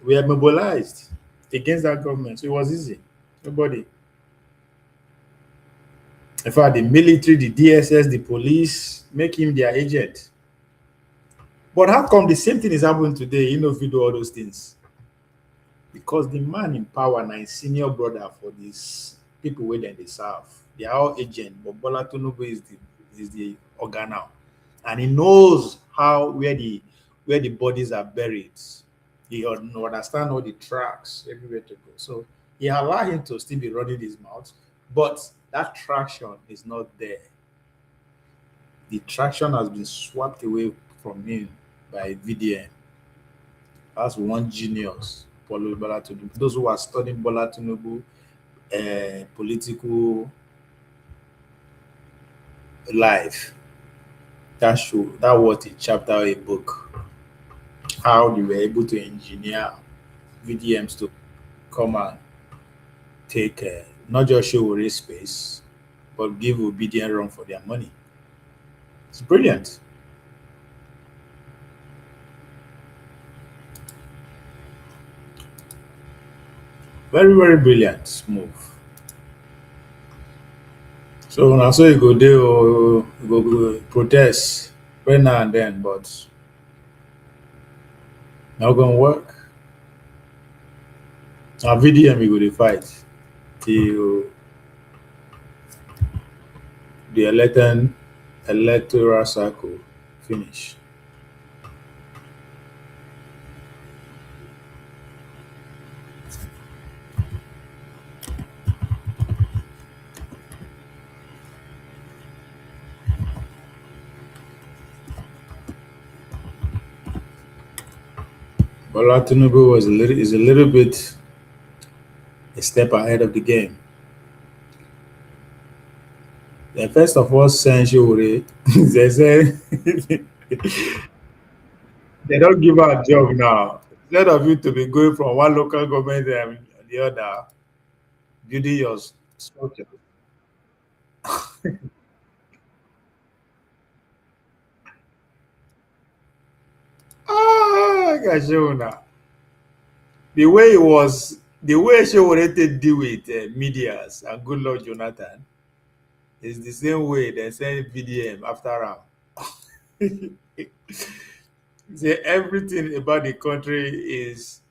Speaker 12: were mobilized against that government. So it was easy. Nobody. In fact, the military, the DSS, the police make him their agent. But how come the same thing is happening today? If you do all those things. Because the man in power now is senior brother for these people where they serve. They are all agent, but Bola Tinubu is the organ now. And he knows where the bodies are buried. He understands all the tracks everywhere to go. So he allowed him to still be running his mouth, but that traction is not there. The traction has been swept away from him by VDM. That's one genius, Paulo Bola Tinubu. Those who are studying Bola Tinubu political life, that was a chapter of a book. How they were able to engineer VDMs to come and take not just Sowore space, but give obedient run for their money. It's brilliant. Very, very brilliant move. So now, so you go there or you go protest right now and then, but not gonna work. Now VDM you go to fight till the electoral cycle finish. Bola Tinubu is a little bit a step ahead of the game. They first of all send Sowore. They say they don't give her a job now. Instead of you to be going from one local government and the other, building your structure. Gosh, now. The way Sowore deal with medias and good Lord Jonathan is the same way they send VDM after him. Say everything about the country is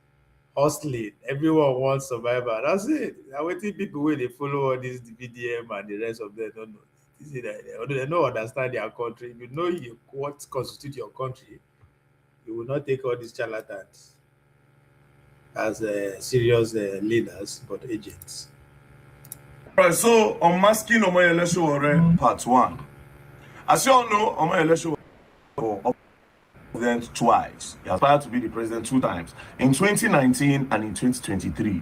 Speaker 12: hustling. Everyone wants survival. That's it. I waiting people where they follow all this VDM and the rest of them don't know. They don't understand their country. If you know what constitutes your country, you will not take all these charlatans as serious leaders, but agents.
Speaker 7: Right, so unmasking Omoyele Sowore part 1. As you all know, Omoyele Sowore for president twice. He aspired to be the president 2 times, in 2019 and in 2023.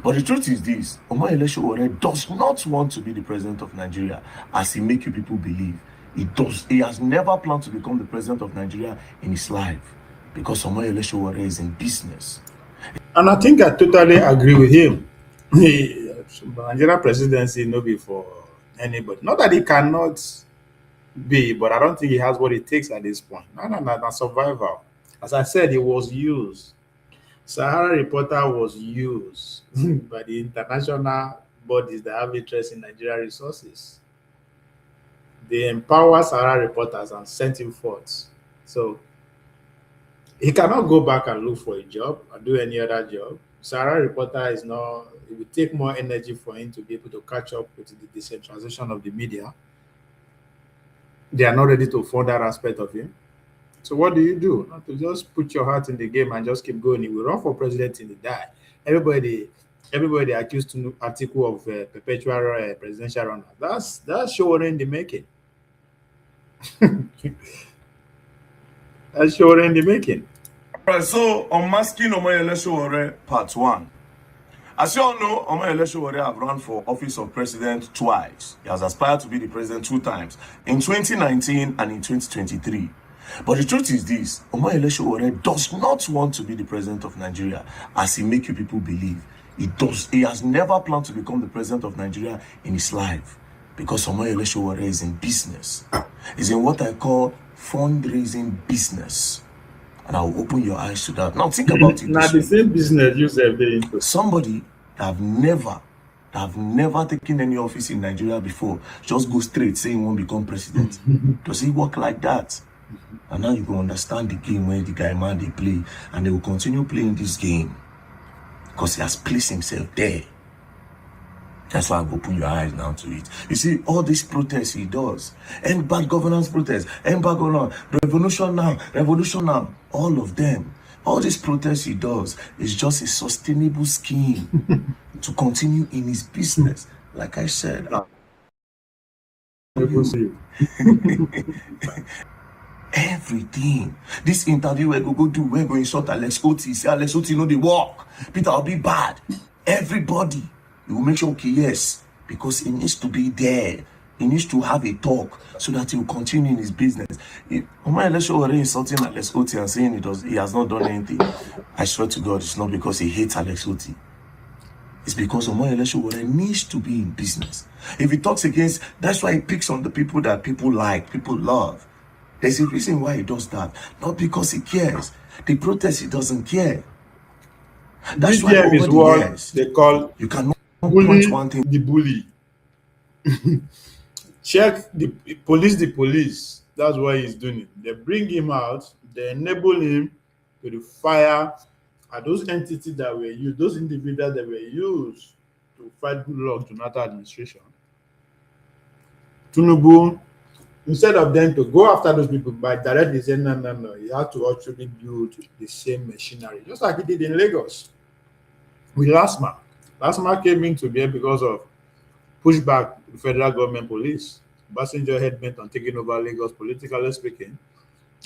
Speaker 7: But the truth is this: Omoyele Sowore does not want to be the president of Nigeria, as he make you people believe. He has never planned to become the president of Nigeria in his life, because Omoyele Sowore is in business.
Speaker 12: And I think I totally agree with him. Nigerian presidency no be for anybody. Not that he cannot be, but I don't think he has what it takes at this point. No, survival. As I said, he was used. Sahara reporter was used by the international bodies that have interest in Nigerian resources. They empower Sahara reporters and sent him forth. So he cannot go back and look for a job or do any other job. Sahara reporter is not, it will take more energy for him to be able to catch up with the decentralization of the media. They are not ready to fund that aspect of him. So what do you do? Not to just put your heart in the game and just keep going. He will run for president till he die. Everybody accused to article of perpetual presidential runner. That's Sowore in the making. That's Sowore in the making.
Speaker 7: Right, so unmasking Omoyele Sowore part 1. As you all know, Omoyele Sowore have run for office of president twice. He has aspired to be the president 2 times, in 2019 and in 2023. But the truth is this: Omoyele Sowore does not want to be the president of Nigeria, as he make you people believe. He has never planned to become the president of Nigeria in his life, because Omoyele Sowore is in business. He's in what I call fundraising business. And I'll open your eyes to that. Now think about it.
Speaker 12: Now the same business you say into.
Speaker 7: Somebody that have never taken any office in Nigeria before just go straight saying he won't become president. Does it work like that? And now you can understand the game where the guy man they play, and they will continue playing this game because he has placed himself there. That's why I'm open your eyes now to it. You see, all these protests he does, end bad governance protests, end bad governance, revolution now, all of them. All these protests he does is just a sustainable scheme to continue in his business. Like I said, Everything. This interview we're going to do, we're going to insult Alex Oti. Say Alex Oti know the work. Peter will be bad. Everybody. You will make sure, okay, yes, because he needs to be there. He needs to have a talk so that he will continue in his business. Omar Sowore insulting Alex Oti and saying he has not done anything. I swear to God, it's not because he hates Alex Oti. It's because Omar Sowore needs to be in business. If he talks against, that's why he picks on the people that people like, people love. There's a reason why he does that. Not because he cares. The protest, he doesn't care. That's why
Speaker 12: VDM is what they call
Speaker 7: you cannot
Speaker 12: bully
Speaker 7: point one thing.
Speaker 12: the bully. Check the police. That's why he's doing it. They bring him out. They enable him to fire at those entities that were used, those individuals that were used to fight good luck to NATO administration. Tinubu, instead of them to go after those people by directly saying no, he had to actually build the same machinery, just like he did in Lagos with Lasma. Lasma came into being because of pushback to the federal government police. Passenger head bent on taking over Lagos, politically speaking.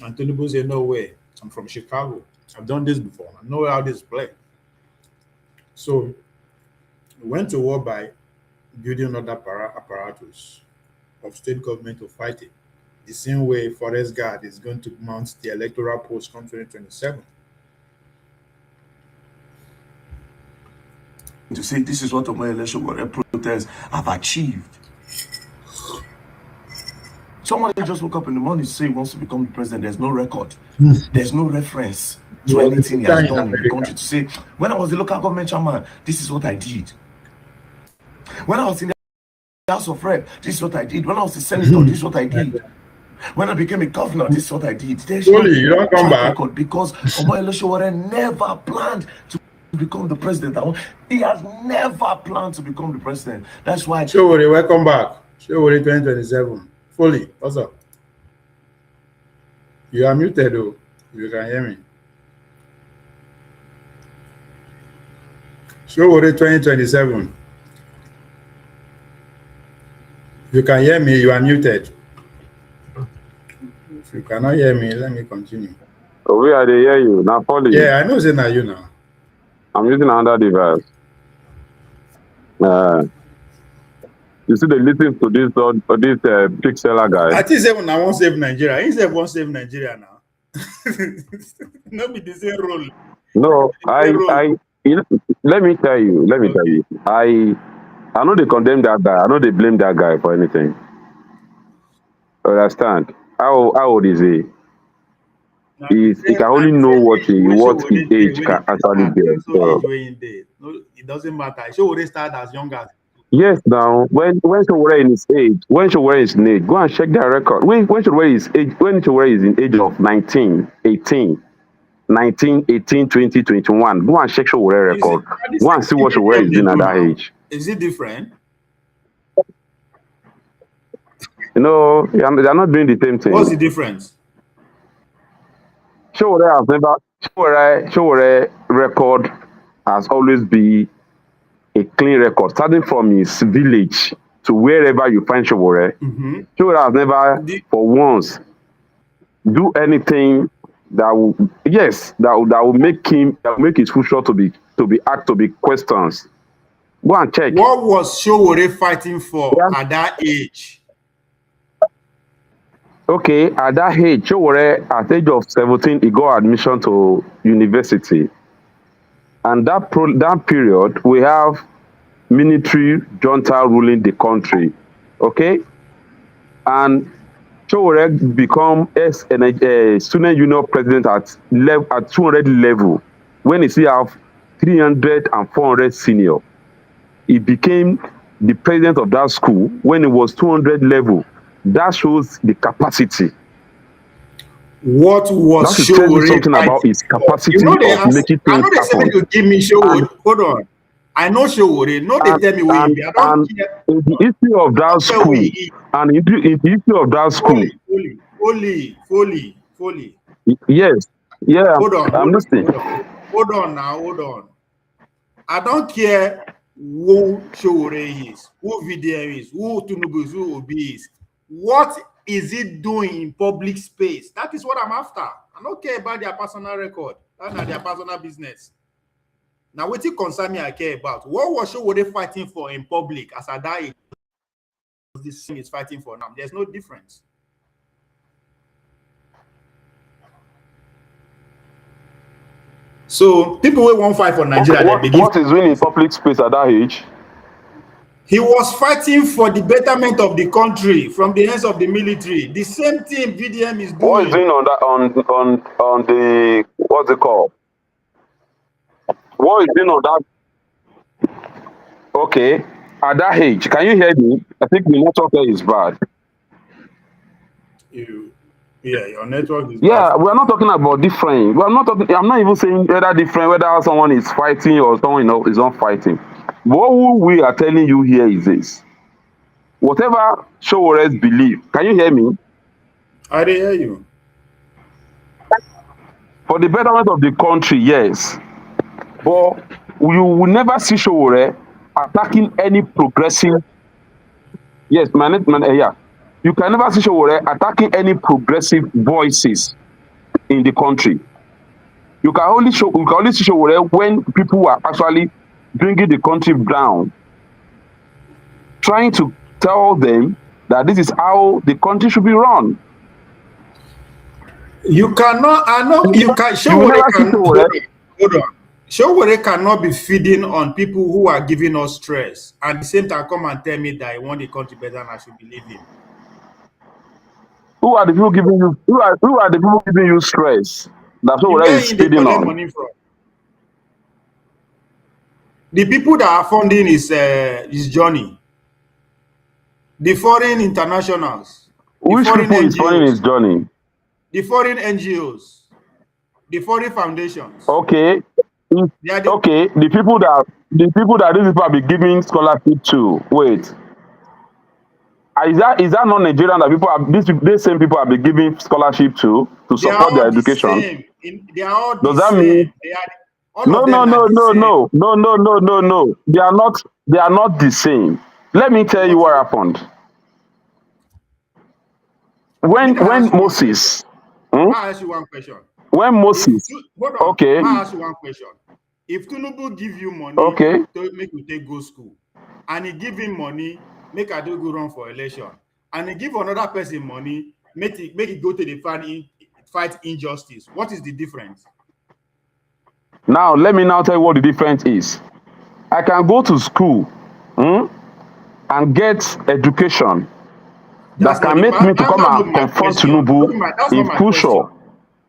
Speaker 12: And Tinubu said, no way, I'm from Chicago. I've done this before. I know how this plays. So we went to war by building another apparatus of state government to fight it. The same way Forest Guard is going to mount the electoral post come 2027.
Speaker 7: To say this is what Omar Sowore protests have achieved. Somebody just woke up in the morning to say he wants to become the president. There's no record. There's no reference to anything he has done in the country to say, when I was the local government chairman, this is what I did. When I was in the House of Rep, this is what I did. When I was a senator, this is what I did. When I became a governor, this is what I did. There's no
Speaker 12: you don't come back.
Speaker 7: record because Omar Sowore never planned to become the president. He has never planned to become the president. That's why.
Speaker 12: Sowore, welcome back. Sowore 2027. Fully. What's up? You are muted though. You can hear me. Sowore 2027. You can hear me, you are muted. If you cannot hear me, let me continue.
Speaker 13: Oh, we are they hear you. Now, Polly.
Speaker 12: Yeah, I know it's not you now.
Speaker 13: I'm using another device. You see, they listen to this pixeler guy.
Speaker 12: I think seven I won't save Nigeria. He said won't save Nigeria now. Not be the same role.
Speaker 13: No, let me tell you. I know they condemn that guy. I know they blame that guy for anything. Understand? How old is he? He can only know what his age can actually get. So.
Speaker 12: No, it doesn't matter. Sowore started as young as.
Speaker 13: Yes, now when Sowore in his age, go and check their record. When Sowore is in age of 19, 18, 20, 21, go and check Sowore record. Go and see what Sowore is doing at that age.
Speaker 12: Is it different?
Speaker 13: No, they are not doing the same thing.
Speaker 12: What's the difference?
Speaker 13: Sowore record has always been a clean record, starting from his village to wherever you find Sowore. Sowore has never, for once, do anything that will make his future to be questions. Go and check.
Speaker 12: What was Sowore fighting for at that age?
Speaker 13: Okay, at that age, Sowore, at the age of 17, he got admission to university. And that period, we have military junta ruling the country. Okay? And Sowore become a student union president at 200 level. When he still have 300 and 400 senior. He became the president of that school when he was 200 level. That shows the capacity.
Speaker 12: What was Sowore
Speaker 13: something about his capacity of making things happen?
Speaker 12: I know they said you give me Sowore. Hold on. I know Sowore. No, they tell me where he be. I don't care.
Speaker 13: In the history of that school, and in the history of that school.
Speaker 12: Fully.
Speaker 13: Yes. Yeah. I'm listening.
Speaker 12: Hold on. I don't care who Sowore is, who VDM is, who Tinubu is, who Obi is. What is it doing in public space? That is what I'm after. I don't care about their personal record. That's not their personal business. Now, what it concern me, I care about. What was Sowore fighting for in public as I die? This thing is fighting for now. There's no difference. So people will won't fight for Nigeria.
Speaker 13: What is doing in public space at that age?
Speaker 12: He was fighting for the betterment of the country from the hands of the military. The same thing VDM is doing.
Speaker 13: What is doing on that on the what's it called? What is doing on that? Okay, at that age, can you hear me? I think the network here is bad.
Speaker 12: Yeah, your network is
Speaker 13: Yeah,
Speaker 12: bad.
Speaker 13: we are not talking about different. We are not talking. I'm not even saying whether different, whether someone is fighting or someone is not fighting. What we are telling you here is this: whatever Sowore's believe. Can you hear me?
Speaker 12: I hear you.
Speaker 13: For the betterment of the country, yes. But you will never see Sowore attacking any progressive. Yes, yeah. You can never see Sowore attacking any progressive voices in the country. You can only see Sowore when people are actually bringing the country down, trying to tell them that this is how the country should be run.
Speaker 12: You cannot. I know you can. Sowore cannot. Hold on. Sowore cannot be feeding on people who are giving us stress, and at the same time come and tell me that I want the country better and I should believe him.
Speaker 13: Who are the people giving you? Who are the people giving you stress? That's what is feeding on.
Speaker 12: Money from. The people that are funding his journey. The foreign internationals.
Speaker 13: Which people is funding his journey?
Speaker 12: The foreign NGOs. The foreign foundations.
Speaker 13: Okay. Okay. The people that these people are be giving scholarship to. Wait. Is that not Nigerian that people are these same people are be giving scholarship to support their education?
Speaker 12: They are all
Speaker 13: Does
Speaker 12: the
Speaker 13: that
Speaker 12: same.
Speaker 13: mean no? They are not the same. Let me tell you what happened. When Moses
Speaker 12: I ask you one question.
Speaker 13: When Moses okay.
Speaker 12: I ask you one question. If Tinubu give you money to make you take go school, and he give him money, make I do go run for election, and he give another person money, make it go to the fight injustice, what is the difference?
Speaker 13: Now let me now tell you what the difference is. I can go to school and get education that can make me to come and confront Tinubu in future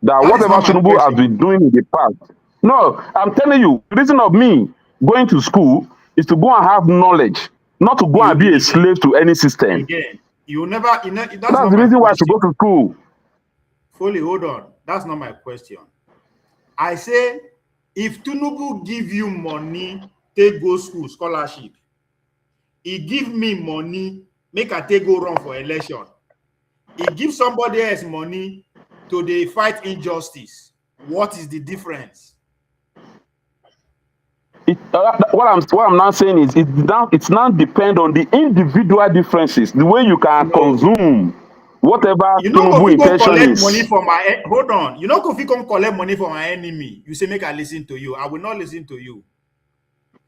Speaker 13: that whatever Tinubu has been doing in the past. No, I'm telling you, the reason of me going to school is to go and have knowledge, not to go and be a slave to any system.
Speaker 12: Again, that's
Speaker 13: the reason why I should go to school.
Speaker 12: Fully, hold on. That's not my question. I say, if Tinubu give you money, take go school, scholarship, he give me money, make I take go run for election. He give somebody else money to the fight injustice. What is the difference?
Speaker 13: What I'm not saying is it's not depend on the individual differences, the way you can consume whatever Tinubu intention is.
Speaker 12: Money for my hold on. You know, if you come collect money from my enemy, you say make I listen to you. I will not listen to you.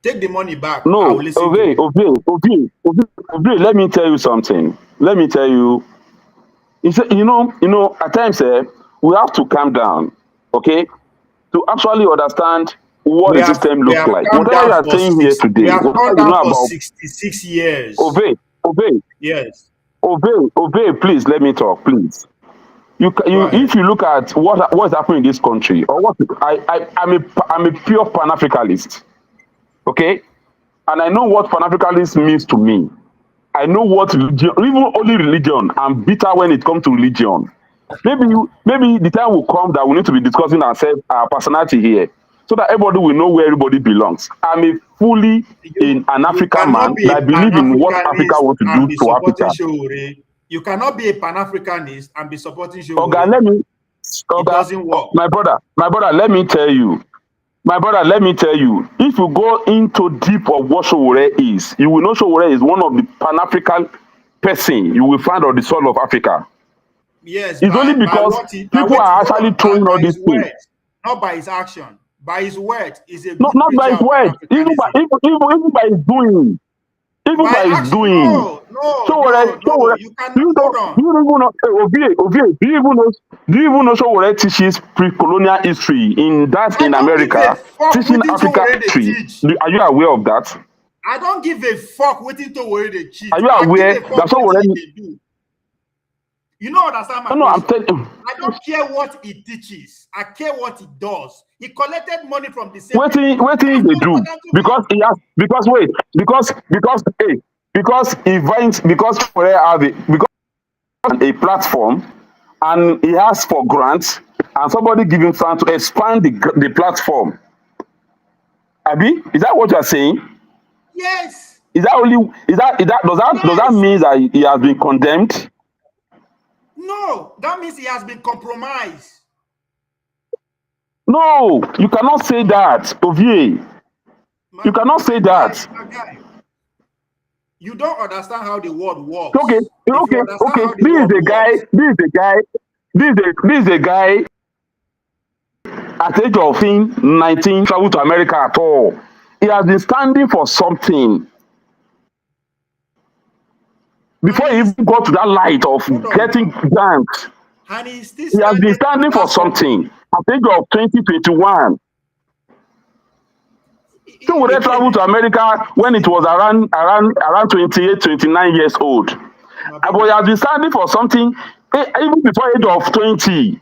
Speaker 12: Take the money back.
Speaker 13: No,
Speaker 12: I will listen to
Speaker 13: you. Let me tell you something. Let me tell you. You know, at times we have to calm down, okay, to actually understand what the system looks like. Whatever you are saying here today,
Speaker 12: we have
Speaker 13: whatever
Speaker 12: done
Speaker 13: you know
Speaker 12: that for
Speaker 13: about
Speaker 12: 66 years.
Speaker 13: Obey.
Speaker 12: Yes.
Speaker 13: Obey. Please let me talk, please. If you look at what's happening in this country, or what I'm a pure Pan-Africanist, okay, and I know what Pan-Africanism means to me. I know what religion, even only religion. I'm bitter when it comes to religion. Maybe the time will come that we need to be discussing our personality here, so that everybody will know where everybody belongs. I'm a fully an African man that I believe in what Africa wants to do to Africa.
Speaker 12: You cannot be a Pan-Africanist and be supporting Sowore.
Speaker 13: Okay,
Speaker 12: it doesn't work.
Speaker 13: My brother, let me tell you. If you go into deep of what Sowore is, you will know Sowore is one of the Pan-African person you will find on the soil of Africa.
Speaker 12: Yes,
Speaker 13: It's only
Speaker 12: by
Speaker 13: because
Speaker 12: what he, by
Speaker 13: people
Speaker 12: what,
Speaker 13: are
Speaker 12: hold
Speaker 13: actually
Speaker 12: on,
Speaker 13: throwing all
Speaker 12: by
Speaker 13: these
Speaker 12: his
Speaker 13: things.
Speaker 12: words, not by his action. By his word, is a
Speaker 13: No,
Speaker 12: good
Speaker 13: not by
Speaker 12: picture
Speaker 13: his
Speaker 12: of
Speaker 13: word, even by
Speaker 12: Pan-Africanism.
Speaker 13: even by his doing. Even
Speaker 12: By
Speaker 13: by his
Speaker 12: action,
Speaker 13: doing.
Speaker 12: no, no,
Speaker 13: Sowore,
Speaker 12: no, no. You
Speaker 13: do
Speaker 12: cannot.
Speaker 13: you
Speaker 12: Hold
Speaker 13: know?
Speaker 12: on.
Speaker 13: Do you even know? Ovie, do you even know Sowore teaches pre-colonial history in
Speaker 12: I don't give a
Speaker 13: America,
Speaker 12: fuck
Speaker 13: teaching
Speaker 12: waiting to
Speaker 13: Africa
Speaker 12: where they
Speaker 13: history?
Speaker 12: teach.
Speaker 13: Are you aware of that?
Speaker 12: I don't give a fuck waiting to where they
Speaker 13: Are
Speaker 12: cheat.
Speaker 13: you
Speaker 12: I give
Speaker 13: aware
Speaker 12: a
Speaker 13: that
Speaker 12: fuck what
Speaker 13: Sowore?
Speaker 12: they do. You don't understand my
Speaker 13: No, I'm
Speaker 12: question.
Speaker 13: telling you.
Speaker 12: I don't care what he teaches. I care what he does. He collected money from the same people.
Speaker 13: Waiting they do because he has because Sowore have a platform and he asks for grants and somebody give him funds to expand the platform. Abi, is that what you are saying?
Speaker 12: Yes.
Speaker 13: Is that does that mean that he has been condemned?
Speaker 12: No, that means he has been compromised.
Speaker 13: No, you cannot say that, Ovie. You cannot say that.
Speaker 12: My guy, you don't understand how the world works.
Speaker 13: Okay.
Speaker 12: If you understand how the
Speaker 13: This is
Speaker 12: world
Speaker 13: the
Speaker 12: works,
Speaker 13: this is the guy at the age of 19 travel to America at all. He has been standing for something before he even got to that light of getting grants.
Speaker 12: and he's still
Speaker 13: He has been
Speaker 12: standing
Speaker 13: standing for something at the age of 2021. So would they travel to America when it was around 28, 29 years old? But he has been standing for something even before age of 20.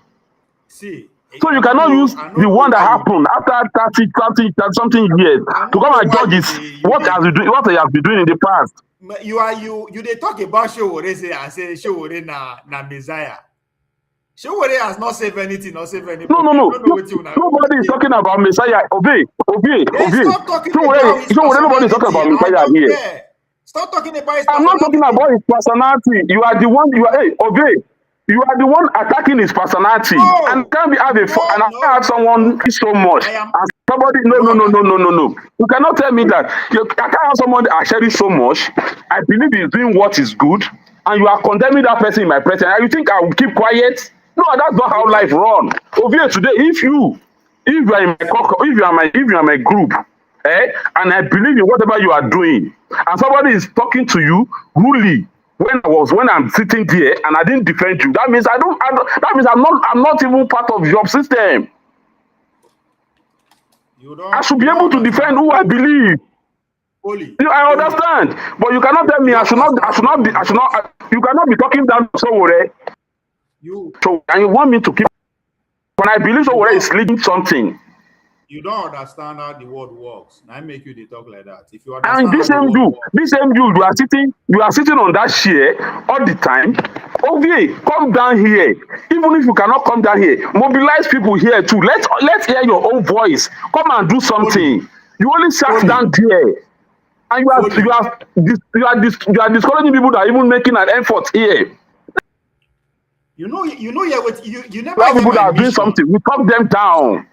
Speaker 12: See,
Speaker 13: So you cannot use the one that happened after 30 something years to come and judge what he has been doing in the past.
Speaker 12: You they talk about Sowore say I say Sowore na Messiah. Sowore has not saved anything or saved any problem.
Speaker 13: No.
Speaker 12: I don't know what you now.
Speaker 13: Nobody is talking about Messiah. Obey.
Speaker 12: Stop talking about his
Speaker 13: Nobody is talking about
Speaker 12: personality.
Speaker 13: Messiah here.
Speaker 12: Care. Stop talking about his
Speaker 13: I'm not
Speaker 12: personality.
Speaker 13: talking about his personality. You are the one. Obey. You are the one attacking his personality. And can't be and I have someone so much. And somebody no. You cannot tell me that I can't have someone I cherish so much. I believe he's doing what is good, and you are condemning that person in my presence. And you think I will keep quiet? No, that's not how life runs. Over today, if you are in my if you are my group, and I believe in whatever you are doing, and somebody is talking to you rudely when I'm sitting there and I didn't defend you, that means that means I'm not even part of your system. I should be able to defend who I believe. I understand, but you cannot tell me I should not. You cannot be talking down to Sowore. So and you want me to keep when I believe Sowore is leading something.
Speaker 12: You don't understand how the world works. I make you they talk like that. If you understand
Speaker 13: And this same you are sitting on that chair all the time. Okay, come down here. Even if you cannot come down here, mobilize people here too. Let's hear your own voice. Come and do something. You only sat down there, and you are discouraging people that are even making an effort here.
Speaker 12: You know, you never
Speaker 13: Have
Speaker 12: hear
Speaker 13: people that
Speaker 12: my
Speaker 13: are doing
Speaker 12: mission.
Speaker 13: something. We talk them down.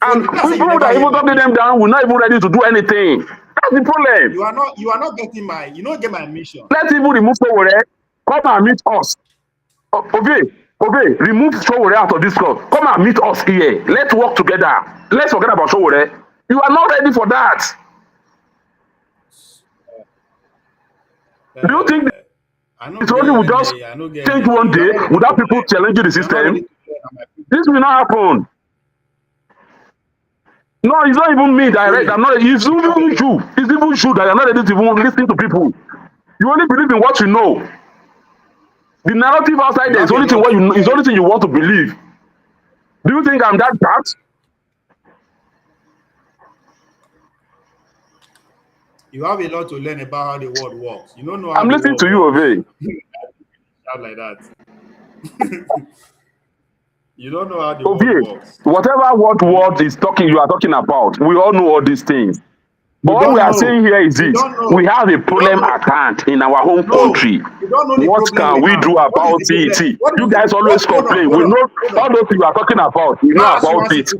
Speaker 13: And people that even talking them down, we're not even ready to do anything. That's the problem.
Speaker 12: You are not getting you don't get my mission.
Speaker 13: Let's even remove Sowore. Come and meet us. Okay, remove Sowore out of this club. Come and meet us here. Let's work together. Let's forget about Sowore. You are not ready for that. Do you think it's only will just change one day without people challenging the system? This will not happen. No, it's not even me direct. It's even you. It's even you that you're not ready to even listen to people. You only believe in what you know. The narrative outside there is only thing you want to believe. Do you think I'm that bad?
Speaker 12: You have a lot to learn about how the world works. You don't know how
Speaker 13: I'm listening to you, Ove.
Speaker 12: like that. You don't know how the world works.
Speaker 13: Whatever word you are talking about, we all know all these things. But what we are saying here is this: we have a problem at hand in our home country. What can we do about it? You guys always complain. We know all those you are talking about. We know about it.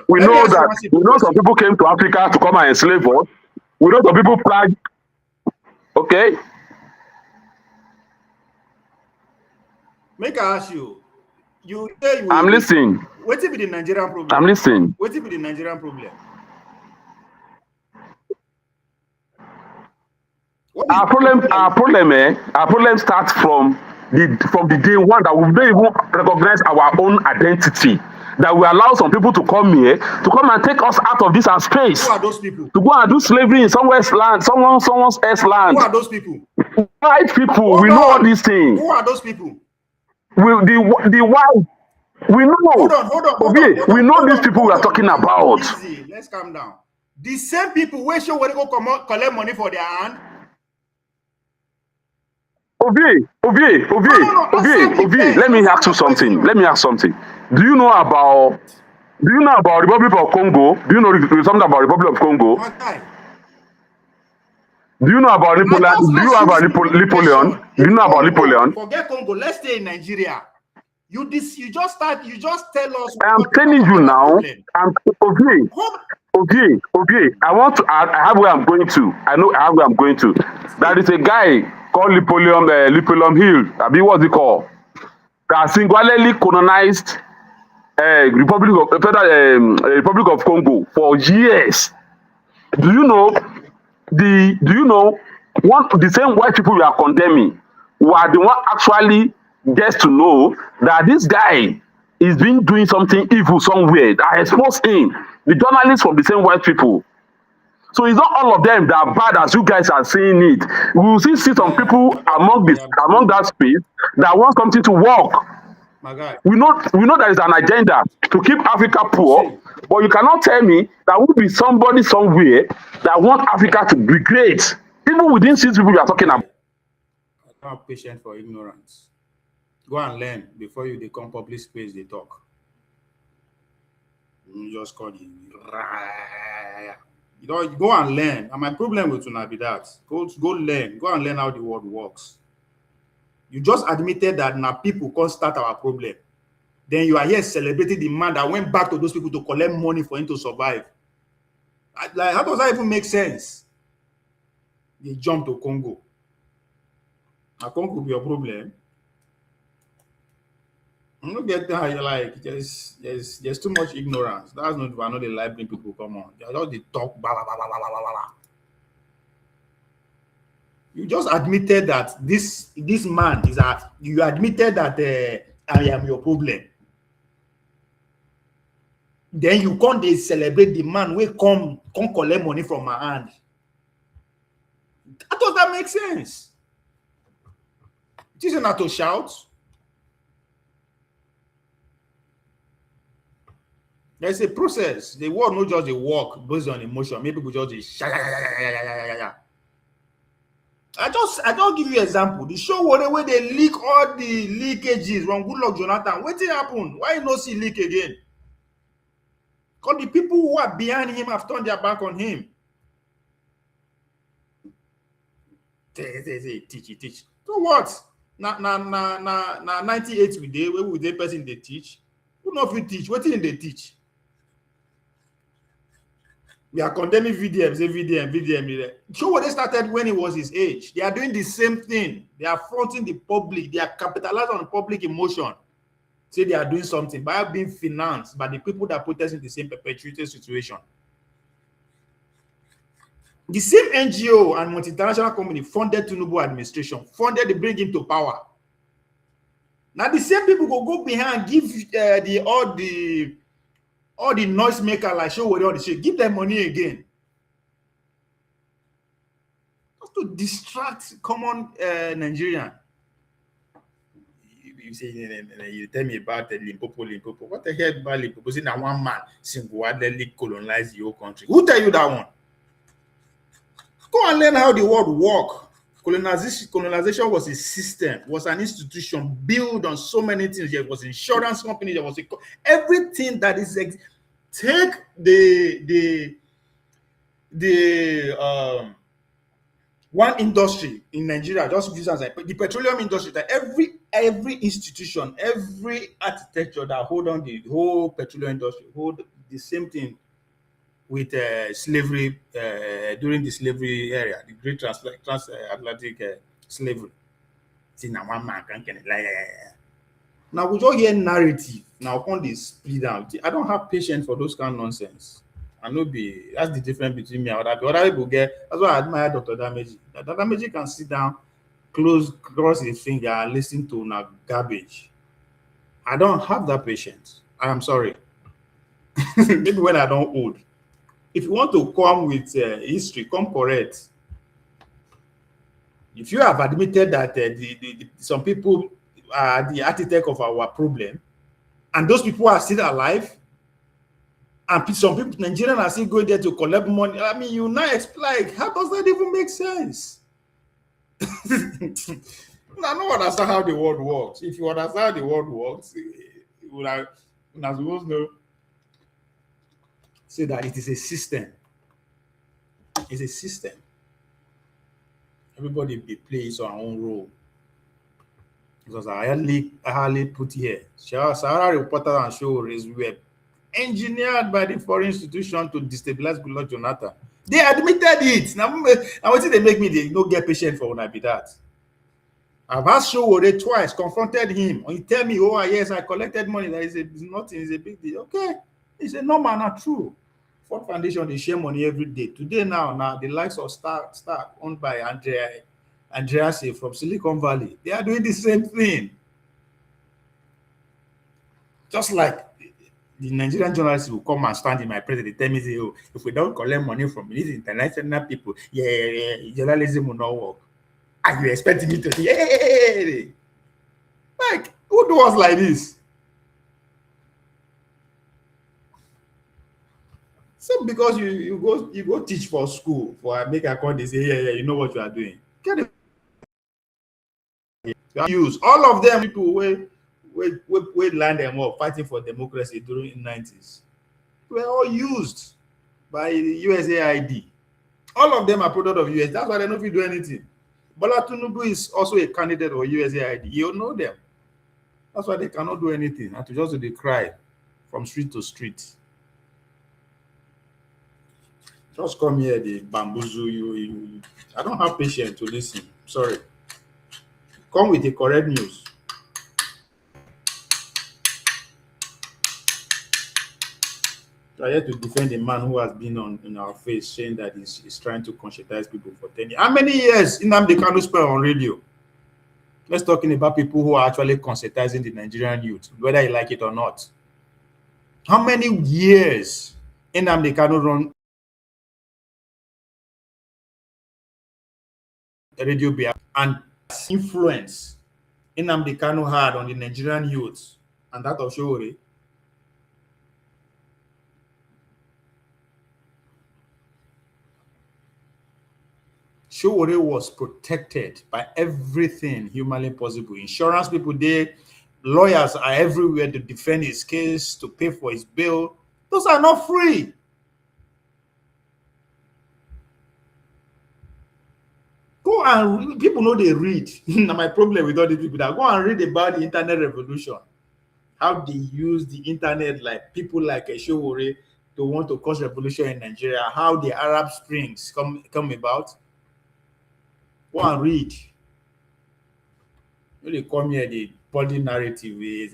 Speaker 13: We know that some people came to Africa to come and enslave us. We know some people flag. Okay.
Speaker 12: Make I ask you. You say you
Speaker 13: I'm listening.
Speaker 12: What be the Nigerian problem?
Speaker 13: I'm listening.
Speaker 12: What be the Nigerian problem?
Speaker 13: Our problem starts from the day one that we don't even recognize our own identity. That we allow some people to come here, to come and take us out of this our space.
Speaker 12: Who are those people?
Speaker 13: To go and do slavery in someone's land, someone's else land.
Speaker 12: Who are those people?
Speaker 13: White people,
Speaker 12: Hold
Speaker 13: we know
Speaker 12: on.
Speaker 13: all these things.
Speaker 12: Who are those people?
Speaker 13: The white, we know.
Speaker 12: Hold on.
Speaker 13: We know these people we are talking about.
Speaker 12: Easy. Let's calm down. The same people where show where they go collect money for their hand.
Speaker 13: Ovie, let me ask you something. Do you know about Republic of Congo? Do you know something about Republic of Congo? Do you know about Napoleon? Do you know about Napoleon? Do you know about Napoleon?
Speaker 12: Forget Congo. Let's stay in Nigeria. You just tell us.
Speaker 13: I am telling you now. Ovie. I have where I'm going to. I know I have where I'm going to. There is a guy called Napoleon Hill. What's it called? That singularly colonized Republic of Congo for years. Do you know the same white people we are condemning were the one actually gets to know that this guy is been doing something evil somewhere that exposed him. The journalists from the same white people. So it's not all of them that are bad as you guys are saying it. We will see some people among that space that want something to work.
Speaker 12: My guy.
Speaker 13: We know there is an agenda to keep Africa poor, but you cannot tell me that will be somebody somewhere that want Africa to be great. Even within these people you are talking about.
Speaker 12: I'm not patient for ignorance. Go and learn before you become public space. They talk. You just call it. You know, go and learn. And my problem with Una be that. Go learn. Go and learn how the world works. You just admitted that now people can't start our problem. Then you are here celebrating the man that went back to those people to collect money for him to survive. Like, how does that even make sense? They jump to Congo. Now, Congo could be a problem. I'm not getting how you like. There's too much ignorance. That's not why the library people come on. They're just the talk. Blah, blah, blah, blah, blah, blah, blah. You just admitted that this man is that you admitted that I am your problem. Then you can't celebrate the man who come collect money from my hand. I thought that makes sense. It isn't not to shout. There's a process. The world not just a walk based on emotion. Maybe we just I just give you an example. The show where they leak all the leakages from Goodluck Jonathan. What did happen? Why not see leak again? Because the people who are behind him have turned their back on him. Teach. So what? Na 98 we dey. Where would the person they teach? Who know if we teach? What did they teach? We are condemning VDM, say VDM. Show what they started when he was his age. They are doing the same thing. They are fronting the public. They are capitalizing on the public emotion. Say they are doing something by being financed by the people that put us in the same perpetuated situation. The same NGO and multinational company funded Tinubu administration, funded the bring him to power. Now the same people go behind, give all the noise maker like show what all the shit, give them money again. Just to distract common Nigerian. You say you tell me about Limpopo. What the hell about Limpopo? Say now one man single-handedly colonized the whole country. Who tell you that one? Go and learn how the world works. Colonization was a system, was an institution built on so many things. There was insurance company, there was everything that is take the one industry in Nigeria, just use as the petroleum industry, that every institution, every architecture that hold on the whole petroleum industry hold the same thing with slavery during the slavery area, the great transatlantic slavery. See now one man can lie. Now we just hear narrative. Now upon this split down. I don't have patience for those kind of nonsense. I know that's the difference between me and other people. Other people get, that's why I admire Dr. Dameji. Dr. Dameji can sit down, cross his finger and listen to na garbage. I don't have that patience. I am sorry. Maybe when I don't old. If you want to come with history, come correct. If you have admitted that some people are the architect of our problem, and those people are still alive, and some people, Nigerians, are still going there to collect money, I mean, you now explain, how does that even make sense? I don't understand how the world works. If you understand how the world works, you would have supposed to say that it is a system. It's a system. Everybody plays our own role. Because I hardly put here. Sahara reporters and Sowore were engineered by the foreign institution to destabilize Goodluck Jonathan. They admitted it. Now what did they make me? They don't get patient for when I be that. I've asked Sowore twice, confronted him. And he tell me, oh yes, I collected money. That is nothing, it's a big deal. Okay, it's a normal, not true. Ford Foundation, they share money every day. Today now the likes of Star owned by Andreas from Silicon Valley, they are doing the same thing. Just like the Nigerian journalists will come and stand in my presence, they tell me, say, oh, if we don't collect money from these international people, journalism will not work. And you expect me to say, hey, like, who do us like this? So because you go teach for school, for make a call, they say, yeah, you know what you are doing. Get it. Use all of them people we land them up fighting for democracy during the 90s. Were all used by the USAID. All of them are product of US. That's why they don't do anything. Bola Tinubu is also a candidate of USAID. You know them. That's why they cannot do anything. And to just do the cry from street to street. Just come here, the bamboozle you. I don't have patience to listen. Sorry. Come with the correct news. I had to defend a man who has been in our face saying that he's trying to conscientize people for 10 years. How many years Nnamdi Kanu spent on radio? Let's talking about people who are actually conscientizing the Nigerian youth, whether you like it or not. How many years Nnamdi Kanu run radio and influence Nnamdi Kanu had on the Nigerian youth and that of Sowore? Sowore was protected by everything humanly possible. Insurance people there, lawyers are everywhere to defend his case, to pay for his bill. Those are not free. Go and read. People know they read. Now my problem with all these people that go and read about the internet revolution. How they use the internet, like people like Sowore, to want to cause revolution in Nigeria. How the Arab Springs come about. Go and read. When they come here, the body narrative is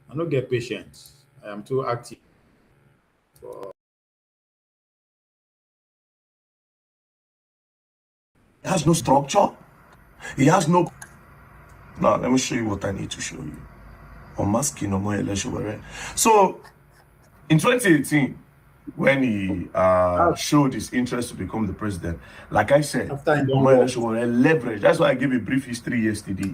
Speaker 12: I don't get patience. I am too active.
Speaker 16: It has no structure. It has no. Now, let me show you what I need to show you. Unmasking Omoyele Sowore. So, in 2018, when he showed his interest to become the president, like I said, Omoyele Sowore leverage. That's why I gave a brief history yesterday.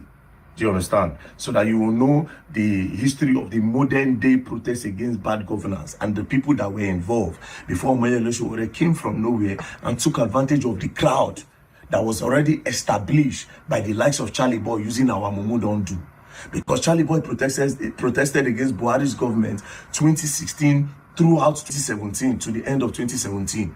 Speaker 16: Do you understand? So that you will know the history of the modern day protests against bad governance and the people that were involved before Omoyele Sowore came from nowhere and took advantage of the crowd that was already established by the likes of Charlie Boy using our Mumu Don't Do. Because Charlie Boy protested against Buhari's government 2016 throughout 2017 to the end of 2017.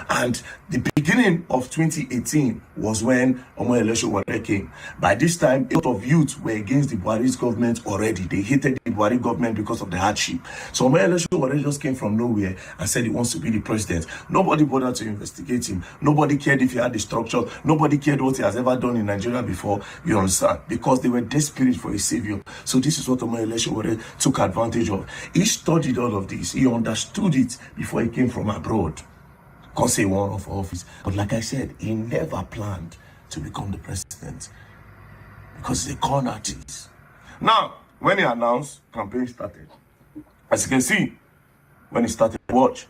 Speaker 7: And the beginning of 2018 was when Omoyele Sowore came. By this time, a lot of youth were against the Buhari's government already. They hated the Buhari government because of the hardship. So Omoyele Sowore just came from nowhere and said he wants to be the president. Nobody bothered to investigate him. Nobody cared if he had the structure. Nobody cared what he has ever done in Nigeria before, you understand? Because they were desperate for a savior. So this is what Omoyele Sowore took advantage of. He studied all of this. He understood it before he came from abroad. Can't say one of office. But like I said, he never planned to become the president because he's a con artist. Now, when he announced, campaign started. As you can see, when he started, watch.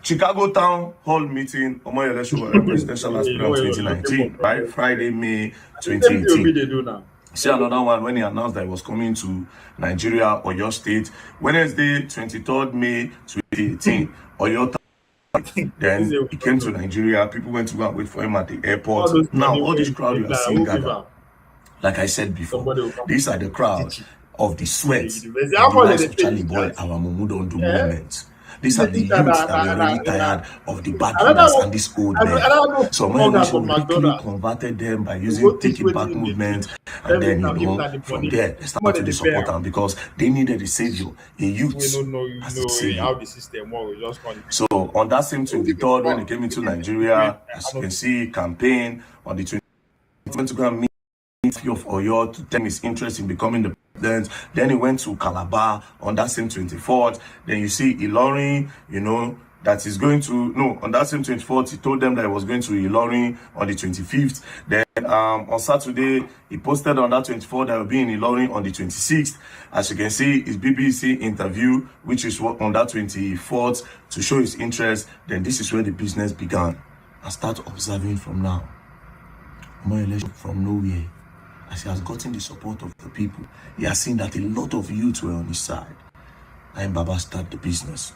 Speaker 7: Chicago Town Hall meeting, Omoyele Sowore presidential aspirant 2019, right? Friday, May 2018. See another one when he announced that he was coming to Nigeria, Oyo State, Wednesday, 23rd May 2018, Oyo. Then he came to Nigeria. People went to go and wait for him at the airport. Now, all this crowd you are seeing gather, like I said before, these are the crowd of the sweat, the rise of Charlie Boy, our Mumu don't do movements. These are the youths that were already tired of the bad leaders and this old men. So Omoyele Sowore quickly converted them by using Take It Back movement, and then, you know, from there, they started to support them because they needed a savior, a youth as a savior. So on that same 23rd, when he came into Nigeria, as you can see, campaign on the 20th, went to go and meet of Oyo to tell his interest in becoming the president. Then he went to Calabar on that same 24th. Then you see Ilorin, you know, that he's going to, no, on that same 24th, he told them that he was going to Ilorin on the 25th. Then on Saturday, he posted on that 24th that he will be in Ilorin on the 26th. As you can see, his BBC interview, which is on that 24th, to show his interest. Then this is where the business began. I start observing from now. Omoyele from nowhere. As he has gotten the support of the people, he has seen that a lot of youth were on his side. And Baba started the business.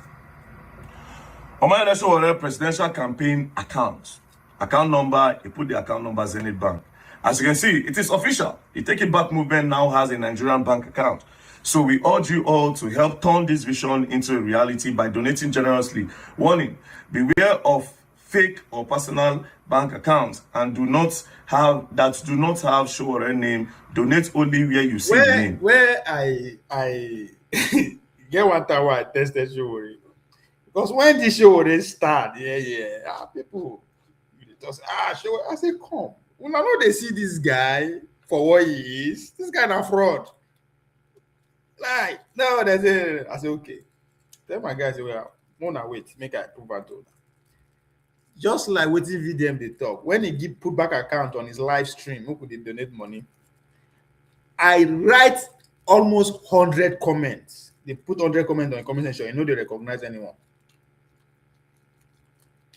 Speaker 7: Omoyele Sowore presidential campaign account. Account number, he put the account number Zenith Bank. As you can see, it is official. The Take It Back movement now has a Nigerian bank account. So we urge you all to help turn this vision into a reality by donating generously. Warning, beware of fake or personal bank accounts and do not have Sowore name. Donate only where you see the name.
Speaker 12: Where I get one time where I tested Sowore. Because when this Sowore start, people just Sowore. I say, come. When I know they see this guy for what he is, this guy na fraud. Like, no, they say, I say, okay. Tell my guys, well, wanna wait, make I prove that to. Just like waiting VDM they talk. When he put back account on his live stream, who could they donate money? I write almost 100 comments. They put 100 comments on the comment section. You know they recognize anyone.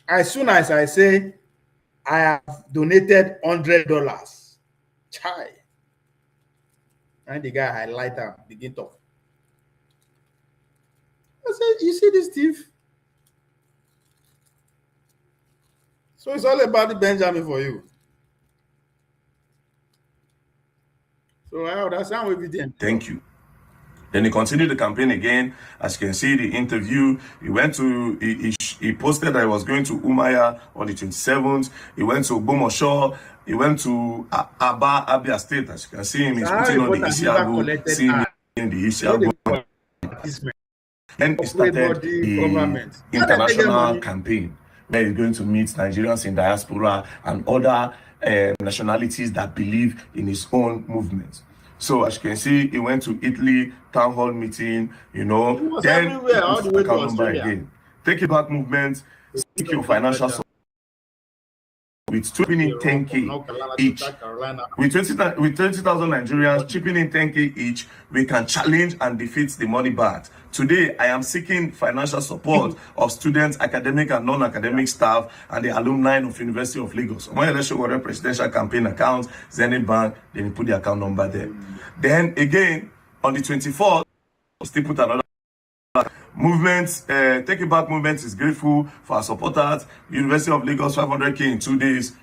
Speaker 12: As soon as I say I have donated $100, chai. And the guy highlight him, begin talk. I said, you see this thief? So it's all about the Benjamin for you. So I understand what we did.
Speaker 7: Thank you. Then he continued the campaign again. As you can see, the interview, he posted that he was going to Umaya on the 27th. He went to Bomosho. He went to Abia State. As you can see him, he's putting on the Isiago, seeing in the Isiago. Then he started the international campaign, where he's going to meet Nigerians in diaspora and other nationalities that believe in his own movement. So as you can see, he went to Italy, town hall meeting, you know. Then
Speaker 12: everywhere, all the way to Australia.
Speaker 7: Again. Take It Back movement, seek your financial support. With chipping in 10K each, with 20,000 Nigerians chipping in 10K each, we can challenge and defeat the money bad. Today, I am seeking financial support of students, academic and non-academic staff, and the alumni of University of Lagos. Omoyele Sowore presidential campaign account, Zenith Bank, then you put the account number there. Then again, on the 24th, still put another movement. Take It Back movement is grateful for our supporters. University of Lagos 500K in 2 days.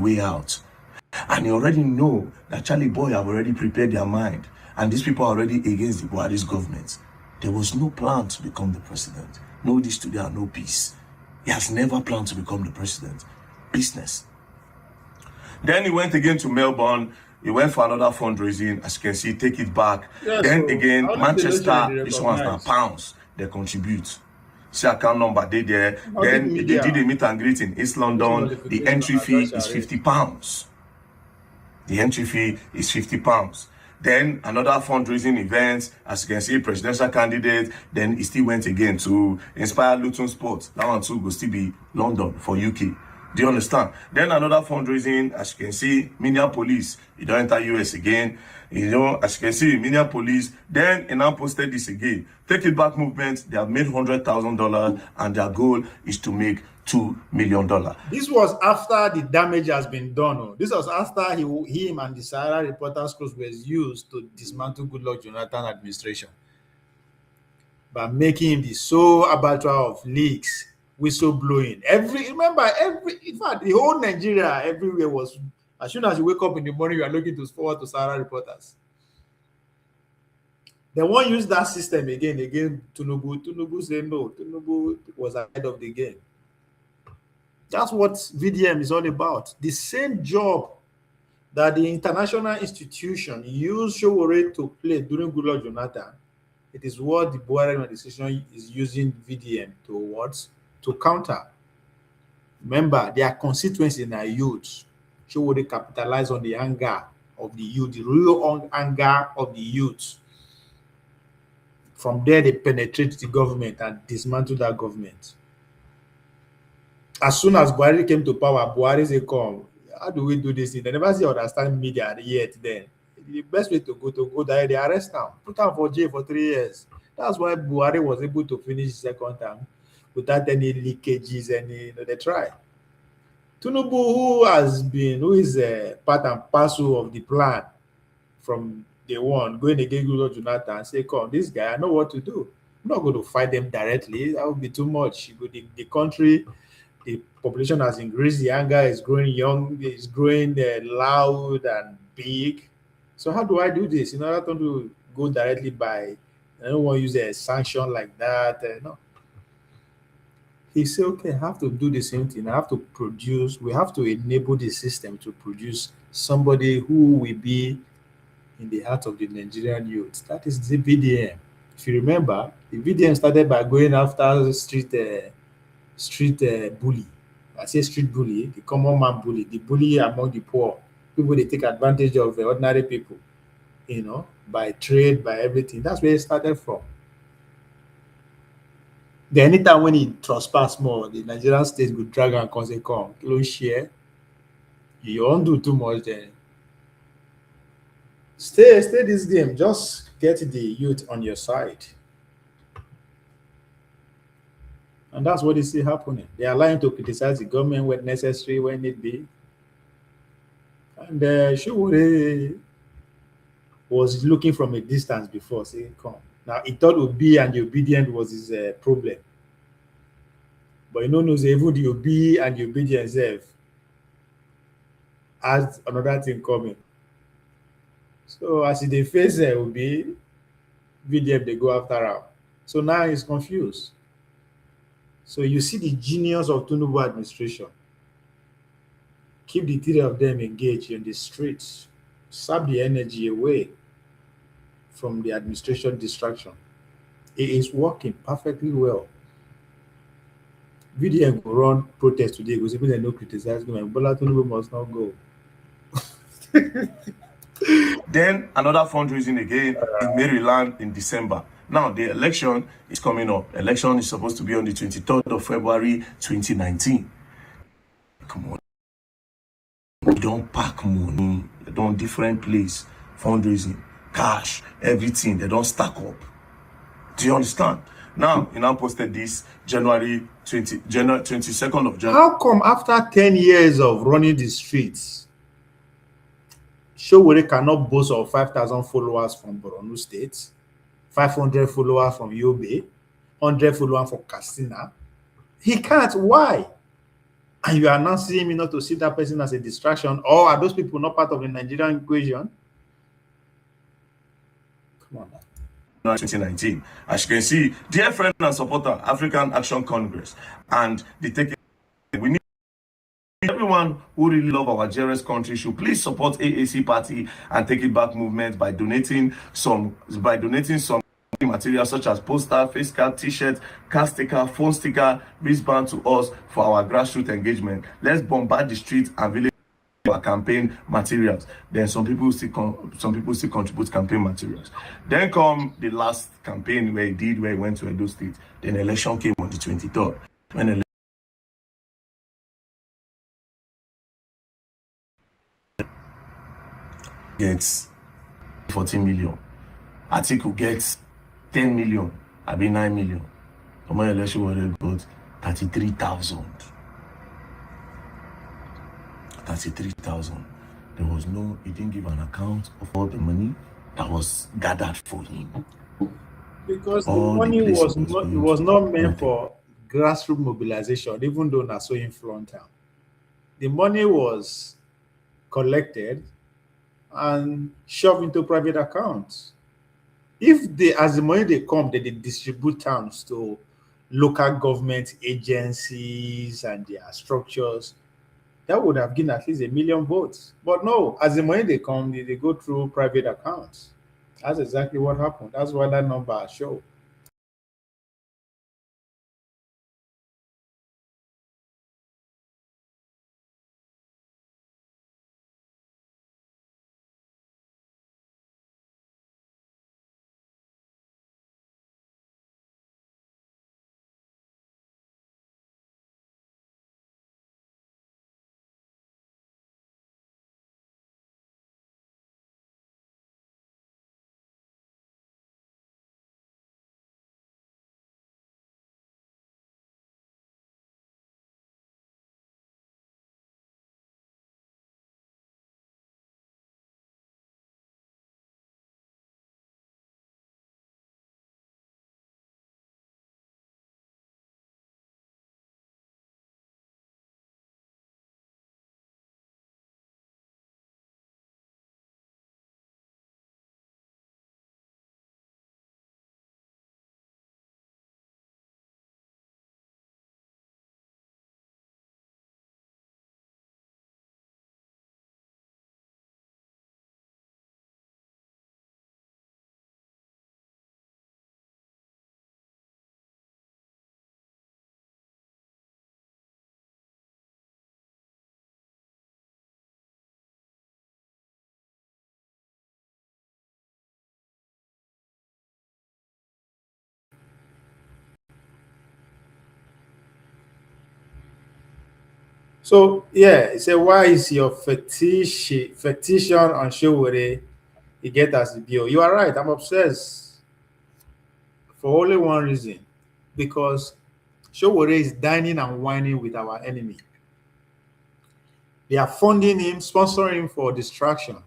Speaker 7: way out. And you already know that Charlie Boy have already prepared their mind. And these people are already against the Buhari's government. There was no plan to become the president. No this today and no peace. He has never planned to become the president. Business. Then he went again to Melbourne. He went for another fundraising. As you can see, take it back.
Speaker 8: Yeah,
Speaker 7: then
Speaker 8: so
Speaker 7: again, Manchester, this one's
Speaker 8: recognize?
Speaker 7: now pounds. They contribute. See account number, they there.
Speaker 8: How
Speaker 7: Then
Speaker 8: did
Speaker 7: they
Speaker 8: media-
Speaker 7: did a meet and greet in East London. The entry fee is £50. The entry fee is £50. Then another fundraising event, as you can see, presidential candidate. Then he still went again to Inspire Luton Sports. That one too will still be London for UK. Do you understand? Then another fundraising, as you can see, Minneapolis. You don't enter US again. You know, as you can see, Minneapolis. Then he now posted this again. Take It Back movement. They have made $100,000 and their goal is to make $2 million.
Speaker 8: This was after the damage has been done. Oh. This was after him and the Sahara Reporters Close was used to dismantle Goodluck Jonathan administration by making him the sole arbiter of leaks, whistleblowing. In fact, the whole Nigeria, everywhere was. As soon as you wake up in the morning, you are looking to forward to Sahara Reporters. They won't use that system again. Tinubu said no. Tinubu was ahead of the game. That's what VDM is all about. The same job that the international institution used Sowore to play during Goodluck Jonathan, it is what the Buhari administration is using VDM to counter. Remember, their constituency in our youth. Sowore capitalize on the anger of the youth, the real anger of the youth. From there, they penetrate the government and dismantle that government. As soon as Buhari came to power, Buhari said, come, how do we do this? They never see understand media yet then. The best way to go there, they arrest them, put them for jail for 3 years. That's why Buhari was able to finish his second term without any leakages, they try. Tinubu, who is a part and parcel of the plan from day one, going against Goodluck Jonathan, say, come, this guy, I know what to do. I'm not going to fight them directly. That would be too much. The country, the population has increased, the anger is growing young, it's growing loud and big. So how do I do this? In order to go directly by, I don't want to use a sanction like that. No. He said, okay, I have to do the same thing. I have to produce, we have to enable the system to produce somebody who will be in the heart of the Nigerian youth. That is the VDM. If you remember, the VDM started by going after street bully. I say street bully, the common man bully, the bully among the poor. People, they take advantage of ordinary people, by trade, by everything. That's where it started from. Then anytime when he trespass more, the Nigerian state would drag and come say, come, close share. You won't do too much then. Stay this game. Just get the youth on your side. And that's what is happening. They are lying to criticize the government when necessary, when it be. And Sowore was looking from a distance before, saying, come. Now, he thought Obi and the obedient was his problem. But knows even the Obi and the obedient self has another thing coming. So as they face Obi, VDM, they go after him. So now he's confused. So you see the genius of Tinubu administration. Keep the three of them engaged in the streets. Sap the energy away from the administration distraction. It is working perfectly well. VDM will run protest today because people no criticize government. Bola Tinubu must not go.
Speaker 7: Then another fundraising again in Maryland in December. Now the election is coming up. Election is supposed to be on the 23rd of February 2019. Come on. You don't pack money. You don't different place. Fundraising, cash, everything. They don't stack up. Do you understand? Now, you now posted this January 22nd of January.
Speaker 8: How come after 10 years of running the streets, Sowore cannot boast of 5,000 followers from Borno State, 500 followers from Yobe, 100 followers from Katsina? He can't. Why? And you are now seeing me not to see that person as a distraction, or are those people not part of the Nigerian equation? Come on now.
Speaker 7: 2019. As you can see, dear friend and supporter, African Action Congress, and the taking. We need everyone who really love our dearest country should please support AAC Party and Take It Back movement by donating some materials such as poster, face card, t-shirt, car sticker, phone sticker, wristband to us for our grassroots engagement. Let's bombard the streets and village our campaign materials. Then some people still contribute campaign materials. Then come the last campaign where he went to Edo State. Then election came on the 23rd. When gets 14 million. Atiku gets 10 million. I be 9 million. My election was got 33,000. 33,000. There was no, he didn't give an account of all the money that was gathered for him.
Speaker 8: Because the money was not meant for grassroots mobilization, even though not so in front town. The money was collected and shoved into private accounts. If they, as the money they come, they distribute towns to local government agencies and their structures, that would have given at least 1 million votes. But no, as the money they come, they go through private accounts. That's exactly what happened. That's why that number showed. So yeah, say why is your fetish on Sowore you get as the bill? You are right. I'm obsessed for only one reason, because Sowore is dining and whining with our enemy. They are funding him, sponsoring him for distraction,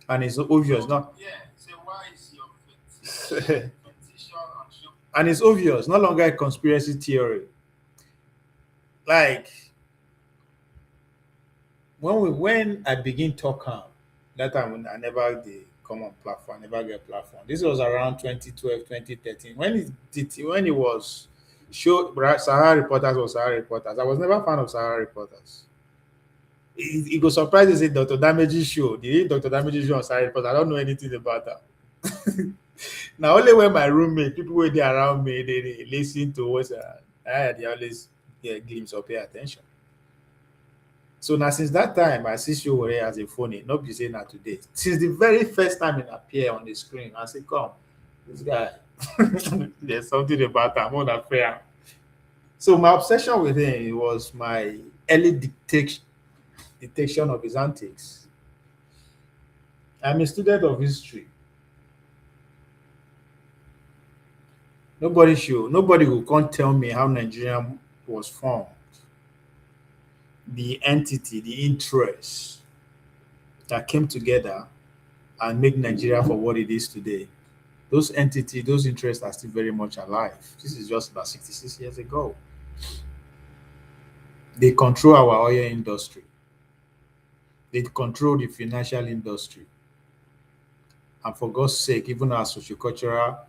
Speaker 8: and it's obvious. Not yeah. So why is your fetish on and it's obvious, no longer a conspiracy theory. Like when I begin talking, that time when I never come on platform, never get platform. This was around 2012, 2013. When it was Sahara reporters was Sahara reporters. I was never a fan of Sahara reporters. It was surprising to say Dr. Damage's show. Did Dr. Damage's show on Sahara reporters? I don't know anything about that. Now only when my roommate, people were there around me, they listen to what's they always get a glimpse or pay attention. So now since that time, I see Sowore as a phony, not be saying that today. Since the very first time it appeared on the screen, I say, come, this guy, there's something about him, more than fair. So my obsession with him was my early detection of his antics. I'm a student of history. Nobody who can't tell me how Nigeria was formed. The entity, the interest that came together and make Nigeria for what it is today. Those entities, those interests are still very much alive. This is just about 66 years ago. They control our oil industry. They control the financial industry. And for God's sake, even our sociocultural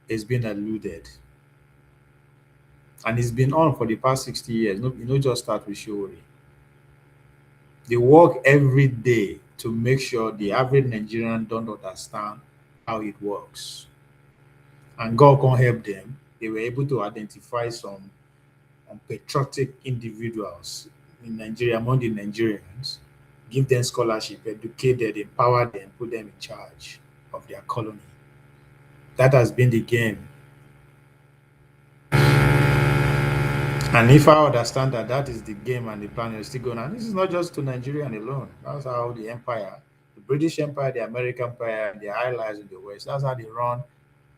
Speaker 8: has been eluded. And it's been on for the past 60 years. No, you know, just start with Sowore. They work every day to make sure the average Nigerian don't understand how it works. And God can help them. They were able to identify some patriotic individuals in Nigeria, among the Nigerians, give them scholarship, educate them, empower them, put them in charge of their colony. That has been the game. And if I understand that that is the game and the plan is still going on, this is not just to Nigeria alone. That's how the empire, the British Empire, the American Empire, and their allies in the West, that's how they run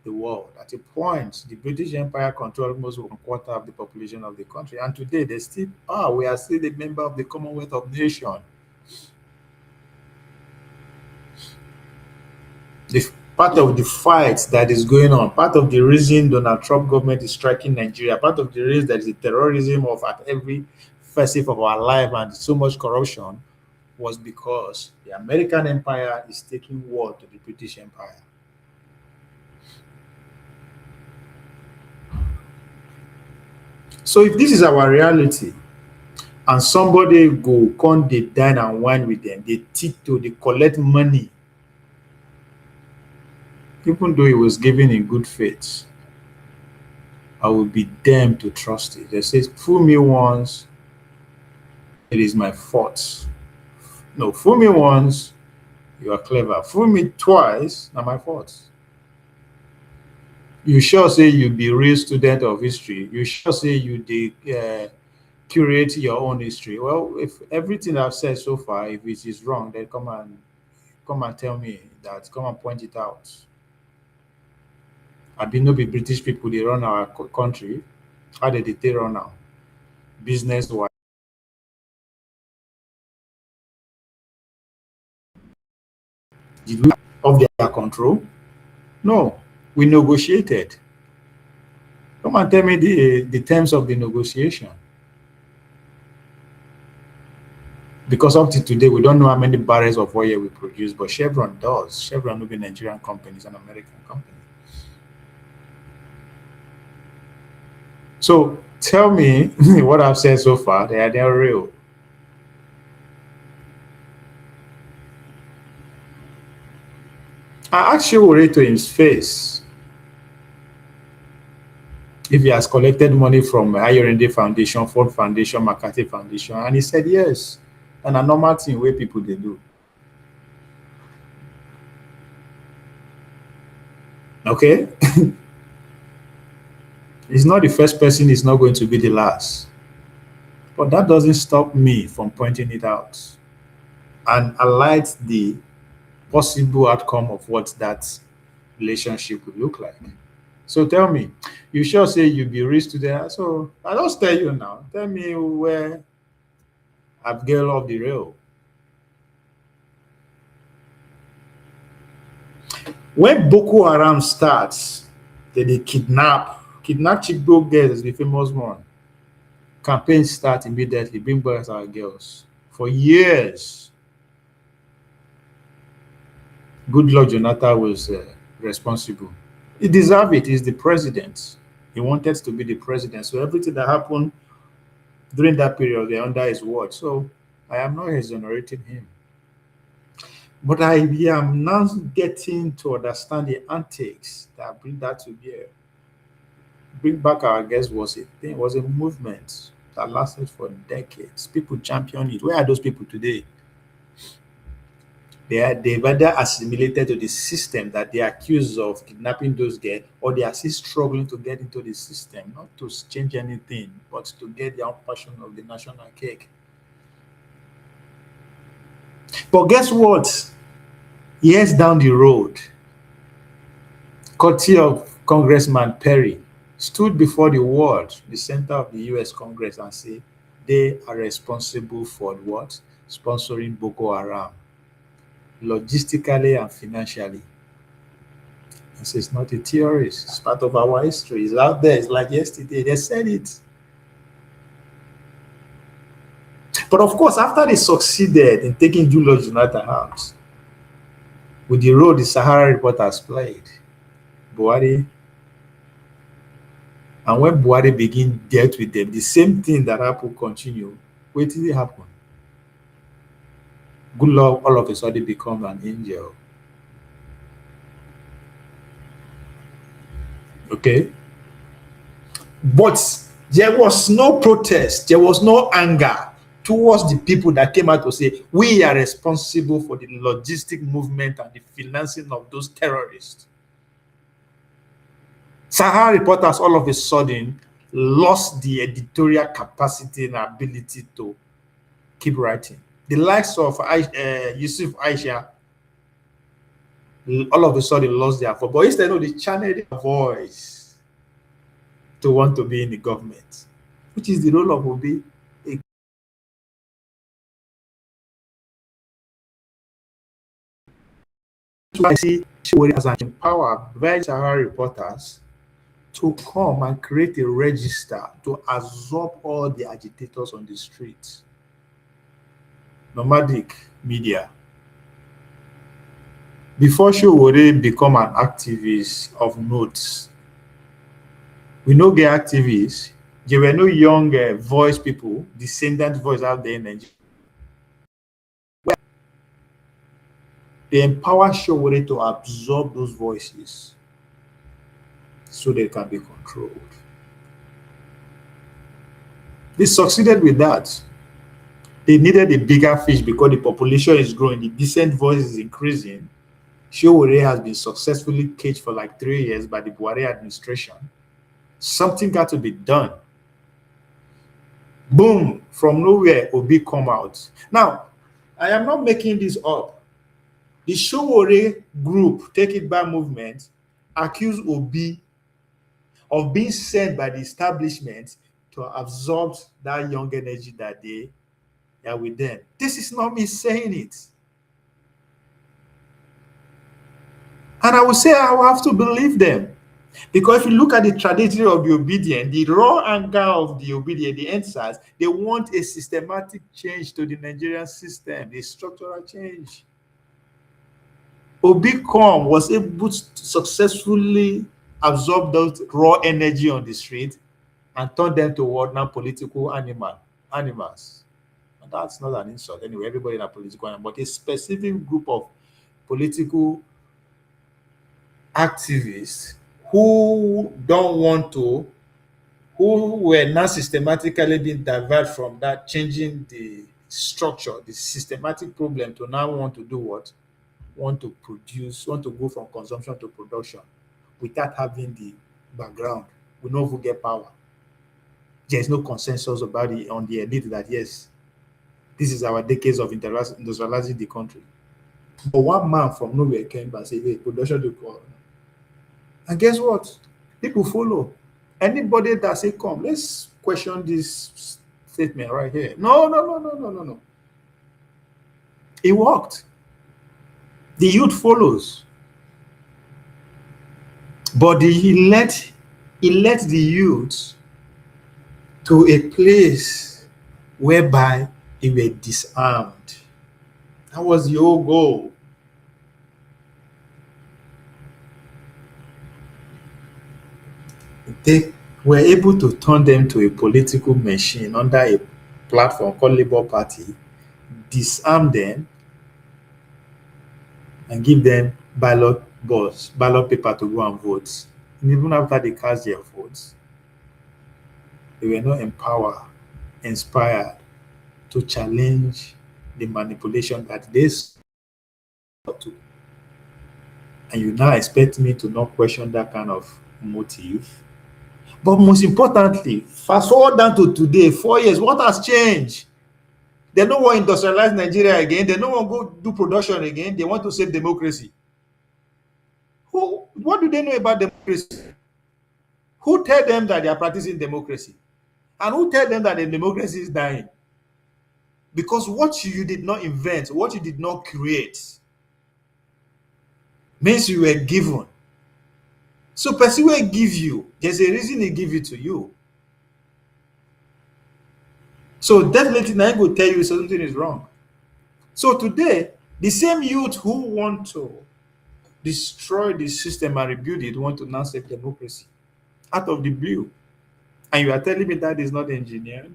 Speaker 8: the world. At a point, the British Empire controlled almost 1/4 of the population of the country. And today, they still are. We are still a member of the Commonwealth of Nations. Part of the fight that is going on, part of the reason Donald Trump government is striking Nigeria, part of the reason there is a terrorism of at every facet of our life and so much corruption was because the American Empire is taking war to the British Empire. So if this is our reality, and somebody go come, they dine and wine with them, they tiptoe, they collect money, even though it was given in good faith, I will be damned to trust it. They say, fool me once, it is my fault. No, fool me once, you are clever. Fool me twice, not my fault. You sure say you be real student of history. You sure say you curate your own history. Well, if everything I've said so far, if it is wrong, then come and tell me that. Come and point it out. I be no be British people, they run our country. How did they run now? Business wise. Did we of their control? No, we negotiated. Come and tell me the terms of the negotiation. Because up to today, we don't know how many barrels of oil we produce, but Chevron does. Chevron will be Nigerian companies and American companies. So tell me what I've said so far, they're real. I asked Sowore to his face if he has collected money from Ayorinde Foundation, Ford Foundation, McCarthy Foundation, and he said yes. And a normal thing where people they do. Okay? He's not the first person, he's not going to be the last. But that doesn't stop me from pointing it out and highlight the possible outcome of what that relationship would look like. So tell me, you sure say you be real student? So I just tell you now, tell me where I've get off the rail. When Boko Haram starts, they kidnap Chibok girls is the famous one. Campaigns start immediately, bring back our girls. For years, Goodluck Jonathan was responsible. He deserved it. He's the president. He wanted to be the president. So everything that happened during that period, they're under his watch. So I am not exonerating him. But I am now getting to understand the antics that bring that to bear. Bring back our guests was a thing, it was a movement that lasted for decades. People championed it. Where are those people today? They've either assimilated to the system that they are accused of kidnapping those girls, or they are still struggling to get into the system, not to change anything, but to get their own portion of the national cake. But guess what? Years down the road, courtesy of Congressman Perry, stood before the world, the center of the US Congress, and said they are responsible for what? Sponsoring Boko Haram, logistically and financially. And so it's not a theory, it's part of our history. It's out there, it's like yesterday, they said it. But of course, after they succeeded in taking Julius Jonathan out, with the role the Sahara reporters played, Buhari, and when Buhari begin dealt with them, the same thing that happened continue. Wait till it happen. Good luck all of a sudden become an angel. Okay? But there was no protest, there was no anger towards the people that came out to say, we are responsible for the logistic movement and the financing of those terrorists. Sahara reporters all of a sudden lost the editorial capacity and ability to keep writing. The likes of Yusuf Aisha all of a sudden lost their voice. But instead of the channeled their voice to want to be in the government, which is the role of Obi. I see Sowore as an empowered very Sahara reporters to come and create a register to absorb all the agitators on the streets. Nomadic media. Before Sowore become an activist of note, we know the activists, there were no young voice people, descendant voice out there in Nigeria. They empower Sowore to absorb those voices so they can be controlled. They succeeded with that. They needed a bigger fish because the population is growing, the decent voice is increasing. Sowore has been successfully caged for like 3 years by the Buhari administration. Something got to be done. Boom, from nowhere, Obi come out. Now, I am not making this up. The Sowore group, Take It Back movement, accused Obi of being sent by the establishment to absorb that young energy that they are with them. This is not me saying it. And I will say I will have to believe them. Because if you look at the trajectory of the obedient, the raw anger of the obedient, the answers, they want a systematic change to the Nigerian system, a structural change. Obicom was able to successfully absorb those raw energy on the street and turn them toward non-political animals. And that's not an insult. Anyway, everybody in a political animal, but a specific group of political activists who don't want to, who were not systematically being diverted from that, changing the structure, the systematic problem to now want to do what? Want to produce, want to go from consumption to production without having the background. We know who get power. There's no consensus about it on the elite that yes, this is our decades of industrializing the country. But one man from nowhere came and said, hey, production to go. And guess what? People follow. Anybody that say, come, let's question this statement right here. No. It worked. The youth follows. But he led the youth to a place whereby they were disarmed. That was the whole goal. They were able to turn them to a political machine under a platform called Labour Party, disarm them, and give them ballot paper to go and vote. And even after they cast their votes, they were not empowered, inspired to challenge the manipulation that they saw to. And you now expect me to not question that kind of motive. But most importantly, fast forward down to today, 4 years, what has changed? They don't want to industrialize Nigeria again. They don't want to go do production again. They want to save democracy. What do they know about democracy? Who tell them that they are practicing democracy? And who tell them that the democracy is dying? Because what you did not invent, what you did not create, means you were given. So person will give you, there's a reason they give it to you. So definitely now I go tell you something is wrong. So today, the same youth who want to destroy the system and rebuild it want to now save democracy out of the blue. And you are telling me that is not engineered?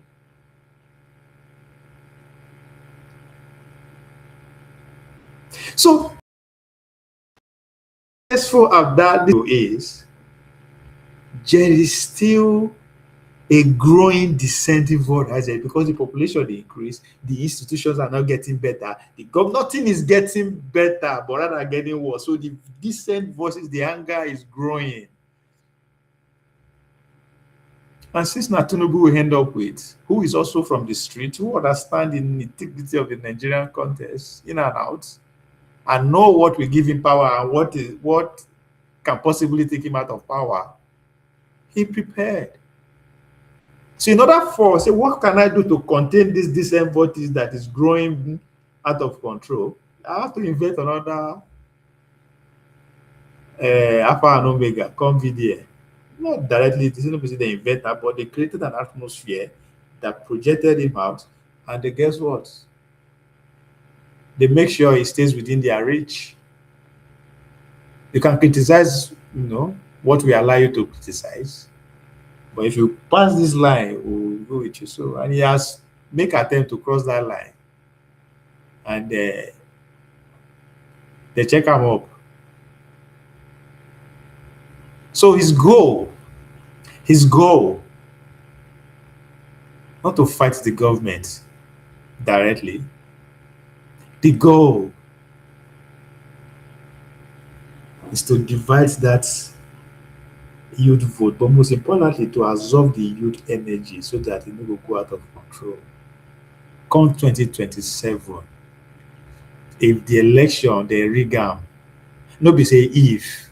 Speaker 8: So successful of that is there is still a growing dissenting vote as well, because the population dey increase, the institutions are not getting better, nothing is getting better, but rather getting worse. So the dissent voices, the anger is growing. And since Tinubu will end up with, who is also from the street, who understand the nitty-gritty of the Nigerian contest in and out, and know what will give him power and what can possibly take him out of power, he prepared. So in order for, say, what can I do to contain this dissent voice that is growing out of control? I have to invent another Alpha and Omega, come VDM. Not directly, it isn't because they invent that, but they created an atmosphere that projected him out, and they, guess what? They make sure he stays within their reach. You can criticize, what we allow you to criticize, but if you pass this line, we'll go with you. So, and he has make attempt to cross that line, and they check him up. So his goal, not to fight the government directly. The goal is to divide that youth vote, but most importantly, to absorb the youth energy so that it will go out of control. Come 2027, if the election, they rig am, no be say if,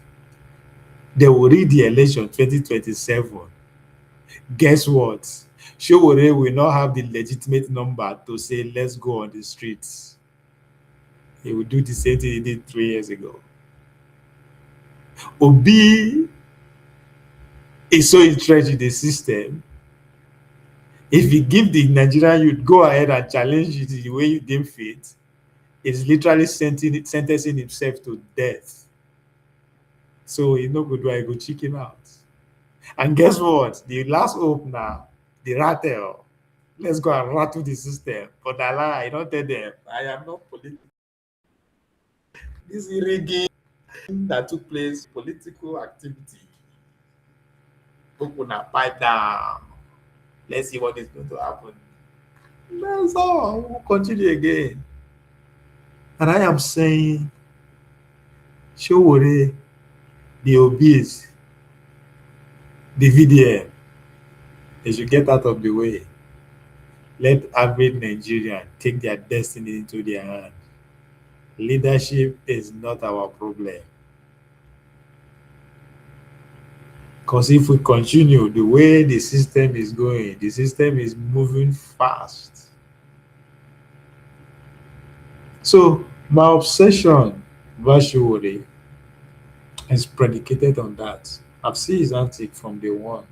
Speaker 8: they will rig the election 2027, guess what? Sowore will not have the legitimate number to say, let's go on the streets. He will do the same thing he did 3 years ago. Obi is so entrenched in the system. If you give the Nigerian youth go ahead and challenge it the way you deem fit, it's literally sentencing himself to death. So he no good why go chicken out. And guess what? The last hope now, the rattle. Let's go and rattle the system. But I lie, I don't tell them. I am not political. This rigging that took place, political activity. Open a pipe down. Let's see what is going to happen. That's all. We'll continue again. And I am saying, Sowore, the obese, the VDM, they should get out of the way. Let average Nigerian take their destiny into their hands. Leadership is not our problem. Because if we continue the way the system is going, the system is moving fast. So my obsession about Sowore is predicated on that. I've seen his antic from day one.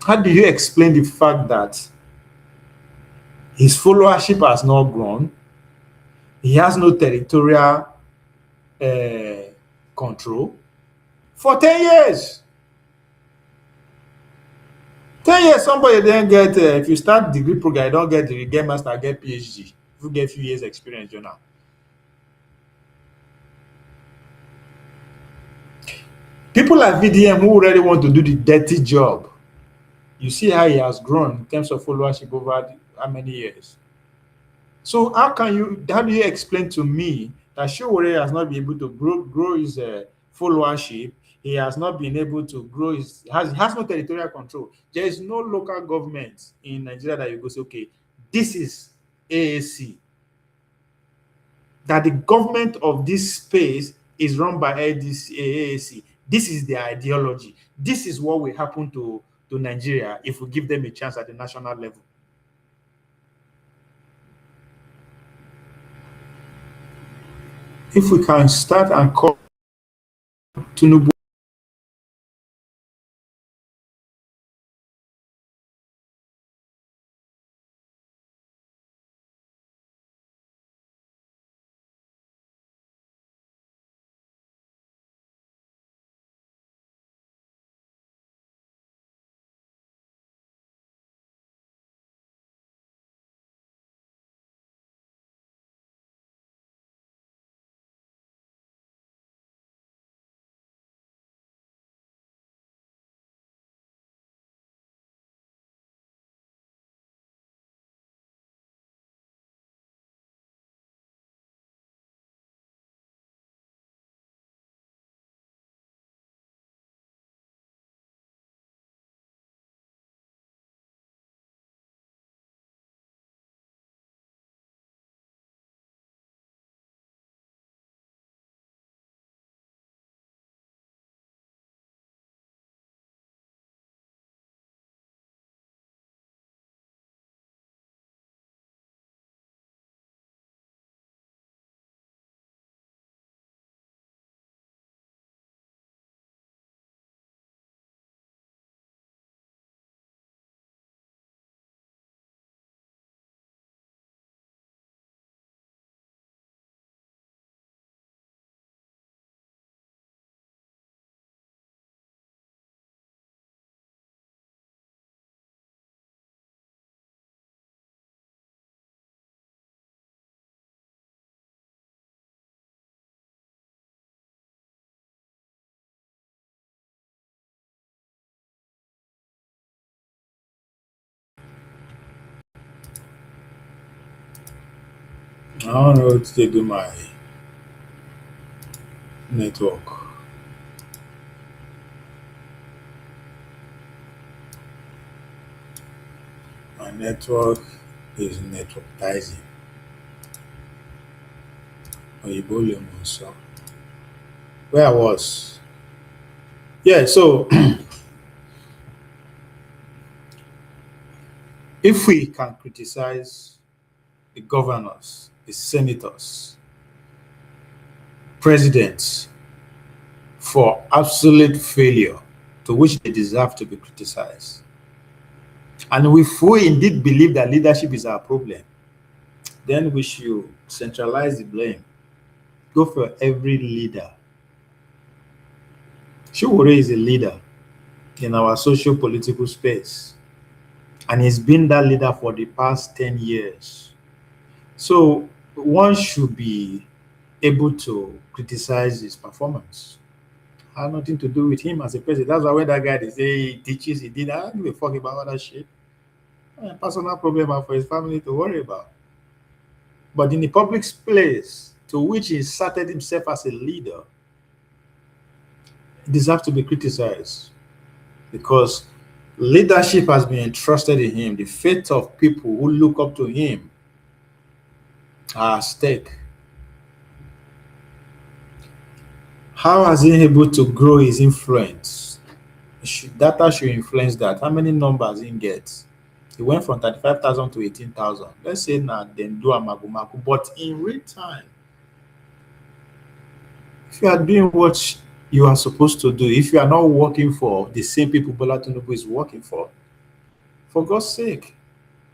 Speaker 8: How do you explain the fact that his followership has not grown? He has no territorial control for 10 years. 10 years, somebody then get, if you start degree program, you don't get degree, get master, get PhD. You get a few years experience, you know. People like VDM who already want to do the dirty job, you see how he has grown in terms of followership over how many years. So how do you explain to me that Sowore has not been able to grow his followership? He has not been able to grow has no territorial control. There is no local government in Nigeria that you go say, okay, this is AAC. That the government of this space is run by AAC. This is their ideology. This is what will happen to Nigeria if we give them a chance at the national level. If we can start and call Tinubu I don't know what to do my network. My network is networkizing. So where I was. Yeah, so if we can criticize the governors, the senators, presidents for absolute failure to which they deserve to be criticized, and if we indeed believe that leadership is our problem, then we should centralize the blame. Go for every leader. Sowore is a leader in our socio-political space, and he's been that leader for the past 10 years. So one should be able to criticize his performance. Had nothing to do with him as a president. That's why when that guy they say he teaches, he did, I don't give a fuck about all that shit. Personal problem for his family to worry about. But in the public place to which he inserted himself as a leader, he deserves to be criticized because leadership has been entrusted in him. The fate of people who look up to him are at stake. How has he able to grow his influence? Data should influence that. How many numbers he gets? He went from 35,000 to 18,000. Let's say now then do a magu. But in real time, if you are doing what you are supposed to do, if you are not working for the same people Bola Tinubu is working for God's sake,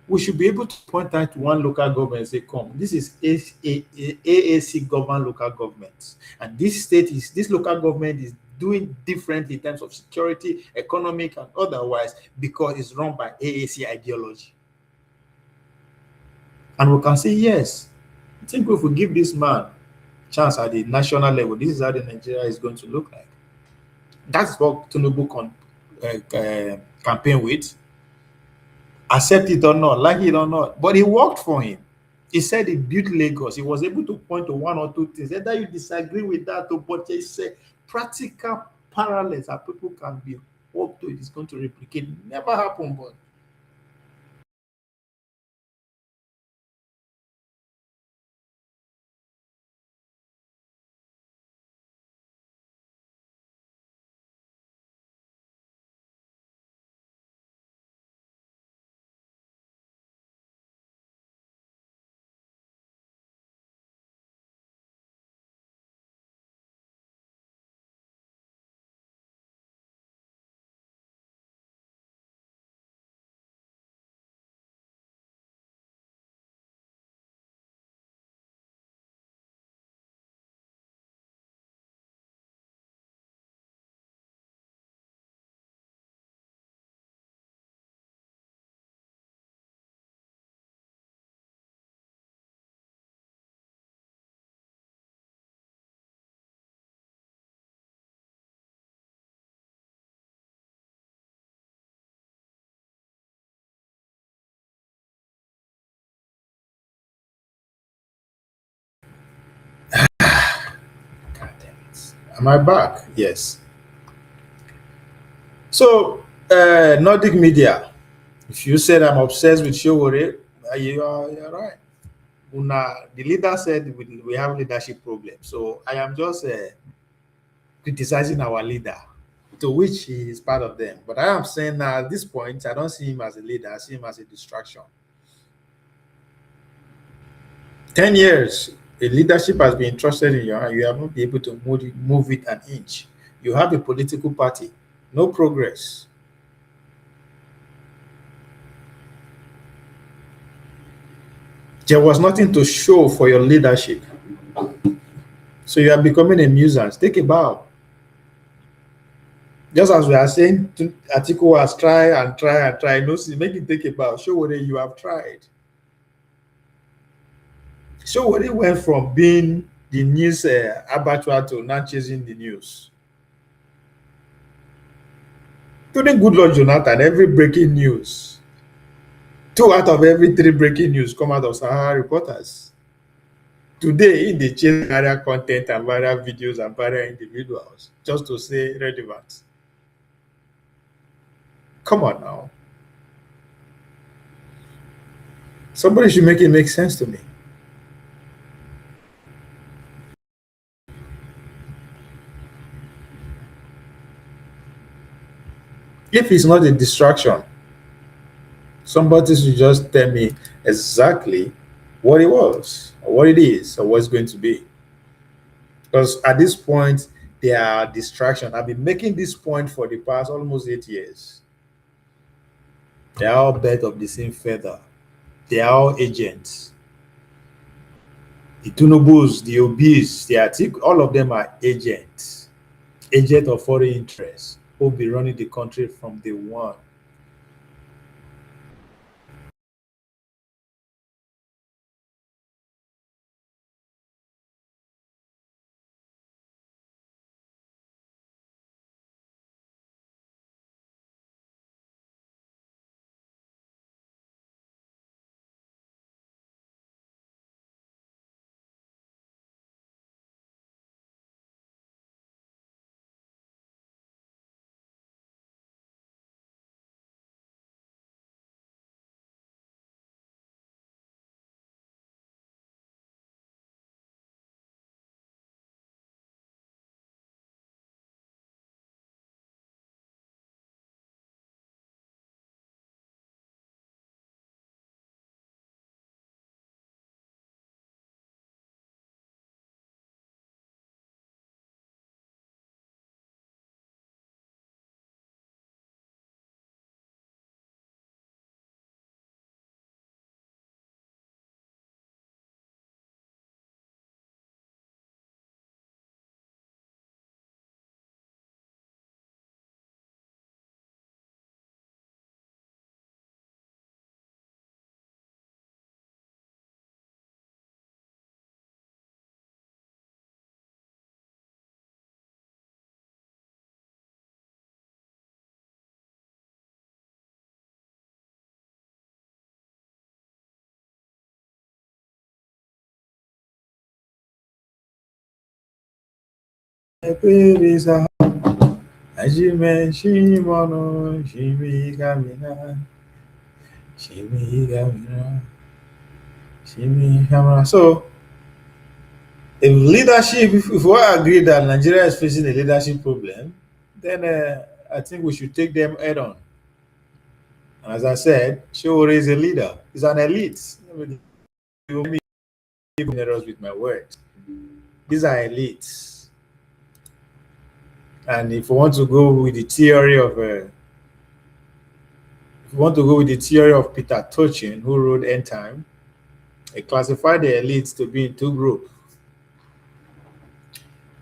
Speaker 8: we should be able to point out to one local government and say, come, this is AAC government local government. And this local government is doing differently in terms of security, economic, and otherwise because it's run by AAC ideology. And we can say, yes, I think if we give this man chance at the national level, this is how the Nigeria is going to look like. That's what Tinubu campaign with. Accept it or not, like it or not. But it worked for him. He said he built Lagos. He was able to point to one or two things. Either you disagree with that, but he said practical parallels that people can be hoped to it is going to replicate. Never happened, but am I back? Yes. So, Nordic media, if you said I'm obsessed with Sowore, you're right. The leader said we have leadership problem. So I am just criticizing our leader, to which he is part of them. But I am saying now at this point, I don't see him as a leader. I see him as a distraction. 10 years, the leadership has been entrusted in your hand. You have not been able to move it an inch. You have a political party, no progress. There was nothing to show for your leadership. So you are becoming a nuisance. Take a bow. Just as we are saying, Atiku has tried and tried and tried. No, make it take a bow. Show what you have tried. So what it went from being the news abattoir to not chasing the news. Today, good Lord Jonathan, every breaking news, 2 out of every 3 breaking news come out of Sahara reporters. Today, they change viral content and viral videos and viral individuals just to say relevant. Come on now. Somebody should make it make sense to me. If it's not a distraction, somebody should just tell me exactly what it was, or what it is, or what's going to be. Because at this point, they are distraction. I've been making this point for the past almost 8 years. They are all birds of the same feather. They are all agents. The Tunubus, the Obis, the Atik, all of them are agents. Agent of foreign interests who will be running the country from day one. So, if leadership, if we agree that Nigeria is facing a leadership problem, then I think we should take them head on. And as I said, Sowore is a leader. He's an elite. You may be generous with my words. These are elites. And if we want to go with the theory of Peter Tochin, who wrote End Time, he classified the elites to be in two groups.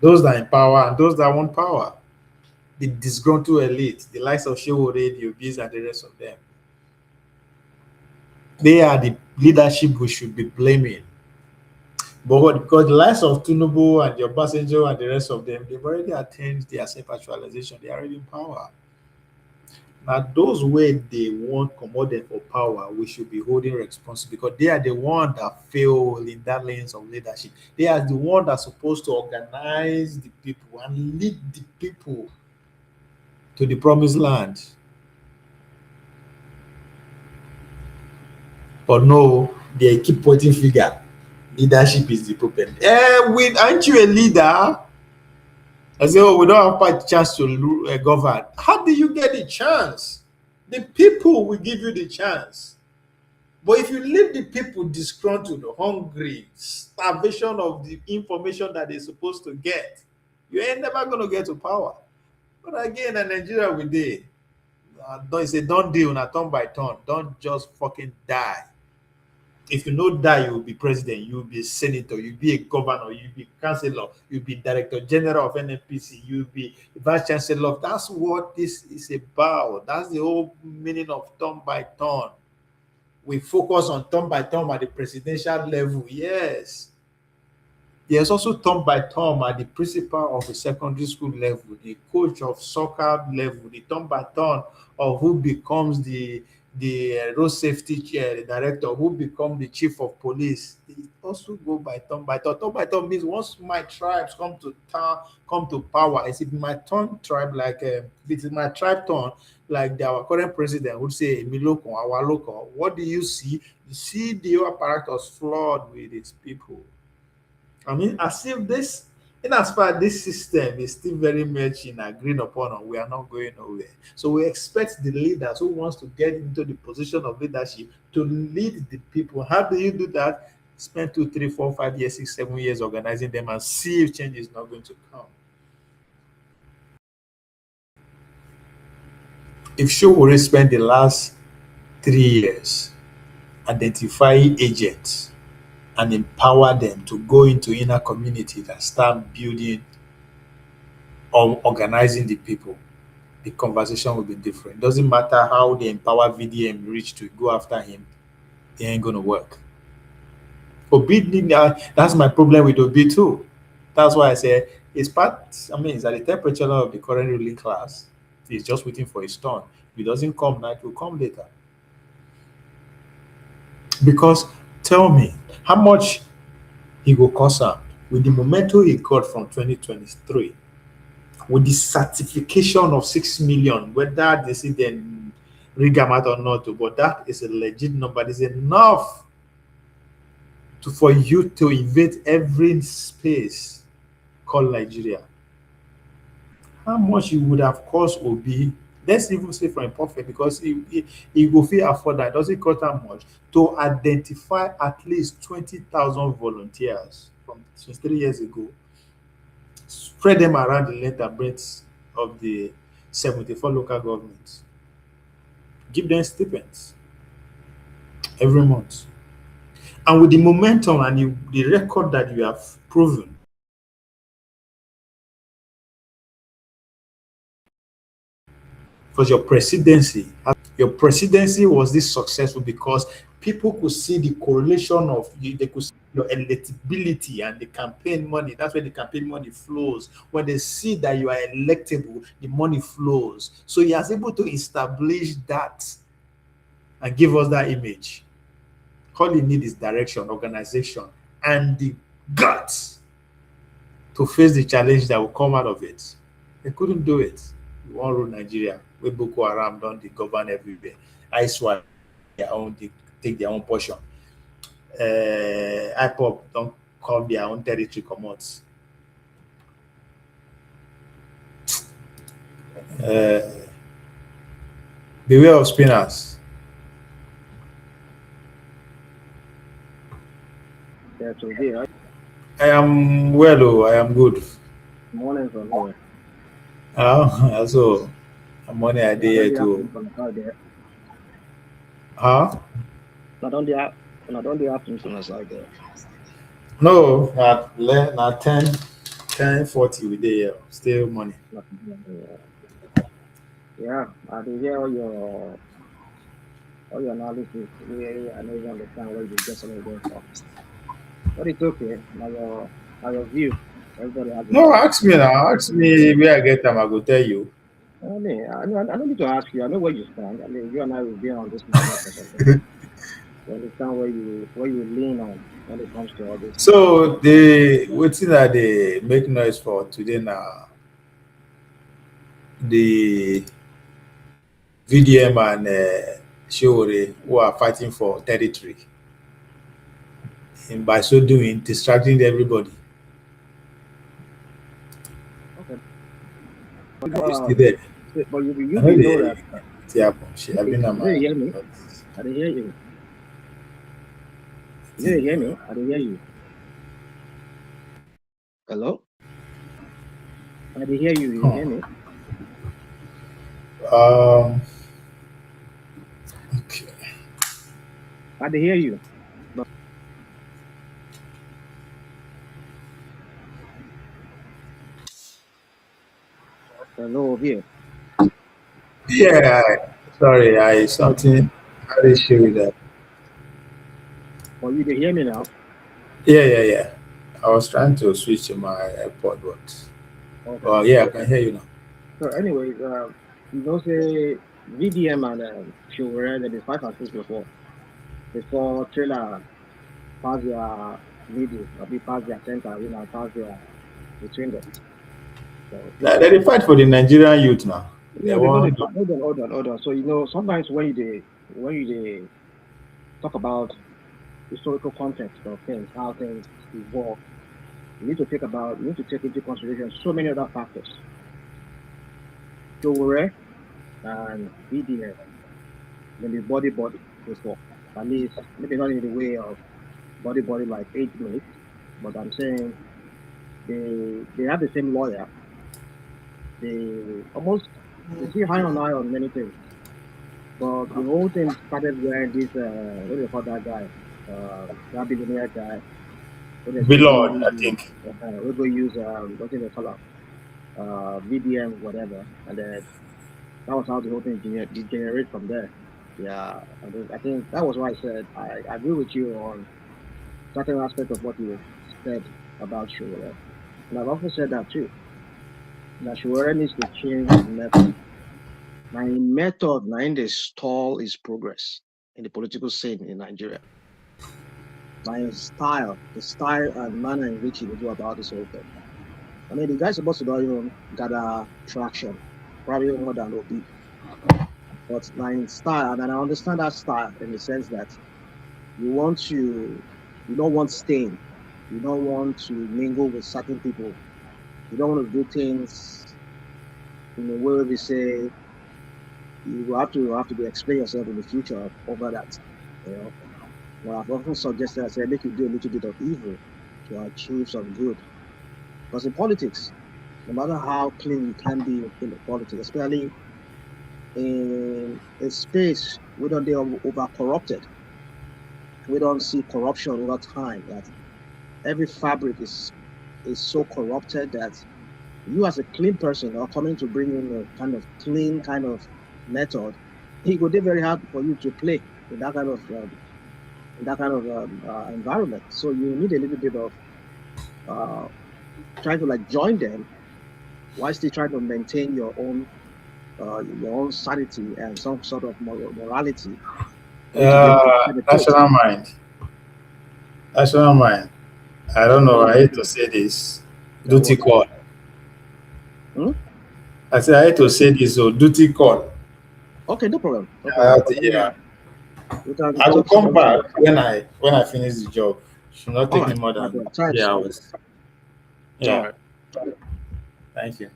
Speaker 8: Those that are in power and those that want power. The disgruntled elite, the likes of Sowore, the Obis, and the rest of them. They are the leadership we should be blaming. But because the likes of Tinubu and the Obasanjo and the rest of them, they've already attained their self-actualization. They are already in power. Now, those where they want commodity for power, we should be holding responsibility because they are the ones that fail in that lanes of leadership. They are the ones that are supposed to organize the people and lead the people to the promised land. But no, they keep pointing finger. Leadership is the problem. Aren't you a leader? I say, oh, we don't have a chance to govern. How do you get the chance? The people will give you the chance. But if you leave the people disgruntled, hungry, starvation of the information that they're supposed to get, you ain't never going to get to power. But again, in Nigeria, we did. It's a done deal, not turn by turn. Don't just fucking die. If you not die, you will be president, you will be a senator, you'll be a governor, you'll be councillor, you'll be director general of NNPC, you'll be vice chancellor. That's what this is about. That's the whole meaning of turn by turn. We focus on turn by turn at the presidential level, yes. There's also turn by turn at the principal of a secondary school level, the coach of soccer level, the turn by turn of who becomes the road safety director, who becomes the chief of police. The also go by turn by turn. Turn by turn means once my tribes come to town, come to power. Is it my turn tribe like if it is my tribe turn, like our current president would say, "Miloko, our local." What do you see? You see the apparatus flawed with its people. I mean, as if this, in as far this system is still very much in agreed upon, and we are not going nowhere. So we expect the leaders who wants to get into the position of leadership to lead the people. How do you do that? Spend 2, 3, 4, 5 years, 6, 7 years organizing them and see if change is not going to come. If Sowore spent the last 3 years identifying agents and empower them to go into inner communities and start building or organizing the people, the conversation will be different. Doesn't matter how they empower VDM reach to go after him, it ain't gonna work. Obi, that's my problem with Obi too. That's why I say it's part, I mean, it's at the temperature of the current ruling class. He's just waiting for his turn. If it doesn't come now, it will come later. Because tell me, how much he will cost him with the momentum he got from 2023, with the certification of 6 million, whether they see them rig him out or not, but that is a legit number. It's enough for you to invade every space called Nigeria. How much you would have cost Obi? Let's even say for imperfect, because he will feel afford that. Doesn't cost that much to identify at least 20,000 volunteers from since 3 years ago, spread them around the length and breadth of the 74 local governments, give them stipends every month. And with the momentum and the record that you have proven, because your presidency was this successful because people could see the correlation of you, they could see your electability and the campaign money. That's where the campaign money flows. When they see that you are electable, the money flows. So he was able to establish that and give us that image. All you need is direction, organization, and the guts to face the challenge that will come out of it. They couldn't do it. We want to rule Nigeria, where Boko Haram don't they govern everywhere. ISWAP their own, they take their own portion. IPOP don't call their own territory commons. Beware of spinners. I am well, I am good.
Speaker 9: Morning from here.
Speaker 8: Also, money I did too. Huh?
Speaker 9: Not on the afternoon like that.
Speaker 8: No, not 10:40 we there. Still money.
Speaker 9: Yeah, I did hear all your analysis. I know you understand where you get some of them from. But it's okay. Now your view. Everybody has
Speaker 8: no, ask me now. Ask me where I get them. I will tell you.
Speaker 9: I don't need to ask you. I know where you stand. I mean, you and I will be on this matter. You understand where you lean on when it comes to all this.
Speaker 8: So what's that they make noise for today now? The VDM and Sowore who are fighting for territory, and by so doing, distracting everybody.
Speaker 9: Okay.
Speaker 8: But
Speaker 9: you know that.
Speaker 8: Yeah,
Speaker 9: I didn't hear me. I didn't hear you. You didn't hear me. I didn't hear you. Hello? I didn't hear you. You didn't hear me.
Speaker 8: Okay.
Speaker 9: I didn't hear you. Hello, here.
Speaker 8: Yeah, sorry, I didn't show you that.
Speaker 9: Oh, you can hear me now?
Speaker 8: Yeah. I was trying to switch to my AirPod, but okay. Yeah, I can hear you now.
Speaker 9: So, anyway, you say VDM and Sowore, they did 5 and 6 before trailer pass their middle, or be past their center, past their between them. So,
Speaker 8: they fight for the Nigerian youth now.
Speaker 9: Yeah, hold on. So sometimes when you talk about historical context of things, how things evolve, you need to take into consideration so many other factors. Sowore and VDM, maybe body before, at least maybe not in the way of body like age mates, but I'm saying they have the same lawyer. They see eye on many things. But the whole thing started when this what do you call that guy? That billionaire guy.
Speaker 8: Billard, I think.
Speaker 9: We're going to use what do they call it? VDM, whatever, and then that was how the whole thing degenerated from there. Yeah, I think that was why I said I agree with you on certain aspect of what you said about Sowore. And I've also said that too. That Sowore needs to change his method. Now, in method, now in the stall is progress in the political scene in Nigeria. Now, in style, the style and manner in which he will go about this whole thing. I mean, the guy's supposed to even gather traction, probably more than OB. But now in style, and I understand that style in the sense that you don't want stain, you don't want to mingle with certain people, you don't want to do things in a way we say you have to explain yourself in the future over that. Well, I've often suggested, I said, make you do a little bit of evil to achieve some good. Because in politics, no matter how clean you can be in politics, especially in a space we don't be over corrupted, we don't see corruption over time. That every fabric is so corrupted that you, as a clean person, are coming to bring in a kind of clean kind of method. It would be very hard for you to play in that kind of environment. So you need a little bit of trying to join them while still trying to maintain your own sanity and some sort of morality.
Speaker 8: National mind. I don't know. I hate to say this. Duty call. I said I hate to say this. So duty call.
Speaker 9: Okay, no problem.
Speaker 8: Yeah. I will come back when I finish the job. Should not take me more than 3 hours. Yeah. Thank you.